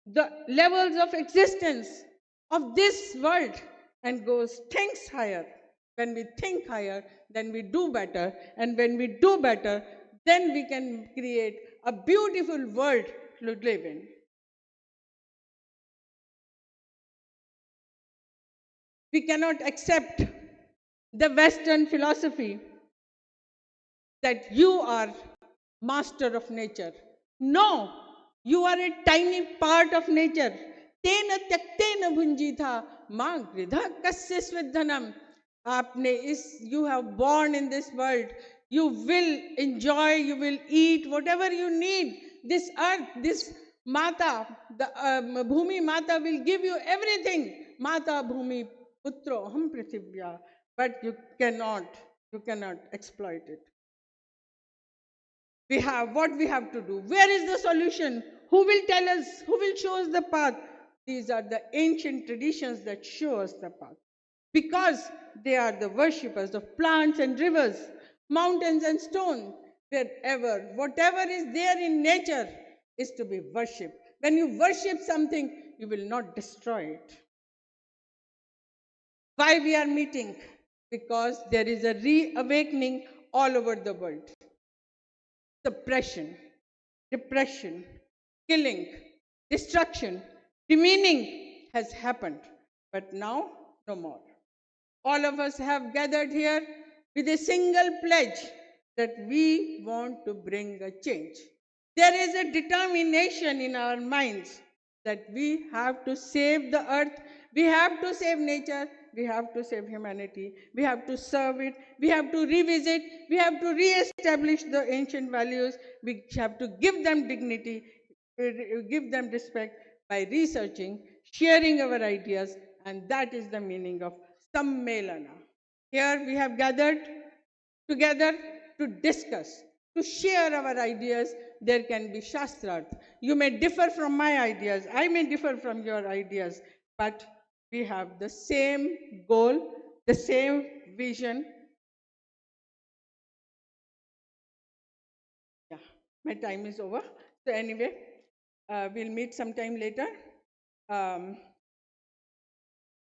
the levels of existence of this world and thinks higher. When we think higher, then we do better. And when we do better, then we can create a beautiful world to live in. We cannot accept the Western philosophy that you are master of nature. No, you are a tiny part of nature. Tena tyaktena bhunjitha ma gridha kasya svedhanam. You have born in this world. You will enjoy, you will eat whatever you need. This earth, this Mata, the Bhumi Mata will give you everything. Mata Bhumi Putro Ham Prithivya. But you cannot exploit it. What we have to do. Where is the solution? Who will tell us? Who will show us the path? These are the ancient traditions that show us the path. Because they are the worshippers of plants and rivers, mountains and stone. Whatever is there in nature is to be worshipped. When you worship something, you will not destroy it. Why we are meeting? Because there is a reawakening all over the world. Suppression, depression, killing, destruction, demeaning has happened. But now, no more. All of us have gathered here with a single pledge that we want to bring a change. There is a determination in our minds that we have to save the earth, we have to save nature, we have to save humanity, we have to serve it, we have to revisit, we have to re-establish the ancient values, we have to give them dignity, give them respect by researching, sharing our ideas, and that is the meaning of Sammelana. Here we have gathered together to discuss, to share our ideas. There can be Shastrarth. You may differ from my ideas, I may differ from your ideas, but we have the same goal, the same vision. Yeah, my time is over. So anyway, we'll meet sometime later.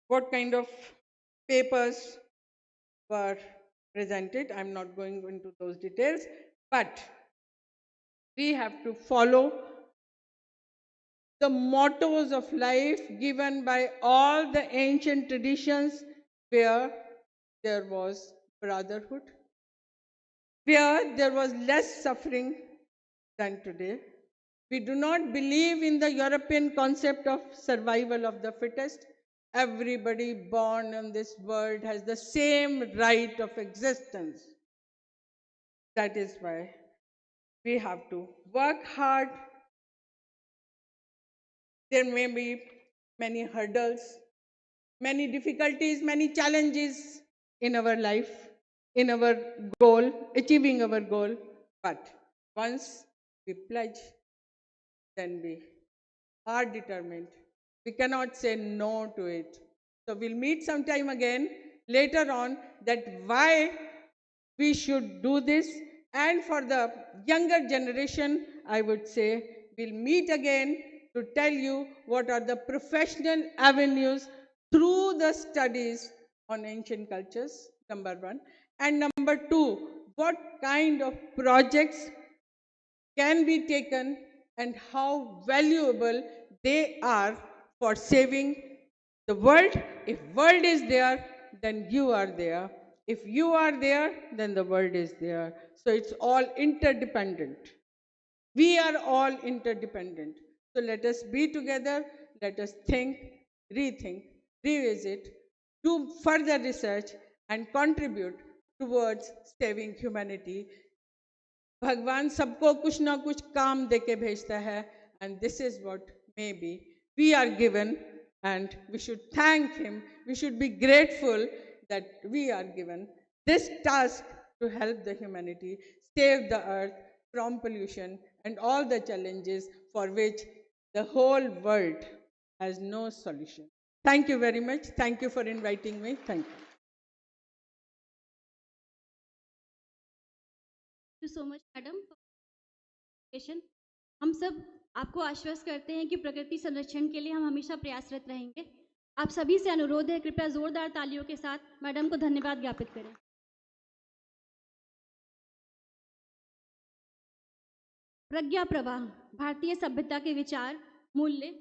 What kind of papers were presented? I'm not going into those details, but we have to follow the mottos of life given by all the ancient traditions, where there was brotherhood, where there was less suffering than today. We do not believe in the European concept of survival of the fittest. Everybody born in this world has the same right of existence. That is why we have to work hard. There may be many hurdles, many difficulties, many challenges in our life, in our goal, achieving our goal. But once we pledge, then we are determined. We cannot say no to it. So we'll meet sometime again later on that why we should do this. And for the younger generation, I would say we'll meet again to tell you what are the professional avenues through the studies on ancient cultures, number one. And number two, what kind of projects can be taken and how valuable they are for saving the world. If world is there, then you are there. If you are there, then the world is there. So it's all interdependent. We are all interdependent. So let us be together, let us think, rethink, revisit, do further research and contribute towards saving humanity. भगवान सबको कुछ ना कुछ काम देके भेजता है And this is what maybe we are given, and we should thank him. We should be grateful that we are given this task to help the humanity save the earth from pollution and all the challenges for which the whole world has no solution. Thank you very much. Thank you for inviting me. Thank you. Thank you so much, madam, for presentation. हम सब आपको आश्वस्त करते हैं कि प्रकृति संरक्षण के लिए हम हमेशा प्रयासरत रहेंगे। आप सभी से अनुरोध है, कृपया जोरदार तालियों के साथ मैडम को धन्यवाद ज्ञापित करें। प्रज्ञा प्रवाह भारतीय सभ्यता के विचार, मूल्य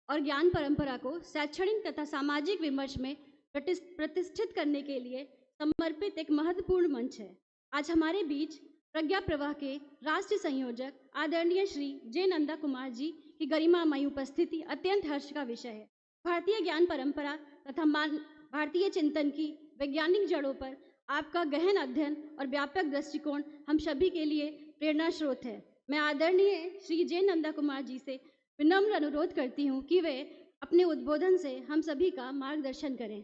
और ज्ञान परंपरा को शैक्षणिक तथा सामाजिक विमर्श में प्रतिष्ठित करने के लिए समर्पित एक महत्वपूर्ण मंच है। आज हमारे बीच प्रज्ञा प्रवाह के राष्ट्रीय संयोजक आदरणीय श्री जे नंदा कुमार जी की गरिमामयी उपस्थिति अत्यंत हर्ष का विषय है। भारतीय ज्ञान परंपरा तथा भारतीय चिंतन की वैज्ञानिक जड़ों पर आपका गहन अध्ययन और व्यापक दृष्टिकोण हम सभी के लिए प्रेरणा स्रोत है। मैं आदरणीय श्री जे नंदा कुमार जी से विनम्र अनुरोध करती हूँ कि वे अपने उद्बोधन से हम सभी का मार्गदर्शन करें।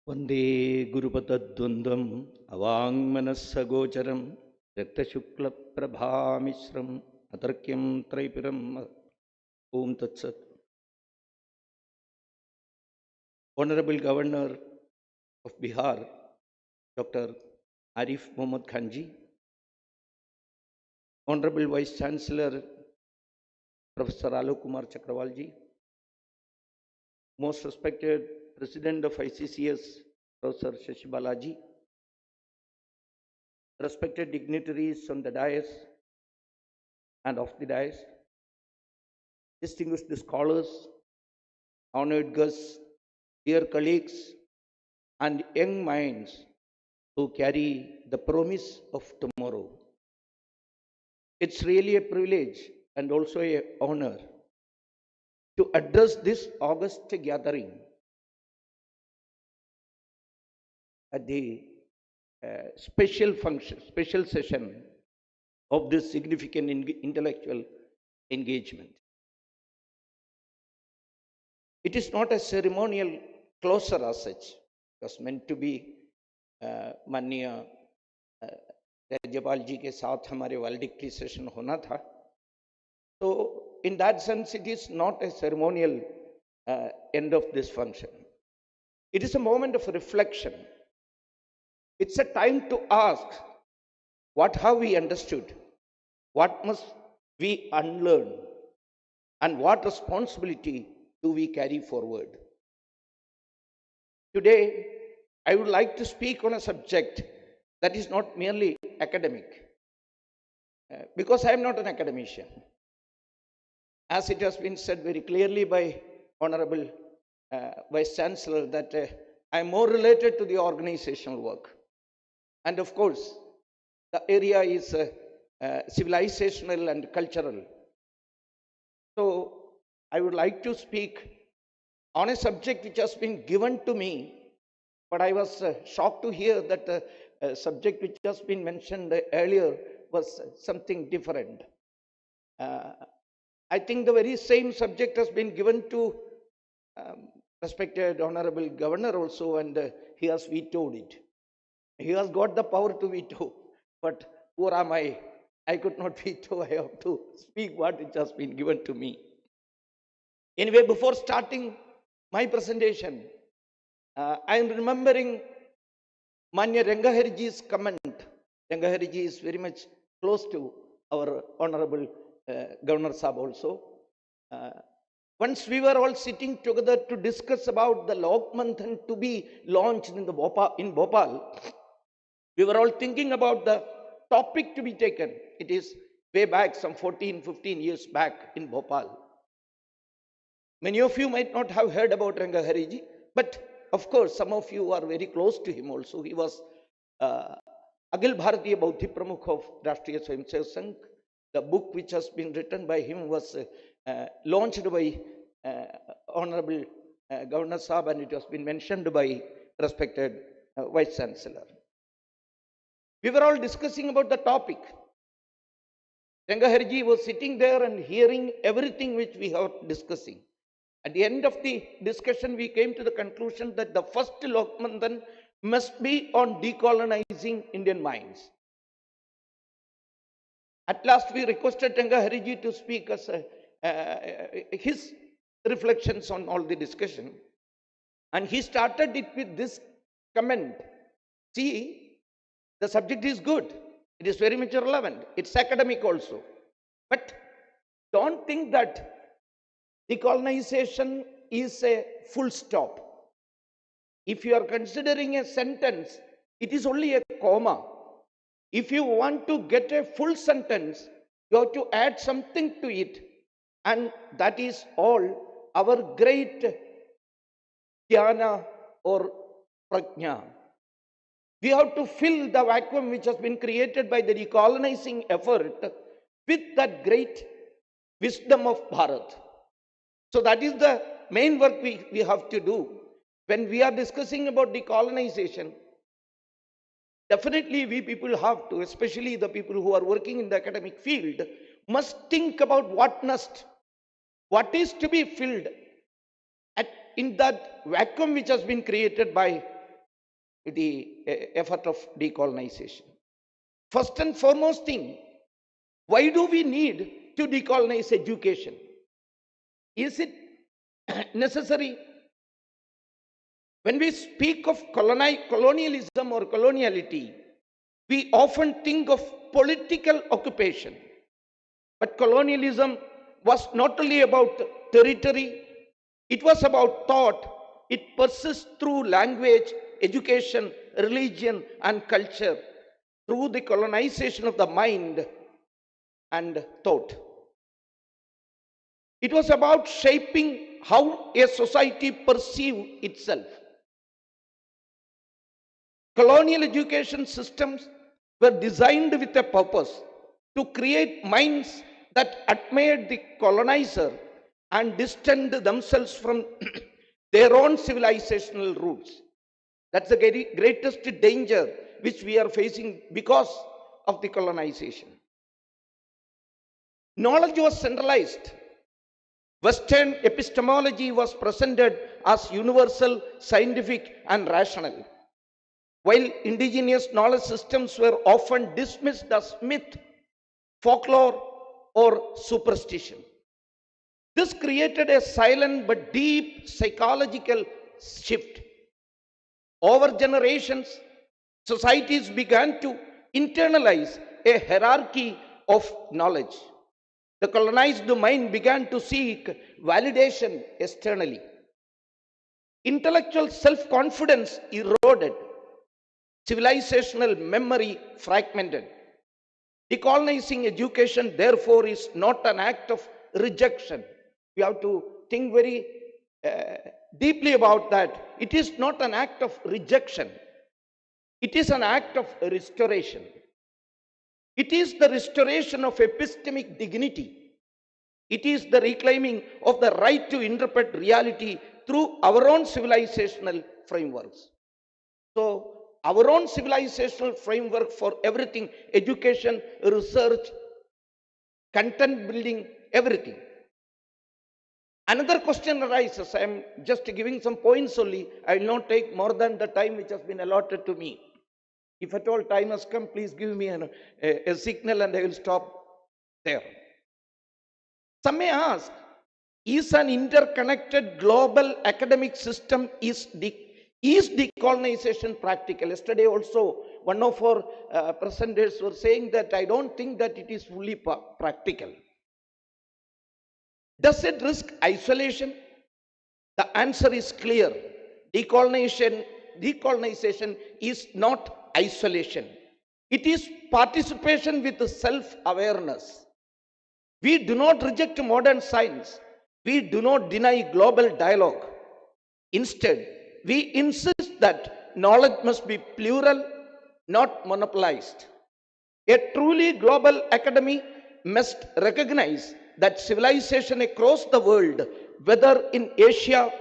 वंदे गुरुपतद्वंद्वम अवांगमनस्सगोचरम रक्तशुक्लप्रभामिश्रम अतर्क्यम त्रैपुरम ओम तत्सत्। Honorable Governor of Bihar, Dr. Arif Mohammad Khan ji, Honorable Vice Chancellor Professor Alok Kumar Chakrawal ji, most respected President of ICCS Professor Shashi Balaji, respected dignitaries on the dais and off the dais, distinguished scholars, honored guests, dear colleagues, and young minds who carry the promise of tomorrow. It's really a privilege and also an honor to address this august gathering at the special session of this significant intellectual engagement. It is not a ceremonial closure as such. It was meant to be माननीय राज्यपाल जी के साथ हमारे valedictory session होना था. So in that sense, it is not a ceremonial end of this function. It is a moment of reflection. It's a time to ask, what have we understood? What must we unlearn? And what responsibility do we carry forward? Today, I would like to speak on a subject that is not merely academic, because I am not an academician. As it has been said very clearly by Honorable Vice Chancellor, that I am more related to the organizational work. And of course, the area is civilizational and cultural. So I would like to speak on a subject which has been given to me, but I was shocked to hear that the subject which has been mentioned earlier was something different. I think the very same subject has been given to respected Honorable Governor also, and he has vetoed it. He has got the power to veto, but poor am I could not veto. I have to speak what it has been given to me. Anyway, before starting my presentation, I am remembering Manya Rangahariji's comment. Rangahariji is very much close to our Honorable Governor Sahab also. Once we were all sitting together to discuss about the Lok Manthan to be launched in Bhopal, we were all thinking about the topic to be taken. It is way back, some 14-15 years back in Bhopal. Many of you might not have heard about Rangahariji, but of course, some of you are very close to him also. He was Akhil Bharatiya Bauddhi Pramukh of Rashtriya Swayamsevak Sangh. The book which has been written by him was launched by Honorable Governor Saab, and it has been mentioned by respected Vice Chancellor. We were all discussing about the topic. Rangaharji was sitting there and hearing everything which we are discussing. At the end of the discussion, we came to the conclusion that the first Lokmandan must be on decolonizing Indian minds. At last, we requested Rangaharji to speak as his reflections on all the discussion. And he started it with this comment. See, the subject is good. It is very much relevant. It's academic also. But don't think that decolonization is a full stop. If you are considering a sentence, it is only a comma. If you want to get a full sentence, you have to add something to it. And that is all our great jnana or prajna. We have to fill the vacuum which has been created by the decolonizing effort with that great wisdom of Bharat. So that is the main work we have to do. When we are discussing about decolonization, definitely we people have to, especially the people who are working in the academic field, must think about what is to be filled in that vacuum which has been created by the effort of decolonization. First and foremost thing, why do we need to decolonize education? Is it necessary? When we speak of colonialism or coloniality, we often think of political occupation. But colonialism was not only about territory, it was about thought. It persists through language, education, religion, and culture, through the colonization of the mind and thought. It was about shaping how a society perceived itself. Colonial education systems were designed with a purpose to create minds that admired the colonizer and distanced themselves from their own civilizational roots. That's the greatest danger which we are facing because of the colonization. Knowledge was centralized. Western epistemology was presented as universal, scientific, and rational, while indigenous knowledge systems were often dismissed as myth, folklore, or superstition. This created a silent but deep psychological shift. Over generations, societies began to internalize a hierarchy of knowledge. The colonized mind began to seek validation externally. Intellectual self-confidence eroded. Civilizational memory fragmented. Decolonizing education, therefore, is not an act of rejection. We have to think very deeply about that. It is not an act of rejection. It is an act of restoration. It is the restoration of epistemic dignity. It is the reclaiming of the right to interpret reality through our own civilizational frameworks. So, our own civilizational framework for everything, education, research, content building, everything. Another question arises. I am just giving some points only. I will not take more than the time which has been allotted to me. If at all time has come, please give me a signal and I will stop there. Some may ask, is an interconnected global academic system, is decolonization practical? Yesterday also, one of our presenters were saying that I don't think that it is fully practical. Does it risk isolation? The answer is clear. Decolonization is not isolation. It is participation with self-awareness. We do not reject modern science. We do not deny global dialogue. Instead, we insist that knowledge must be plural, not monopolized. A truly global academy must recognize that civilization across the world, whether in Asia,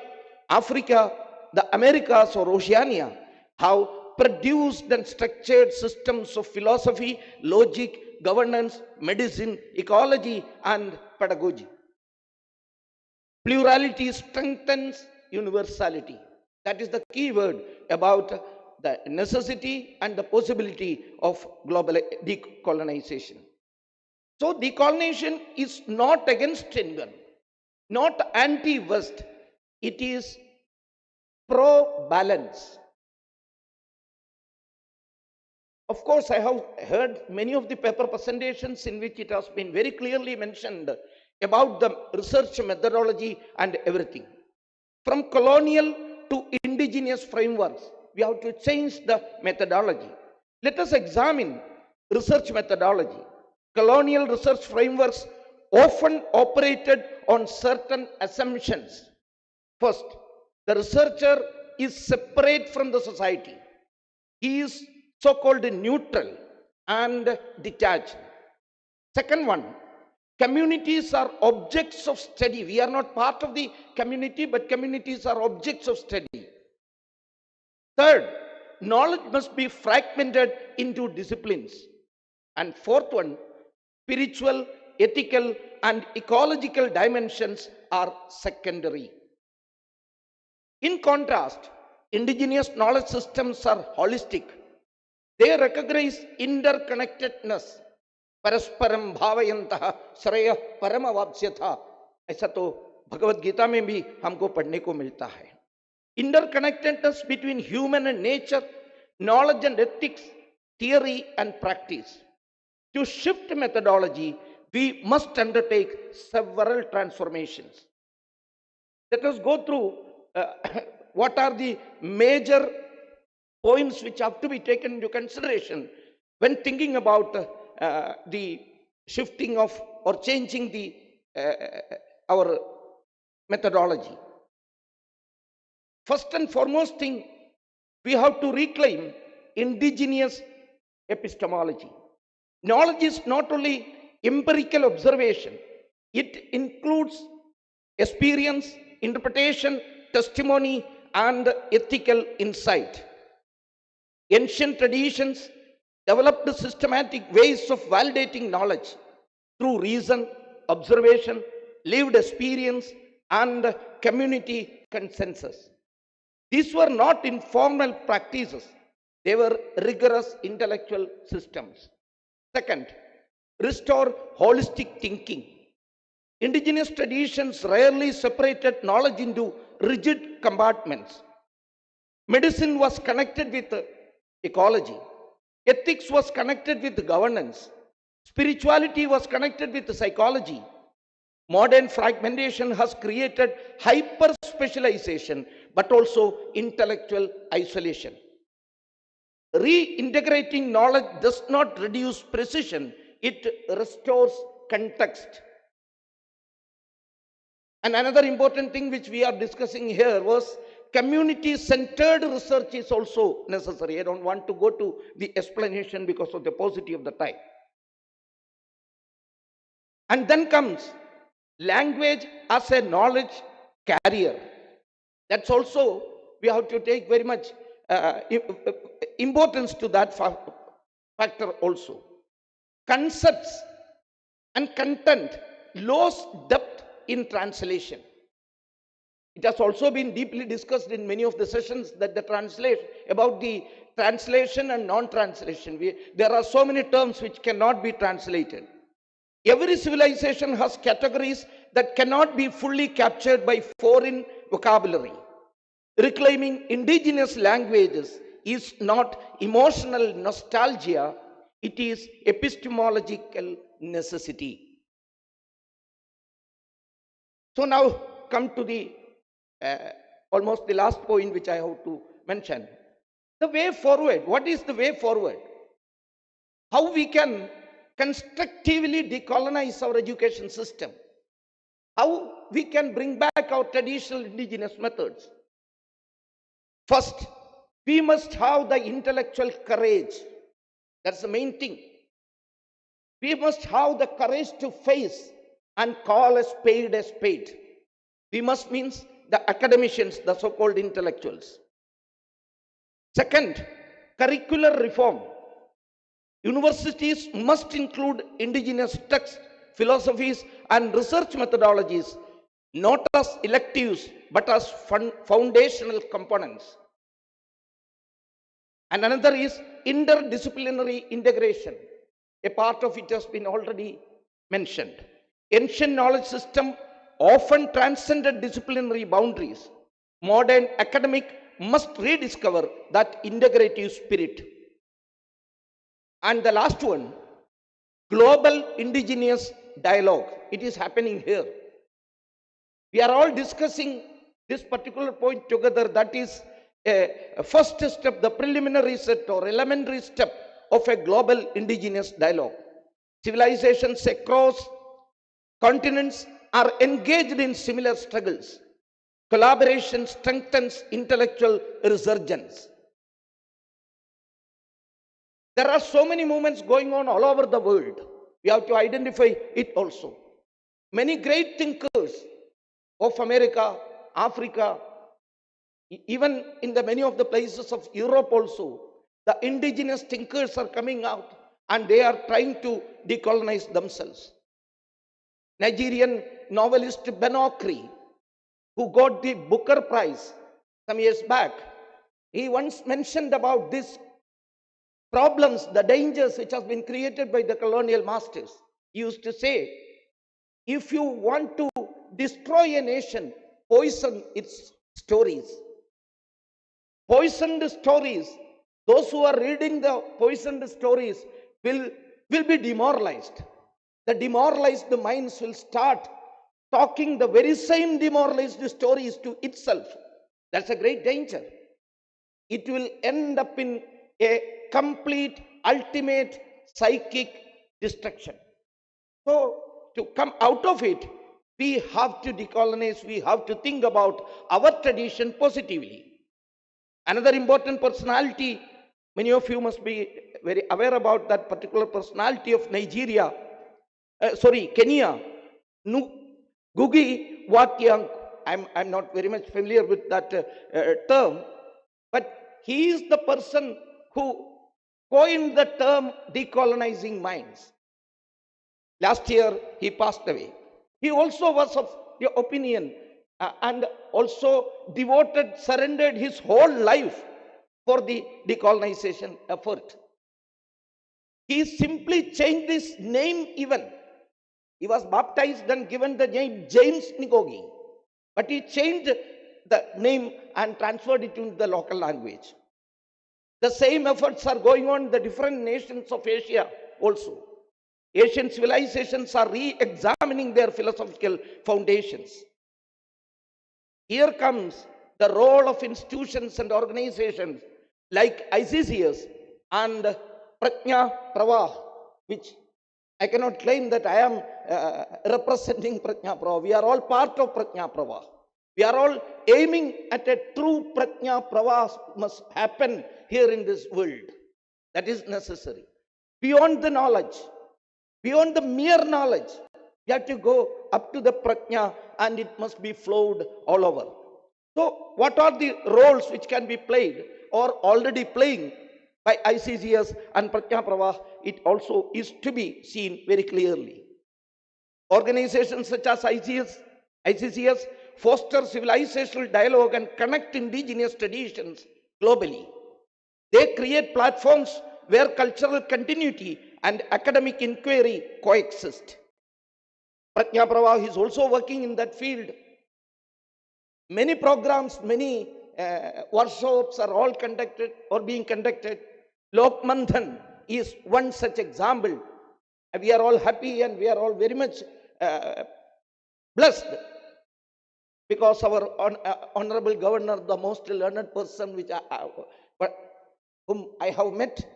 Africa, the Americas or Oceania have produced and structured systems of philosophy, logic, governance, medicine, ecology, and pedagogy. Plurality strengthens universality. That is the key word about the necessity and the possibility of global decolonization. So decolonization is not against anyone, not anti-West. It is pro-balance. Of course, I have heard many of the paper presentations in which it has been very clearly mentioned about the research methodology and everything. From colonial to indigenous frameworks, we have to change the methodology. Let us examine research methodology. Colonial research frameworks often operated on certain assumptions. First, the researcher is separate from the society. He is so-called neutral and detached. Second one, communities are objects of study. We are not part of the community, but communities are objects of study. Third, knowledge must be fragmented into disciplines. And fourth one, spiritual, ethical, and ecological dimensions are secondary. In contrast, indigenous knowledge systems are holistic. They recognize interconnectedness. परस्परम भावयन्तः श्रेयः परमवाप्स्यथा, ऐसा तो भगवत गीता में भी हमको पढ़ने को मिलता है. Interconnectedness between human and nature, knowledge and ethics, theory and practice. To shift methodology, we must undertake several transformations. Let us go through what are the major points which have to be taken into consideration when thinking about the shifting of or changing the our methodology. First and foremost thing, we have to reclaim indigenous epistemology. Knowledge is not only empirical observation, it includes experience, interpretation, testimony, and ethical insight. Ancient traditions developed systematic ways of validating knowledge through reason, observation, lived experience, and community consensus. These were not informal practices, they were rigorous intellectual systems. Second, restore holistic thinking. Indigenous traditions rarely separated knowledge into rigid compartments. Medicine was connected with ecology. Ethics was connected with governance. Spirituality was connected with psychology. Modern fragmentation has created hyper specialization, but also intellectual isolation. Reintegrating knowledge does not reduce precision, it restores context. And another important thing which we are discussing here was community-centered research is also necessary. I don't want to go to the explanation because of the paucity of the time. And then comes language as a knowledge carrier. That's also, we have to take very much importance to that factor also. Concepts and content lose depth in translation. It has also been deeply discussed in many of the sessions that about the translation and non-translation. There are so many terms which cannot be translated. Every civilization has categories that cannot be fully captured by foreign vocabulary. Reclaiming indigenous languages is not emotional nostalgia, it is epistemological necessity. So now come to the almost the last point which I have to mention. The way forward. What is the way forward? How we can constructively decolonize our education system? How we can bring back our traditional indigenous methods? First, we must have the intellectual courage. That's the main thing. We must have the courage to face and call a spade a spade. We must means the academicians, the so-called intellectuals. Second, curricular reform. Universities must include indigenous texts, philosophies, and research methodologies, not as electives, but as foundational components. And another is interdisciplinary integration. A part of it has been already mentioned. Ancient knowledge system often transcended disciplinary boundaries. Modern academic must rediscover that integrative spirit. And the last one, global indigenous dialogue. It is happening here. We are all discussing this particular point together. That is a first step, the preliminary step or elementary step of a global indigenous dialogue. Civilizations across continents are engaged in similar struggles. Collaboration strengthens intellectual resurgence. There are so many movements going on all over the world. We have to identify it also. Many great thinkers of America, Africa, even in the many of the places of Europe also, the indigenous thinkers are coming out and they are trying to decolonize themselves. Nigerian novelist Ben Okri, who got the Booker Prize some years back, he once mentioned about these problems, the dangers which have been created by the colonial masters. He used to say, if you want to destroy a nation, poison its stories. Poisoned stories, those who are reading the poisoned stories will be demoralized. The demoralized minds will start talking the very same demoralized stories to itself. That's a great danger. It will end up in a complete, ultimate psychic destruction. So, to come out of it, we have to decolonize, we have to think about our tradition positively. Another important personality, many of you must be very aware about that particular personality of Nigeria, Kenya, Ngugi wa Thiong'o. I'm not very much familiar with that term, but he is the person who coined the term decolonizing minds. Last year, he passed away. He also was of the opinion and also surrendered his whole life for the decolonization effort. He simply changed his name even. He was baptized and given the name James Ngugi, but he changed the name and transferred it into the local language. The same efforts are going on in the different nations of Asia also. Asian civilizations are re-examining their philosophical foundations. Here comes the role of institutions and organizations like ICCS and Prajna Pravah, which I cannot claim that I am representing Prajna Pravah. We are all part of Prajna Pravah. We are all aiming at a true Prajna Pravah must happen here in this world. That is necessary. Beyond the knowledge, beyond the mere knowledge, you have to go up to the Prajna and it must be flowed all over. So what are the roles which can be played or already playing by ICCS and Prajna Pravah? It also is to be seen very clearly. Organizations such as ICCS foster civilizational dialogue and connect indigenous traditions globally. They create platforms where cultural continuity and academic inquiry coexist. Prajna Pravah is also working in that field. Many programs, many workshops are all conducted or being conducted. Lok Manthan is one such example. We are all happy and we are all very much blessed because our Honorable Governor, the most learned person whom I have met,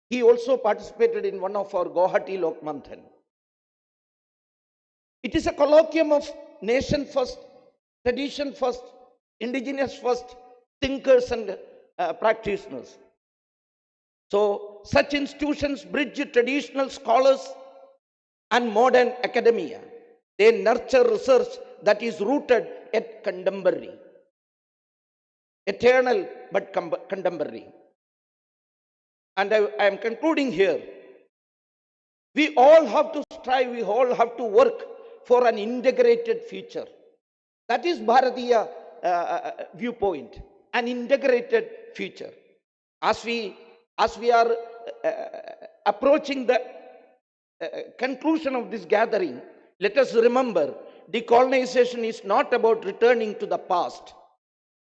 he also participated in one of our Guwahati Lok Manthan. It is a colloquium of nation first, tradition first, indigenous first, thinkers and practitioners. So such institutions bridge traditional scholars and modern academia. They nurture research that is rooted yet contemporary, eternal but contemporary. And I am concluding here. We all have to strive, we all have to work for an integrated future. That is Bharatiya viewpoint, an integrated future. As we are approaching the conclusion of this gathering, let us remember decolonization is not about returning to the past.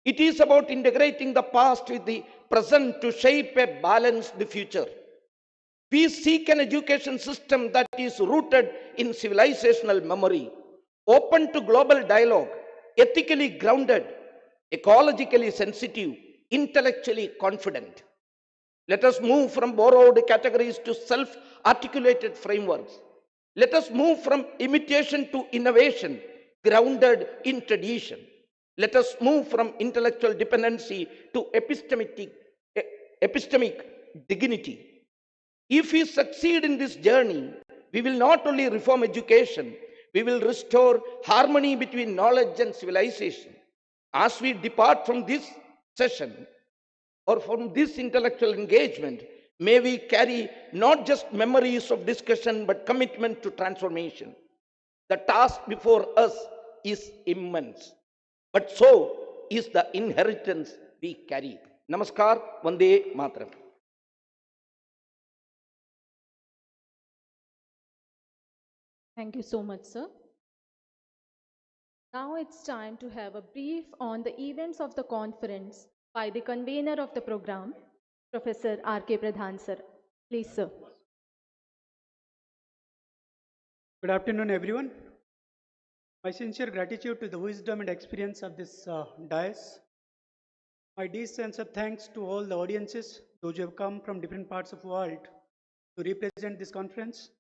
It is about integrating the past with the present to shape a balanced future. We seek an education system that is rooted in civilizational memory, open to global dialogue, ethically grounded, ecologically sensitive, intellectually confident. Let us move from borrowed categories to self-articulated frameworks. Let us move from imitation to innovation, grounded in tradition. Let us move from intellectual dependency to epistemic dignity. If we succeed in this journey, we will not only reform education, we will restore harmony between knowledge and civilization. As we depart from this session or from this intellectual engagement, may we carry not just memories of discussion but commitment to transformation. The task before us is immense, but so is the inheritance we carry. Namaskar, Vande Mataram. Thank you so much, sir. Now it's time to have a brief on the events of the conference by the convener of the program, Professor R.K. Pradhan, sir. Please, sir. Good afternoon, everyone. My sincere gratitude to the wisdom and experience of this dais. My deep sense of thanks to all the audiences, those who have come from different parts of the world to represent this conference.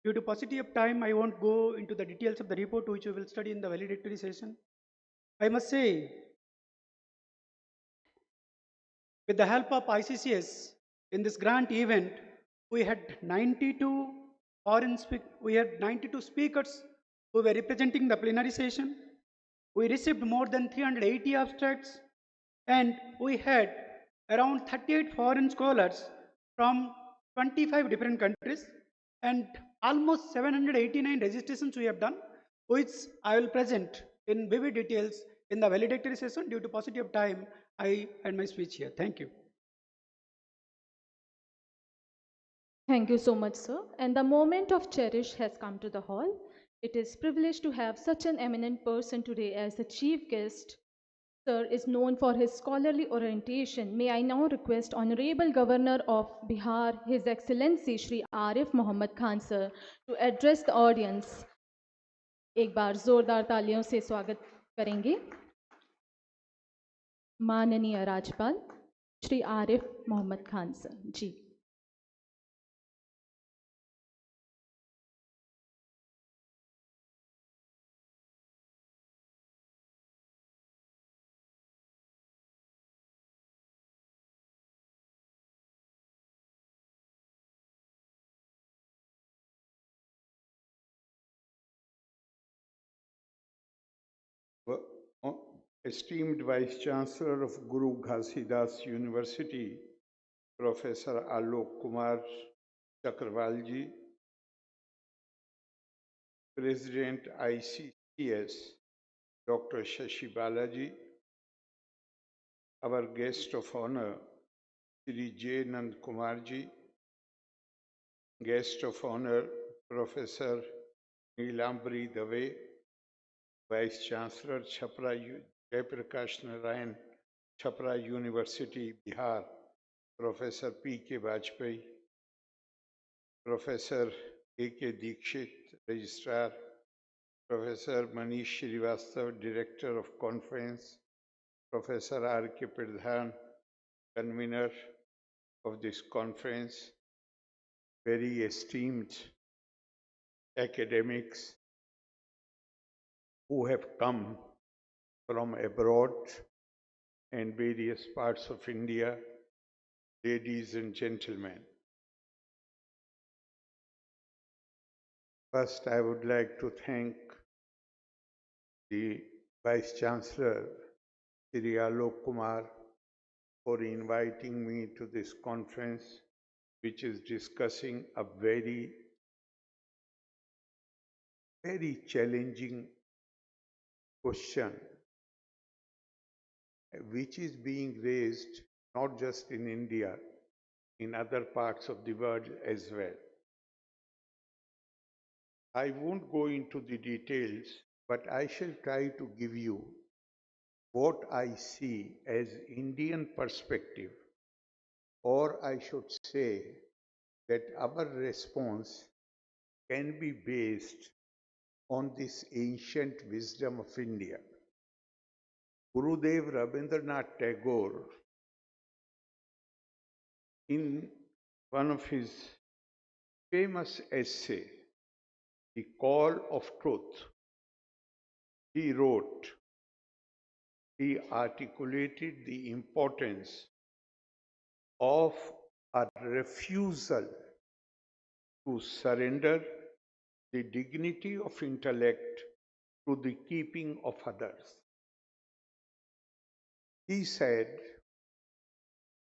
Due to paucity of time, I won't go into the details of the report which we will study in the valedictory session. I must say, with the help of ICCS in this grand event, we had 92 speakers who were representing the plenary session. We received more than 380 abstracts, and we had around 38 foreign scholars from 25 different countries, and almost 789 registrations we have done, which I will present in vivid details in the valedictory session. Due to paucity of time, I end my speech here. Thank you. Thank you so much, sir. And the moment of cherish has come to the hall. It is privileged to have such an eminent person today as the chief guest. Sir is known for his scholarly orientation. May I now request Honorable Governor of Bihar, His Excellency Shri Arif Mohammad Khan sir, to address the audience. एक बार जोरदार तालियों से स्वागत करेंगे माननीय राज्यपाल Shri Arif Mohammad Khan sir ji. Esteemed Vice Chancellor of Guru Ghasidas University, Professor Alok Kumar Chakravalji, President ICCS, Dr. Shashi Balaji, our guest of honor, Shri J. Nand Kumarji, guest of honor, Professor Neelambari Dave, Vice Chancellor Chhapra Jayaprakash Narayan, Chhapra University, Bihar, Professor P.K. Vajpayee, Professor A.K. Dikshit, Registrar, Professor Manish Srivastav, Director of Conference, Professor R.K. Pradhan, Convener of this conference, very esteemed academics who have come from abroad and various parts of India, ladies and gentlemen. First, I would like to thank the Vice Chancellor Shri Alok Kumar for inviting me to this conference, which is discussing a very, very challenging question, which is being raised not just in India, in other parts of the world as well. I won't go into the details, but I shall try to give you what I see as Indian perspective, or I should say that our response can be based on this ancient wisdom of India. Gurudev Rabindranath Tagore, in one of his famous essay, The Call of Truth, he wrote, he articulated the importance of a refusal to surrender the dignity of intellect to the keeping of others. He said,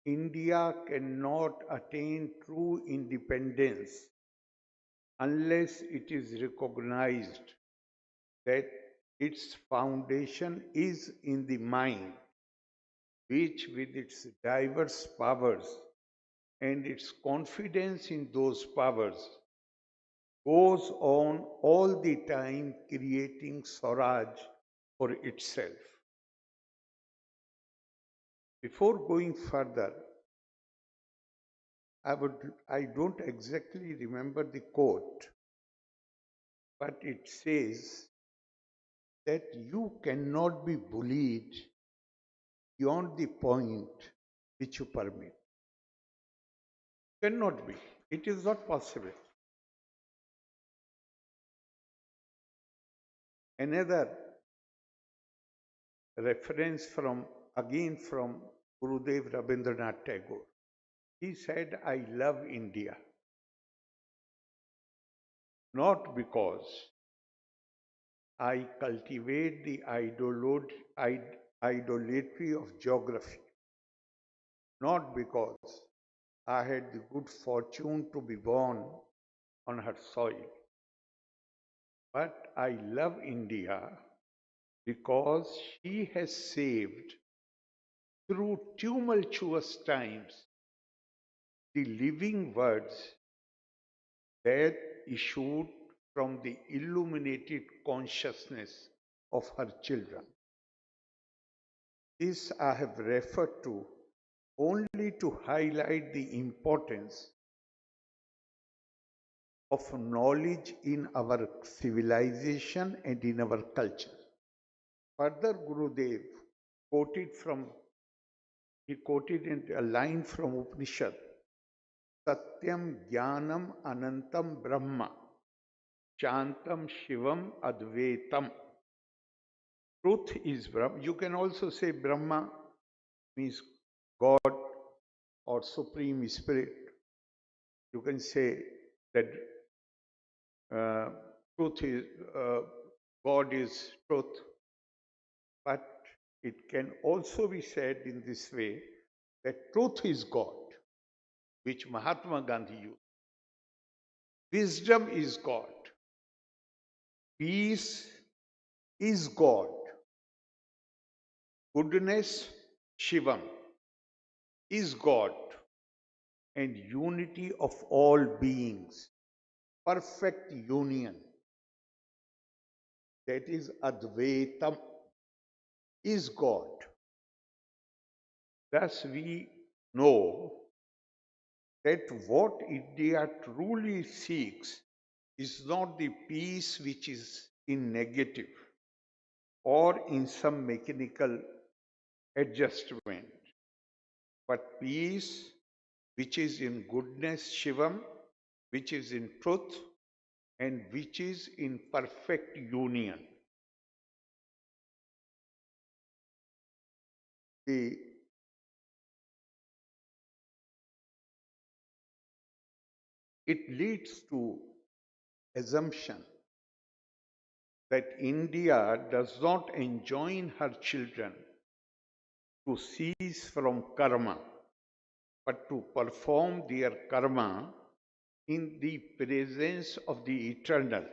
India cannot attain true independence unless it is recognized that its foundation is in the mind, which with its diverse powers and its confidence in those powers goes on all the time creating Swaraj for itself. Before going further, I don't exactly remember the quote, but it says that you cannot be bullied beyond the point which you permit. Cannot be. It is not possible. Another reference from Gurudev Rabindranath Tagore. He said, I love India, not because I cultivate the idolatry of geography, not because I had the good fortune to be born on her soil, but I love India because she has saved through tumultuous times the living words that issued from the illuminated consciousness of her children. This I have referred to only to highlight the importance of knowledge in our civilization and in our culture. Further, Gurudev he quoted in a line from Upanishad, Satyam Jnanam Anantam Brahma, Shantam Shivam Advaitam. Truth is Brahma. You can also say Brahma means God or Supreme Spirit. You can say that truth is God is truth, but it can also be said in this way that truth is God, which Mahatma Gandhi used. Wisdom is God. Peace is God. Goodness, Shivam, is God. And unity of all beings, perfect union, that is Advaitam, is God. Thus we know that what India truly seeks is not the peace which is in negative or in some mechanical adjustment, but peace which is in goodness, Shivam, which is in truth, and which is in perfect union. It leads to assumption that India does not enjoin her children to cease from karma, but to perform their karma in the presence of the eternal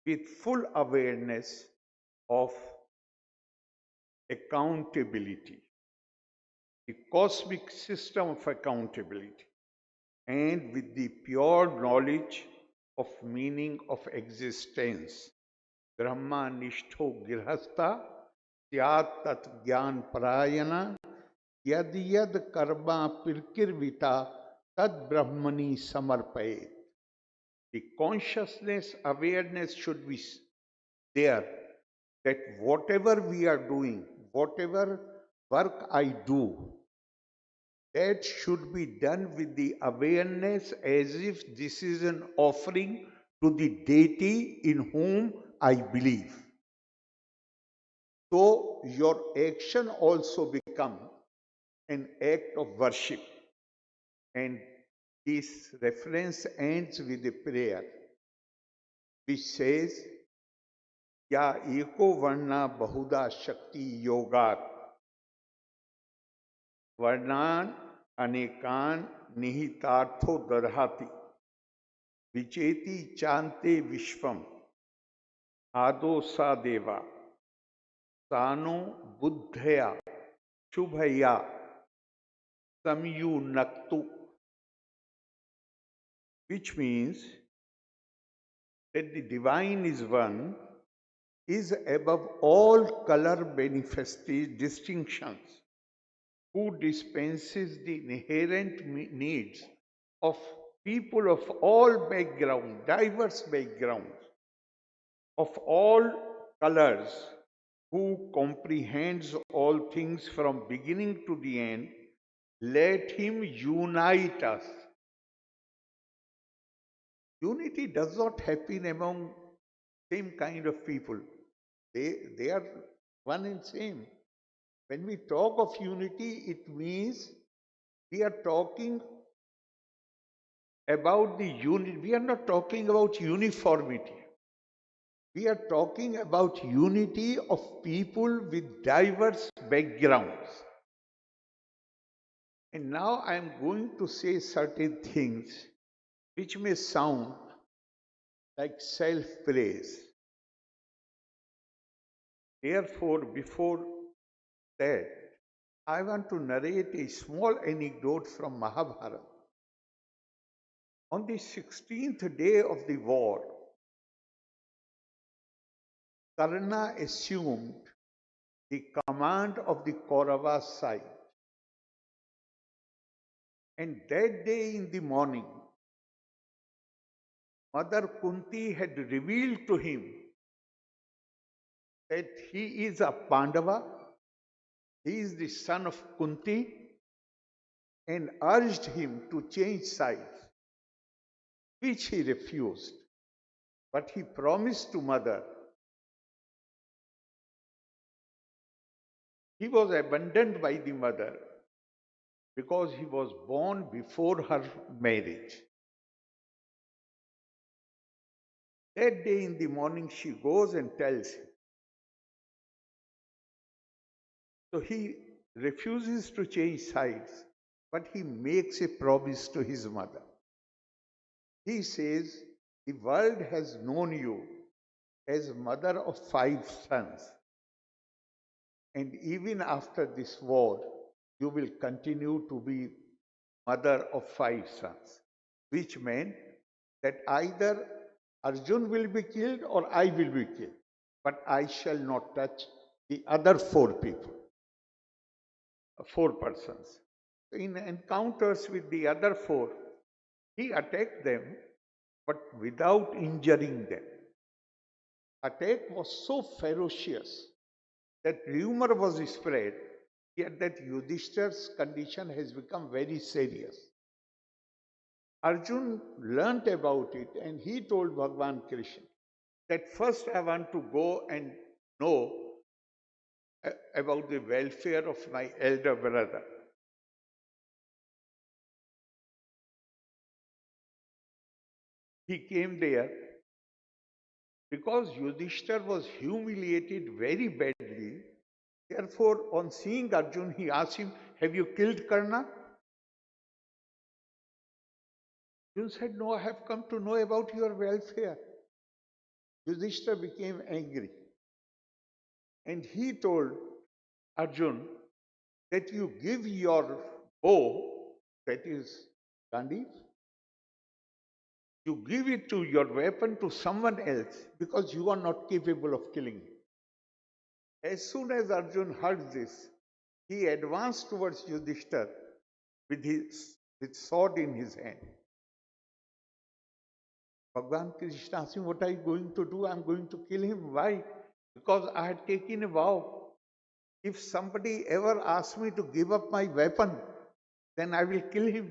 with full awareness of accountability, the cosmic system of accountability, and with the pure knowledge of meaning of existence. Brahma nishtho girhastha syat tat gyan parayana yad yad karma pirkirvita tad brahmani samarpayet. The consciousness, awareness should be there that whatever we are doing, whatever work I do, that should be done with the awareness as if this is an offering to the deity in whom I believe. So your action also become an act of worship. And this reference ends with a prayer which says, Ya eko varna bahuda shakti yogat varnan anekan nihitartho darhati vicheti chante vishvam ado sa deva sano buddhaya shubhaya samyu naktu, which means that the divine is one, is above all color distinctions, who dispenses the inherent needs of people of all backgrounds, diverse backgrounds, of all colors, who comprehends all things from beginning to the end. Let him unite us. Unity does not happen among same kind of people. They are one and same. When we talk of unity, it means we are talking about the unity. We are not talking about uniformity. We are talking about unity of people with diverse backgrounds. And now I am going to say certain things which may sound like self-praise. Therefore, before that, I want to narrate a small anecdote from Mahabharata. On the 16th day of the war, Karna assumed the command of the Kaurava side. And that day in the morning, Mother Kunti had revealed to him that he is a Pandava, he is the son of Kunti, and urged him to change sides, which he refused. But he promised to Mother. He was abandoned by the mother because he was born before her marriage. That day in the morning, she goes and tells him. So he refuses to change sides, but he makes a promise to his mother. He says, the world has known you as mother of 5 sons. And even after this war, you will continue to be mother of 5 sons, which meant that either Arjun will be killed or I will be killed, but I shall not touch the other 4 people, 4 persons. In encounters with the other 4, he attacked them, but without injuring them. Attack was so ferocious that rumor was spread, yet that Yudhishthir's condition has become very serious. Arjun learnt about it and he told Bhagwan Krishna that first I want to go and know about the welfare of my elder brother. He came there because Yudhishthir was humiliated very badly. Therefore, on seeing Arjun, he asked him, "Have you killed Karna?" Arjun said, "No, I have come to know about your welfare." Yudhishthir became angry and he told Arjun that you give your bow, that is Gandhi, you give it to your weapon to someone else because you are not capable of killing him. As soon as Arjun heard this, he advanced towards Yudhishthir with sword in his hand. Bhagwan Krishna asked him, "What are you going to do?" "I'm going to kill him." "Why?" "Because I had taken a vow. If somebody ever asks me to give up my weapon, then I will kill him."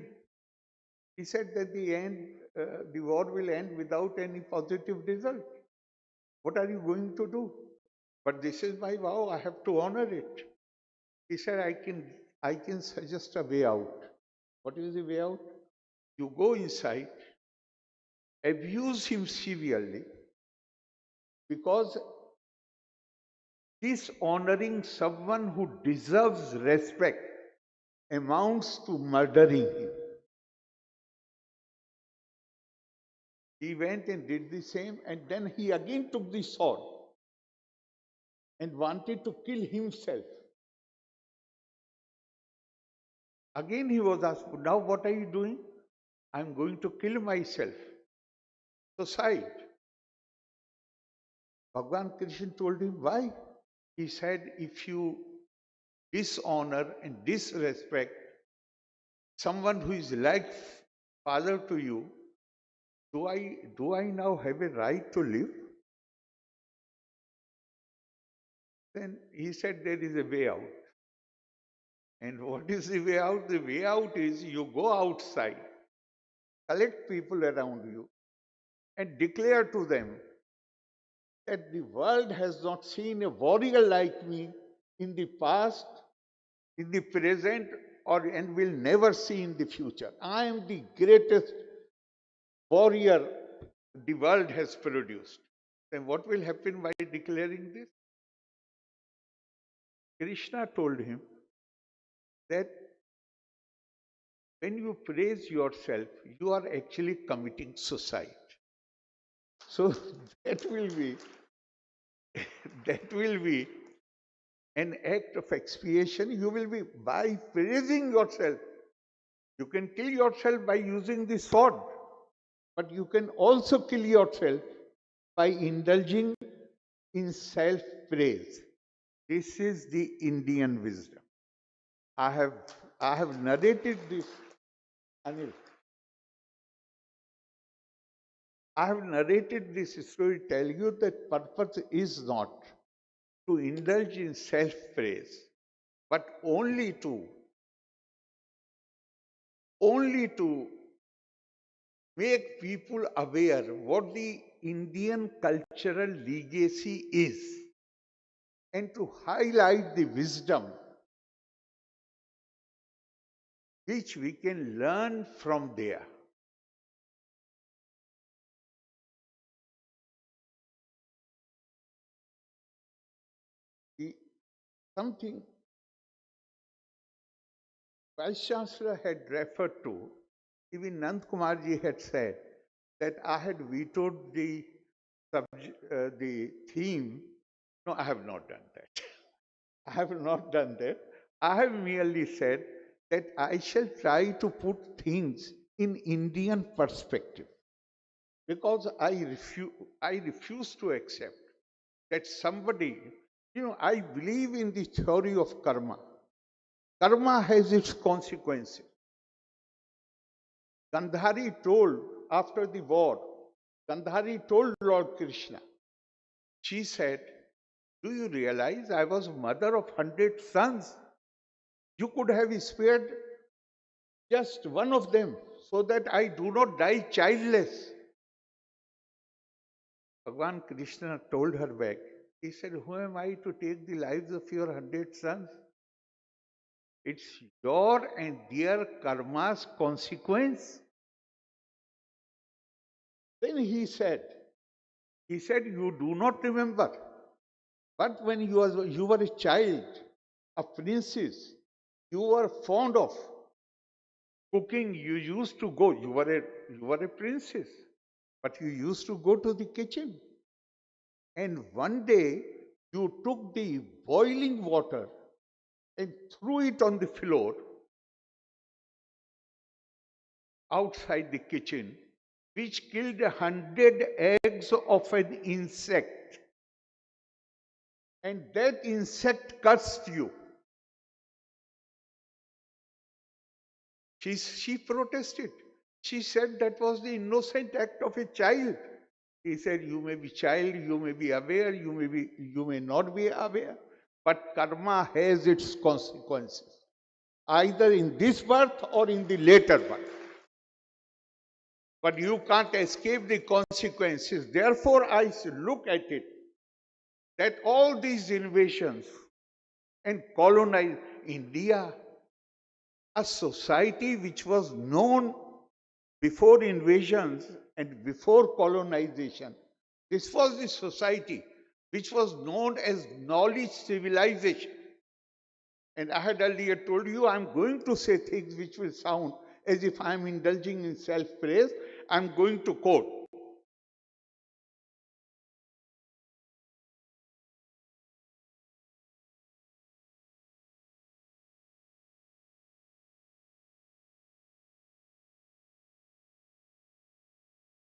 He said that the war will end without any positive result. "What are you going to do?" "But this is my vow. I have to honor it." He said, I can suggest a way out." "What is the way out?" "You go inside, abuse him severely, because dishonoring someone who deserves respect amounts to murdering him." He went and did the same, and then he again took the sword and wanted to kill himself. Again he was asked, "Now what are you doing?" "I'm going to kill myself." "Suicide." Bhagwan Krishna told him, "Why?" He said, "If you dishonor and disrespect someone who is like father to you, do I now have a right to live?" Then he said, "There is a way out." And what is the way out? The way out is you go outside, collect people around you, and declare to them that the world has not seen a warrior like me in the past, in the present, and will never see in the future. I am the greatest warrior the world has produced. Then what will happen by declaring this? Krishna told him that when you praise yourself, you are actually committing suicide. So that will be that will be an act of expiation. You will be, by praising yourself, you can kill yourself by using the sword, but you can also kill yourself by indulging in self-praise. This is the Indian wisdom. I have narrated this, Anil. I have narrated this story to tell you that purpose is not to indulge in self-praise, but only to make people aware what the Indian cultural legacy is, and to highlight the wisdom which we can learn from there. Something Vice Chancellor had referred to, even Nand Kumarji had said that I had vetoed the theme. No, I have not done that. I have not done that. I have merely said that I shall try to put things in Indian perspective, because I refuse to accept that somebody, I believe in the theory of karma. Karma has its consequences. Gandhari told, after the war, Gandhari told Lord Krishna, she said, "Do you realize I was mother of 100 sons? You could have spared just one of them so that I do not die childless." Bhagwan Krishna told her back, he said, "Who am I to take the lives of your 100 sons? It's your and their karma's consequence." Then he said, He said, you do not remember. But when you were a child, a princess, you were fond of cooking, you used to go, you were a princess, but you used to go to the kitchen. And one day you took the boiling water and threw it on the floor outside the kitchen, which killed 100 eggs of an insect. And that insect cursed you. She protested. She said that was the innocent act of a child. He said, you may be child, you may be aware, you may not be aware, but karma has its consequences, either in this birth or in the later birth. But you can't escape the consequences. Therefore, I look at it that all these invasions and colonize India, a society which was known before invasions and before colonization. This was the society which was known as knowledge civilization. And I had earlier told you I'm going to say things which will sound as if I'm indulging in self-praise. I'm going to quote.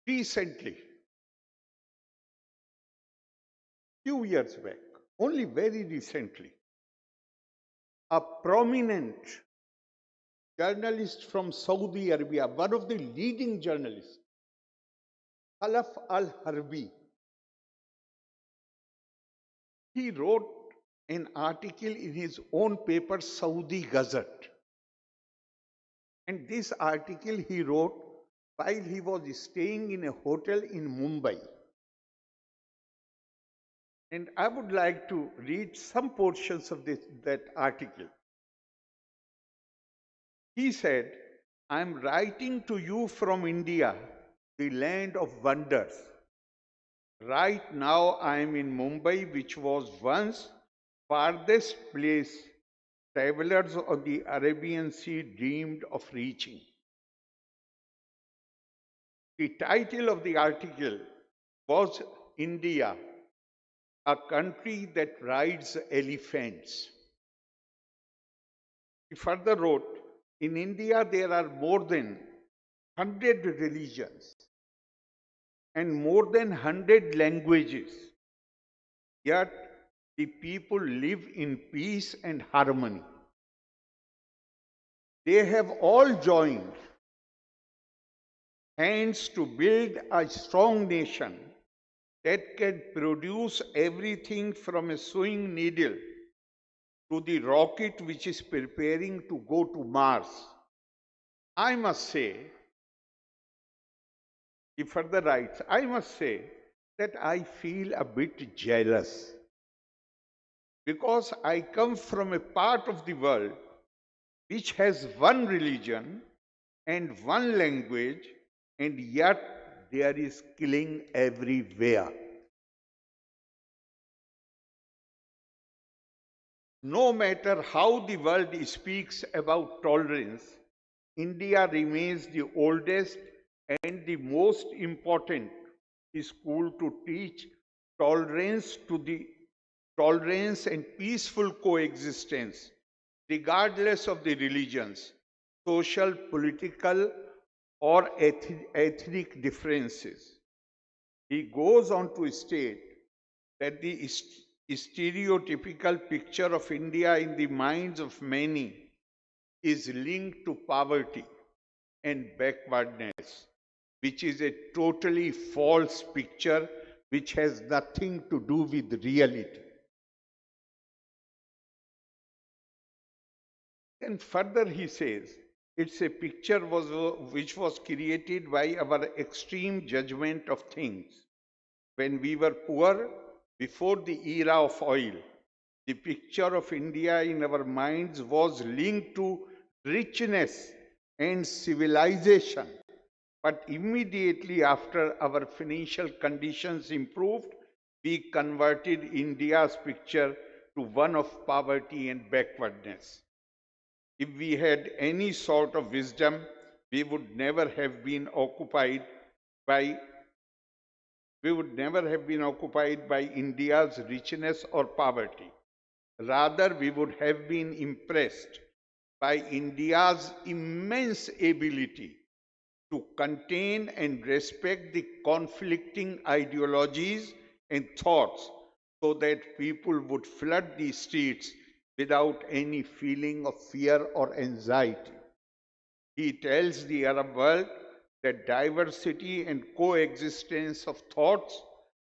Recently, few years back, only very recently, a prominent journalist from Saudi Arabia, one of the leading journalists, Khalaf al-Harbi, he wrote an article in his own paper, Saudi Gazette. And this article he wrote while he was staying in a hotel in Mumbai. And I would like to read some portions of that article. He said, I'm writing to you from India, the land of wonders. Right now I am in Mumbai, which was once farthest place travelers on the Arabian Sea dreamed of reaching. The title of the article was India, a country that rides elephants. He further wrote, in India there are more than 100 religions and more than 100 languages, yet the people live in peace and harmony. They have all joined hands to build a strong nation that can produce everything from a sewing needle to the rocket which is preparing to go to Mars. I must say, he further writes, I must say that I feel a bit jealous because I come from a part of the world which has one religion and one language, and yet there is killing everywhere. No matter how the world speaks about tolerance, India remains the oldest and the most important school to teach tolerance and peaceful coexistence, regardless of the religions, social, political, or ethnic differences. He goes on to state that the stereotypical picture of India in the minds of many is linked to poverty and backwardness, which is a totally false picture which has nothing to do with reality. And further he says, it's a picture which was created by our extreme judgment of things. When we were poor, before the era of oil, the picture of India in our minds was linked to richness and civilization. But immediately after our financial conditions improved, we converted India's picture to one of poverty and backwardness. If we had any sort of wisdom, we would never have been occupied by India's richness or poverty. Rather, we would have been impressed by India's immense ability to contain and respect the conflicting ideologies and thoughts so that people would flood the streets without any feeling of fear or anxiety. He tells the Arab world that diversity and coexistence of thoughts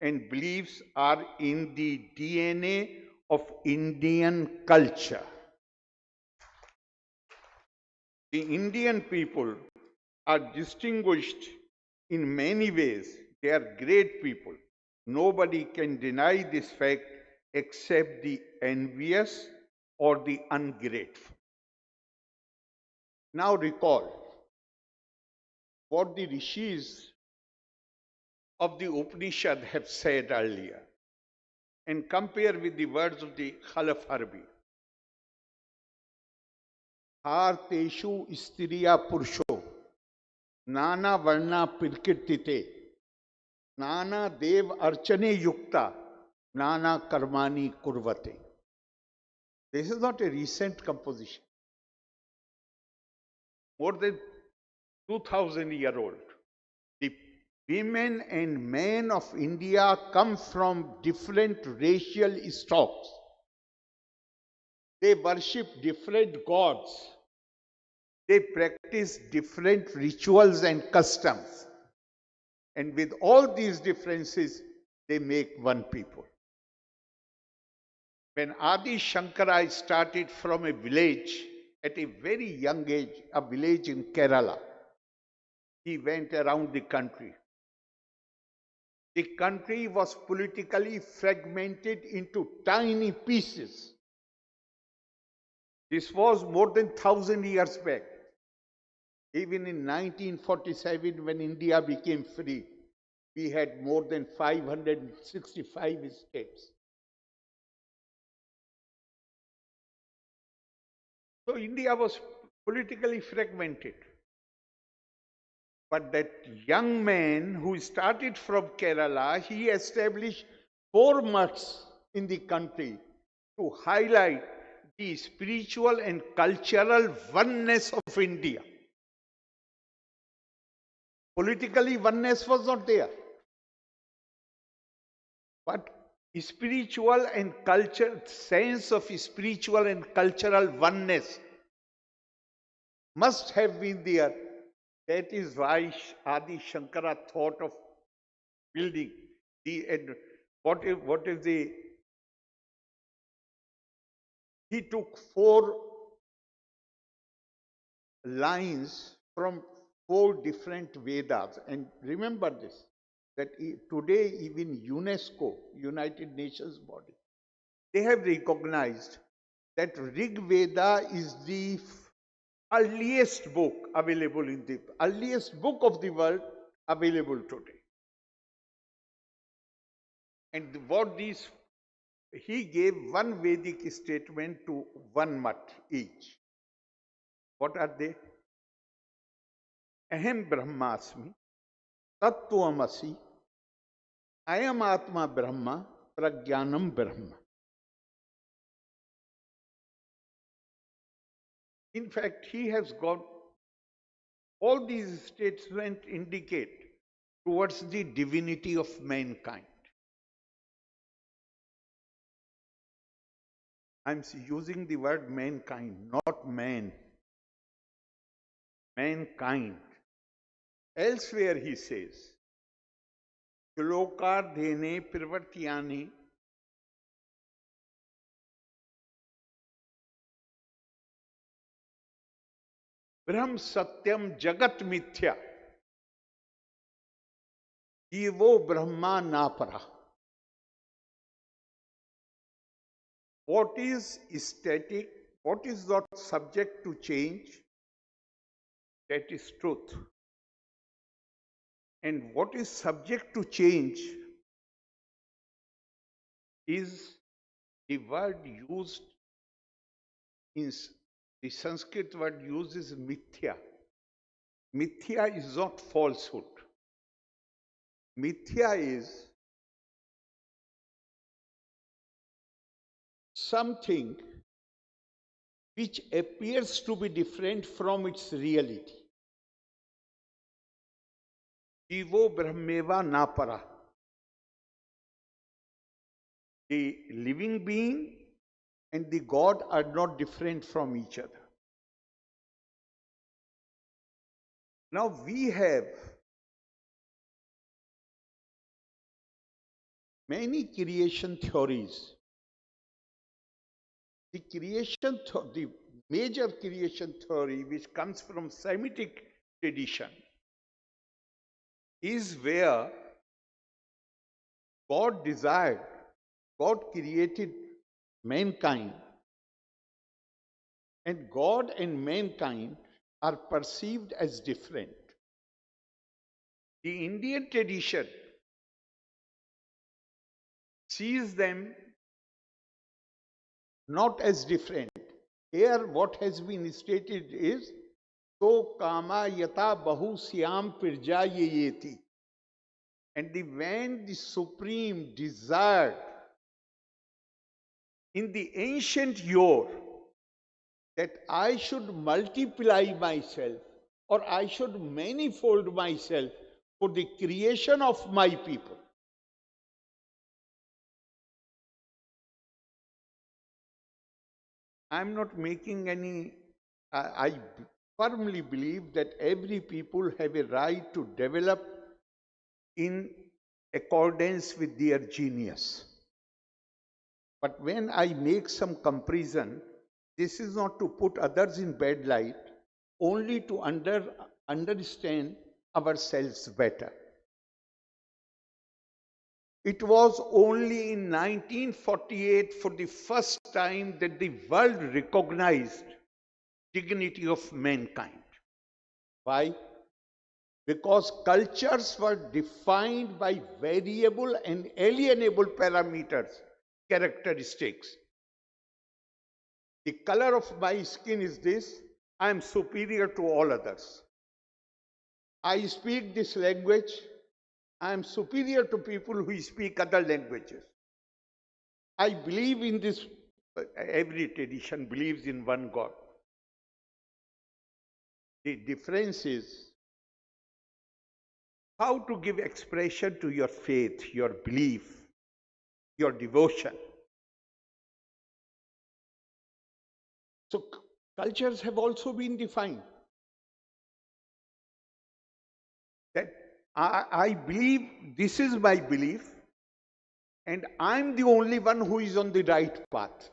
and beliefs are in the DNA of Indian culture. The Indian people are distinguished in many ways. They are great people. Nobody can deny this fact except the envious or the ungrateful. Now recall what the rishis of the Upanishad have said earlier and compare with the words of the Khalaf Harbi. Har teshu istriya pursho Nana varna pirkirtite, Nana dev archane yukta, Nana karmani kurvate. This is not a recent composition. More than 2000-year old. The women and men of India come from different racial stocks. They worship different gods. They practice different rituals and customs. And with all these differences, they make one people. When Adi Shankara started from a village at a very young age, a village in Kerala, he went around the country. The country was politically fragmented into tiny pieces. This was more than 1,000 years back. Even in 1947, when India became free, we had more than 565 states. So India was politically fragmented. But that young man who started from Kerala, he established 4 mutts in the country to highlight the spiritual and cultural oneness of India. Politically, oneness was not there. But spiritual and culture, sense of spiritual and cultural oneness must have been there. That is why Adi Shankara thought of building the, what is the, he took 4 lines from 4 different Vedas. And remember this, that today even UNESCO, United Nations body, they have recognized that Rig Veda is the earliest book available in the earliest book of the world available today. And what these, he gave one Vedic statement to 1 mutt each. What are they? Ahem Brahmasmi, Tattvamasi, Ayam Atma Brahma, Pragyanam Brahma. In fact, he has got all these statements indicate towards the divinity of mankind. I'm using the word mankind, not man. Mankind. Elsewhere he says, Shulokardhene Privartyani Brahm Satyam Jagat Mithya Jivo Brahma Napara. What is static, what is not subject to change, that is truth. And what is subject to change is the word used in the Sanskrit word used is mithya. Mithya is not falsehood. Mithya is something which appears to be different from its reality. Jivo brahmeva napara. The living being and the God are not different from each other. Now we have many creation theories. The major creation theory which comes from Semitic tradition is where God desired, God created mankind, and God and mankind are perceived as different. The Indian tradition sees them not as different. Here what has been stated is, so kama yata bahu syam pirjayeti. And when the Supreme desired in the ancient yore that I should multiply myself or I should manifold myself for the creation of my people. I'm not making any, I firmly believe that every people have a right to develop in accordance with their genius. But when I make some comparison, this is not to put others in bad light, only to understand ourselves better. It was only in 1948 for the first time that the world recognized dignity of mankind. Why? Because cultures were defined by variable and alienable parameters, characteristics. The color of my skin is this, I am superior to all others. I speak this language, I am superior to people who speak other languages. I believe in this, every tradition believes in one God. The difference is how to give expression to your faith, your belief, your devotion. So cultures have also been defined. That I believe, this is my belief, and I'm the only one who is on the right path.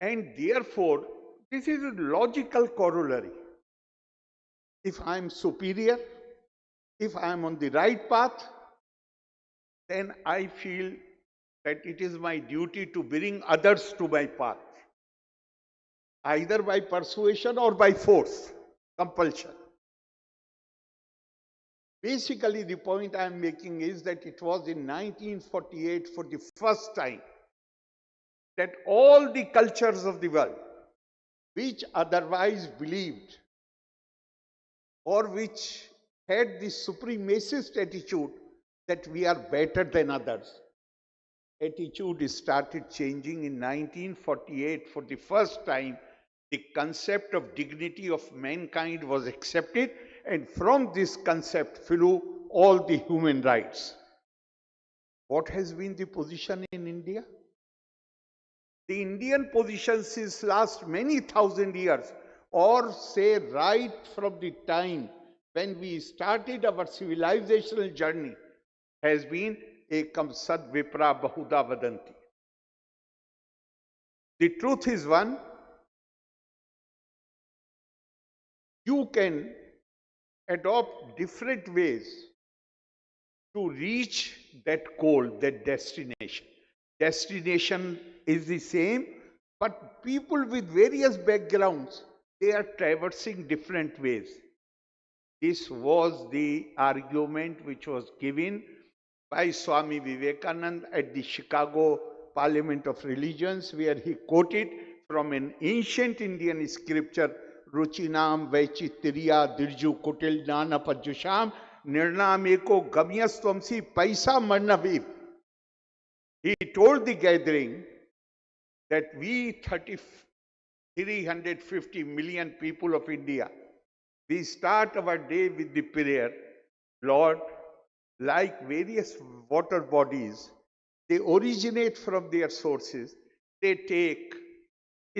And therefore, this is a logical corollary. If I'm superior, if I'm on the right path, then I feel that it is my duty to bring others to my path, either by persuasion or by force, compulsion. Basically, the point I am making is that it was in 1948 for the first time that all the cultures of the world, which otherwise believed or which had the supremacist attitude that we are better than others, attitude started changing in 1948. For the first time, the concept of dignity of mankind was accepted, and from this concept flew all the human rights. What has been the position in India? The Indian position since last many thousand years, or say right from the time when we started our civilizational journey, has been ekam sad vipra bahuda vadanti. The truth is one, you can adopt different ways to reach that goal, that destination. Destination is the same, but people with various backgrounds, they are traversing different ways. This was the argument which was given by Swami Vivekananda at the Chicago Parliament of Religions, where he quoted from an ancient Indian scripture, Ruchinam Vaichitriya Dirju Kutil Nana Pajusham Nirnameko Gamyastvamsi Paisa Marnaviv. He told the gathering that we 350 million people of India, we start our day with the prayer, Lord, like various water bodies, they originate from their sources. They take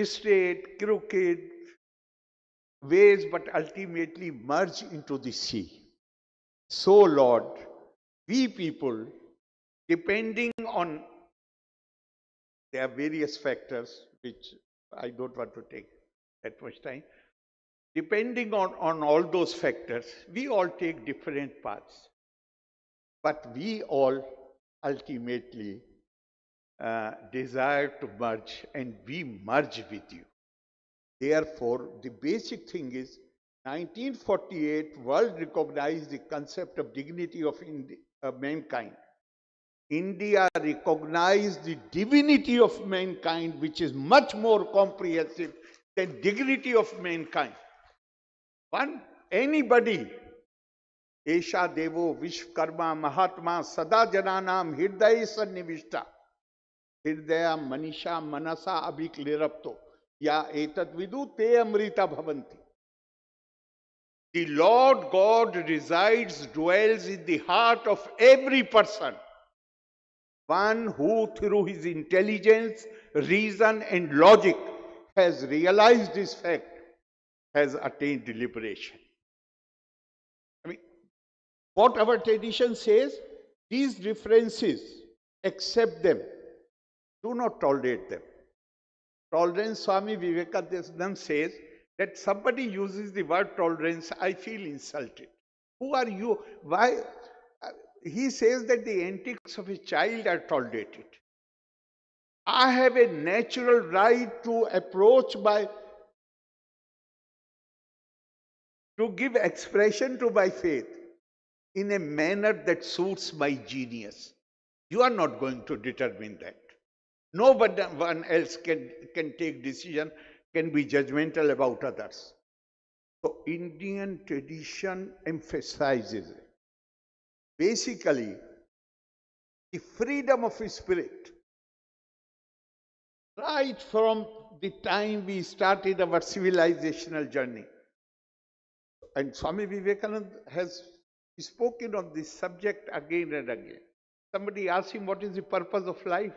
straight, crooked ways, but ultimately merge into the sea. So, Lord, we people, depending on, there are various factors, which I don't want to take that much time. Depending on all those factors, we all take different paths. But we all ultimately desire to merge, and we merge with you. Therefore, the basic thing is, 1948, world recognized the concept of dignity of mankind. India recognized the divinity of mankind, which is much more comprehensive than dignity of mankind. Anybody, Esha Devo Vishwakarma Mahatma Sada Jananam Hirdaya Sannivishta Hirdaya Manisha Manasa Abhiklirapto Ya Etat Vidu Te Amrita Bhavanti. The Lord God resides, dwells in the heart of every person. One who through his intelligence, reason and logic has realized this fact has attained liberation. I mean, what our tradition says, these differences, accept them, do not tolerate them. Tolerance, Swami Vivekananda says that somebody uses the word tolerance, I feel insulted. Who are you? Why? He says that the antics of a child are tolerated. I have a natural right to approach to give expression to my faith in a manner that suits my genius. You are not going to determine that. No one else can take decision, can be judgmental about others. So Indian tradition emphasizes basically the freedom of spirit. Right from the time we started our civilizational journey. And Swami Vivekananda has spoken on this subject again and again. Somebody asked him, what is the purpose of life?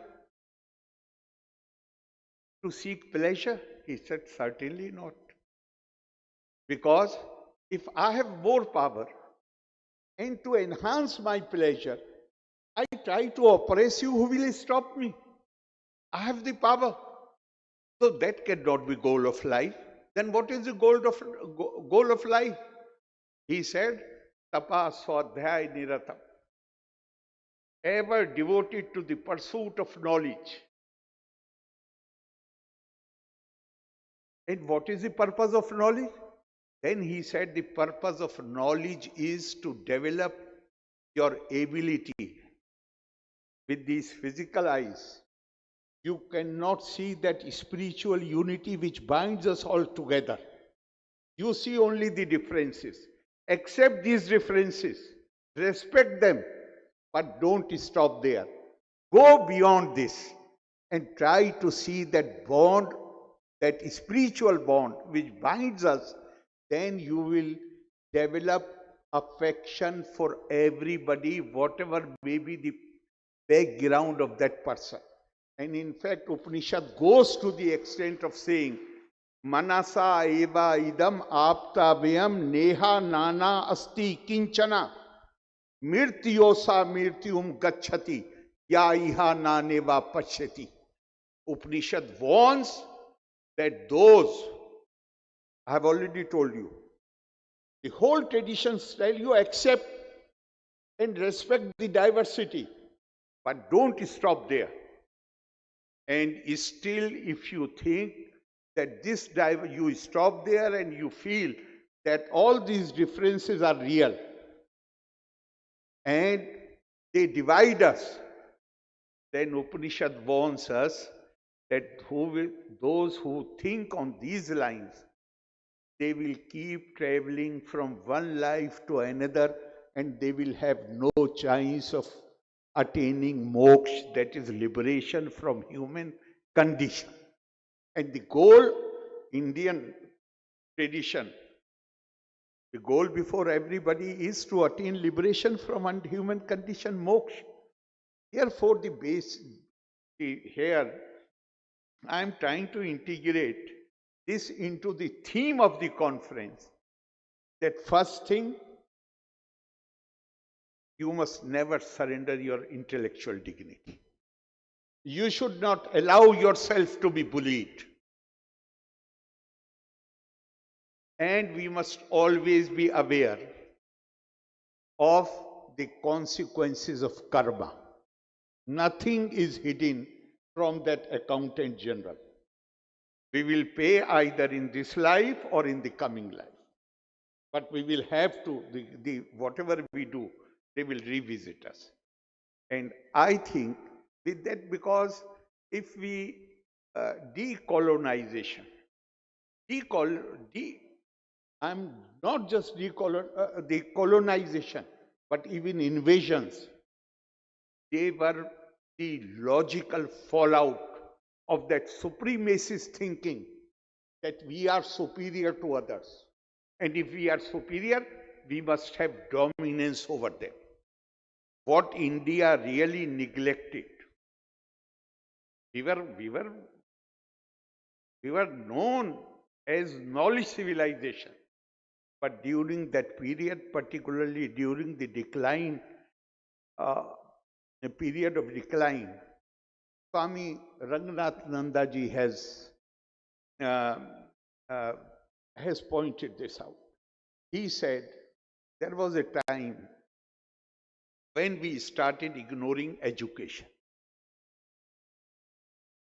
To seek pleasure? He said, certainly not. Because if I have more power and to enhance my pleasure, I try to oppress you, who will stop me? I have the power. So that cannot be goal of life. Then what is the goal of life? He said, Tapa Swadhyay Niratam. Ever devoted to the pursuit of knowledge. And what is the purpose of knowledge? Then he said the purpose of knowledge is to develop your ability with these physical eyes. You cannot see that spiritual unity which binds us all together. You see only the differences. Accept these differences. Respect them. But don't stop there. Go beyond this and try to see that bond, that spiritual bond which binds us. Then you will develop affection for everybody, whatever may be the background of that person. And in fact, Upanishad goes to the extent of saying, Manasa eva idam aptavyam neha nana asti kinchana mirtyosa mirtyum gacchati ya iha naneva pashyati. Upanishad warns that those, I have already told you, the whole traditions tell you accept and respect the diversity, but don't stop there. And still, if you think that you stop there and you feel that all these differences are real and they divide us, then Upanishad warns us that those who think on these lines, they will keep traveling from one life to another and they will have no chance of attaining moksha, that is liberation from human condition. And the goal, Indian tradition, the goal before everybody is to attain liberation from human condition, moksha. Therefore, here I am trying to integrate this into the theme of the conference. That first thing, you must never surrender your intellectual dignity. You should not allow yourself to be bullied. And we must always be aware of the consequences of karma. Nothing is hidden from that accountant general. We will pay either in this life or in the coming life. But we will have to, whatever we do, they will revisit us. And I think with that, because if we decolonization, I'm not just decolonization, but even invasions, they were the logical fallout of that supremacist thinking that we are superior to others. And if we are superior, we must have dominance over them. What India really neglected, we were known as knowledge civilization. But during that period, particularly during the decline, the period of decline, Swami Rangnath Nandaji has pointed this out. He said there was a time when we started ignoring education.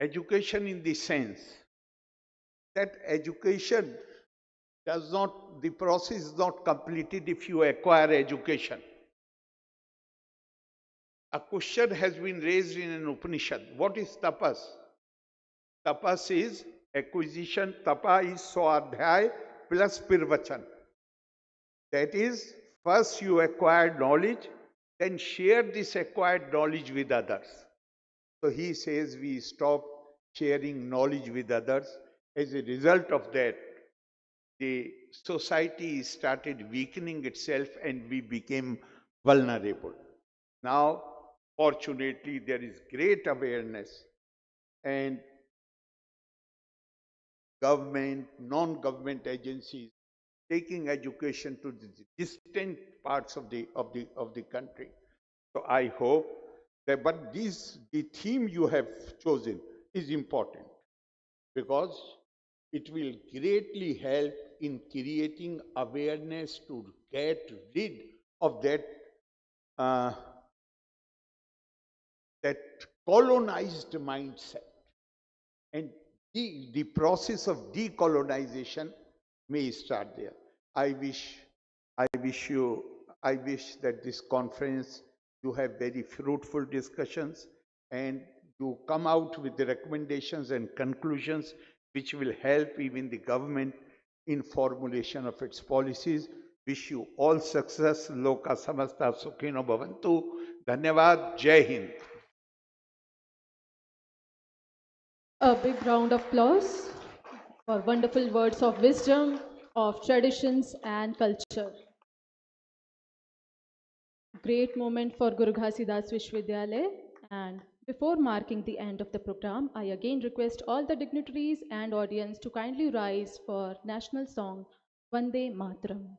Education in the sense that education the process is not completed if you acquire education. A question has been raised in an Upanishad. What is tapas? Tapas is acquisition. Tapa is swadhyay plus pirvachan. That is, first you acquire knowledge, then share this acquired knowledge with others. So he says we stop sharing knowledge with others. As a result of that, the society started weakening itself and we became vulnerable. Now, fortunately, there is great awareness and government, non-government agencies taking education to the distant parts of the country. So I hope that, but the theme you have chosen is important because it will greatly help in creating awareness to get rid of that colonized mindset. And the process of decolonization may start there. I wish that this conference, you have very fruitful discussions and you come out with the recommendations and conclusions which will help even the government in formulation of its policies. Wish you all success. Loka samasta sukhino bhavantu. Dhanyavad. Jai Hind. A big round of applause for wonderful words of wisdom, of traditions and culture. Great moment for Guru Ghasidas Vishwavidyalaya. And before marking the end of the program, I again request all the dignitaries and audience to kindly rise for national song Vande Mataram.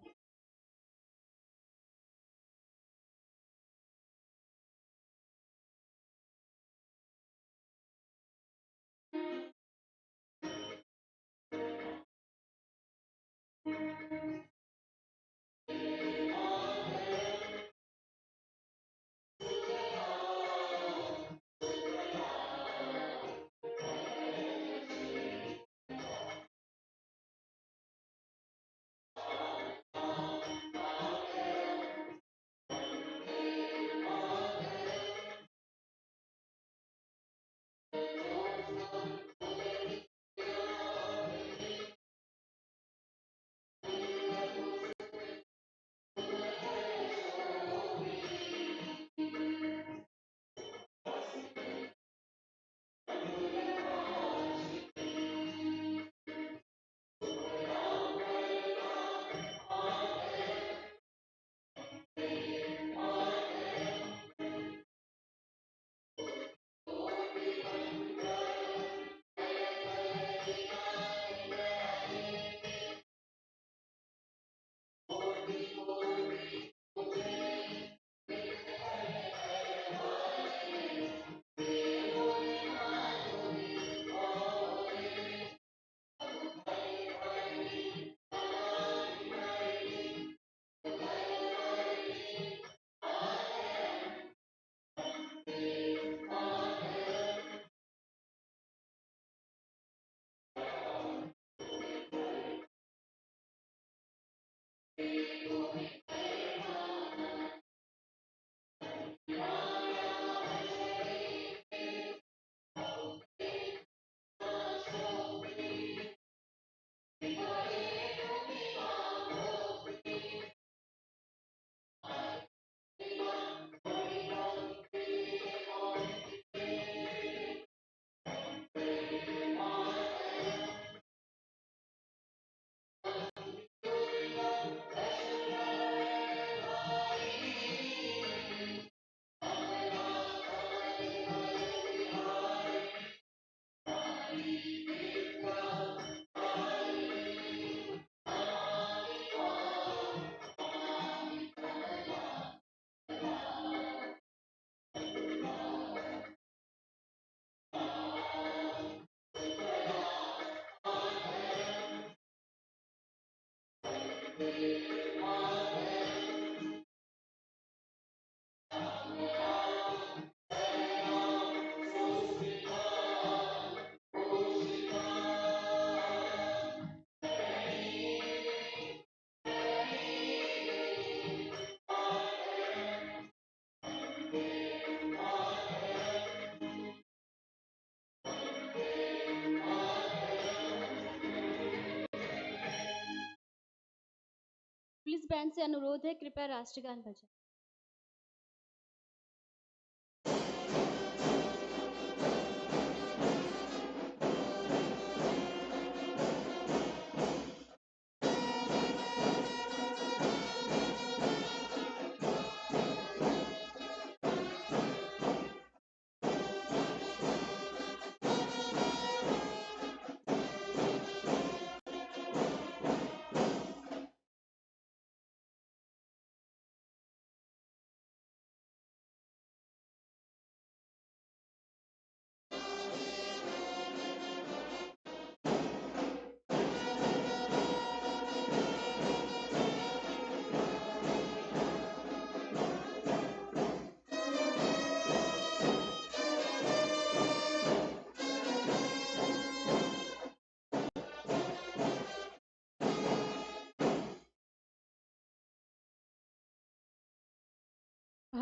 Police band से अनुरोध है, कृपया राष्ट्रगान बजाएं।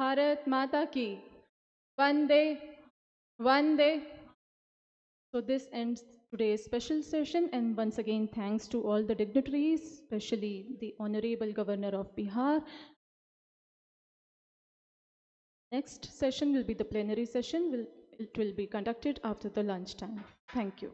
Bharat Mata ki. Vande, Vande. So this ends today's special session, and once again thanks to all the dignitaries, especially the Honorable Governor of Bihar. Next session will be the plenary session. It will be conducted after the lunchtime. Thank you.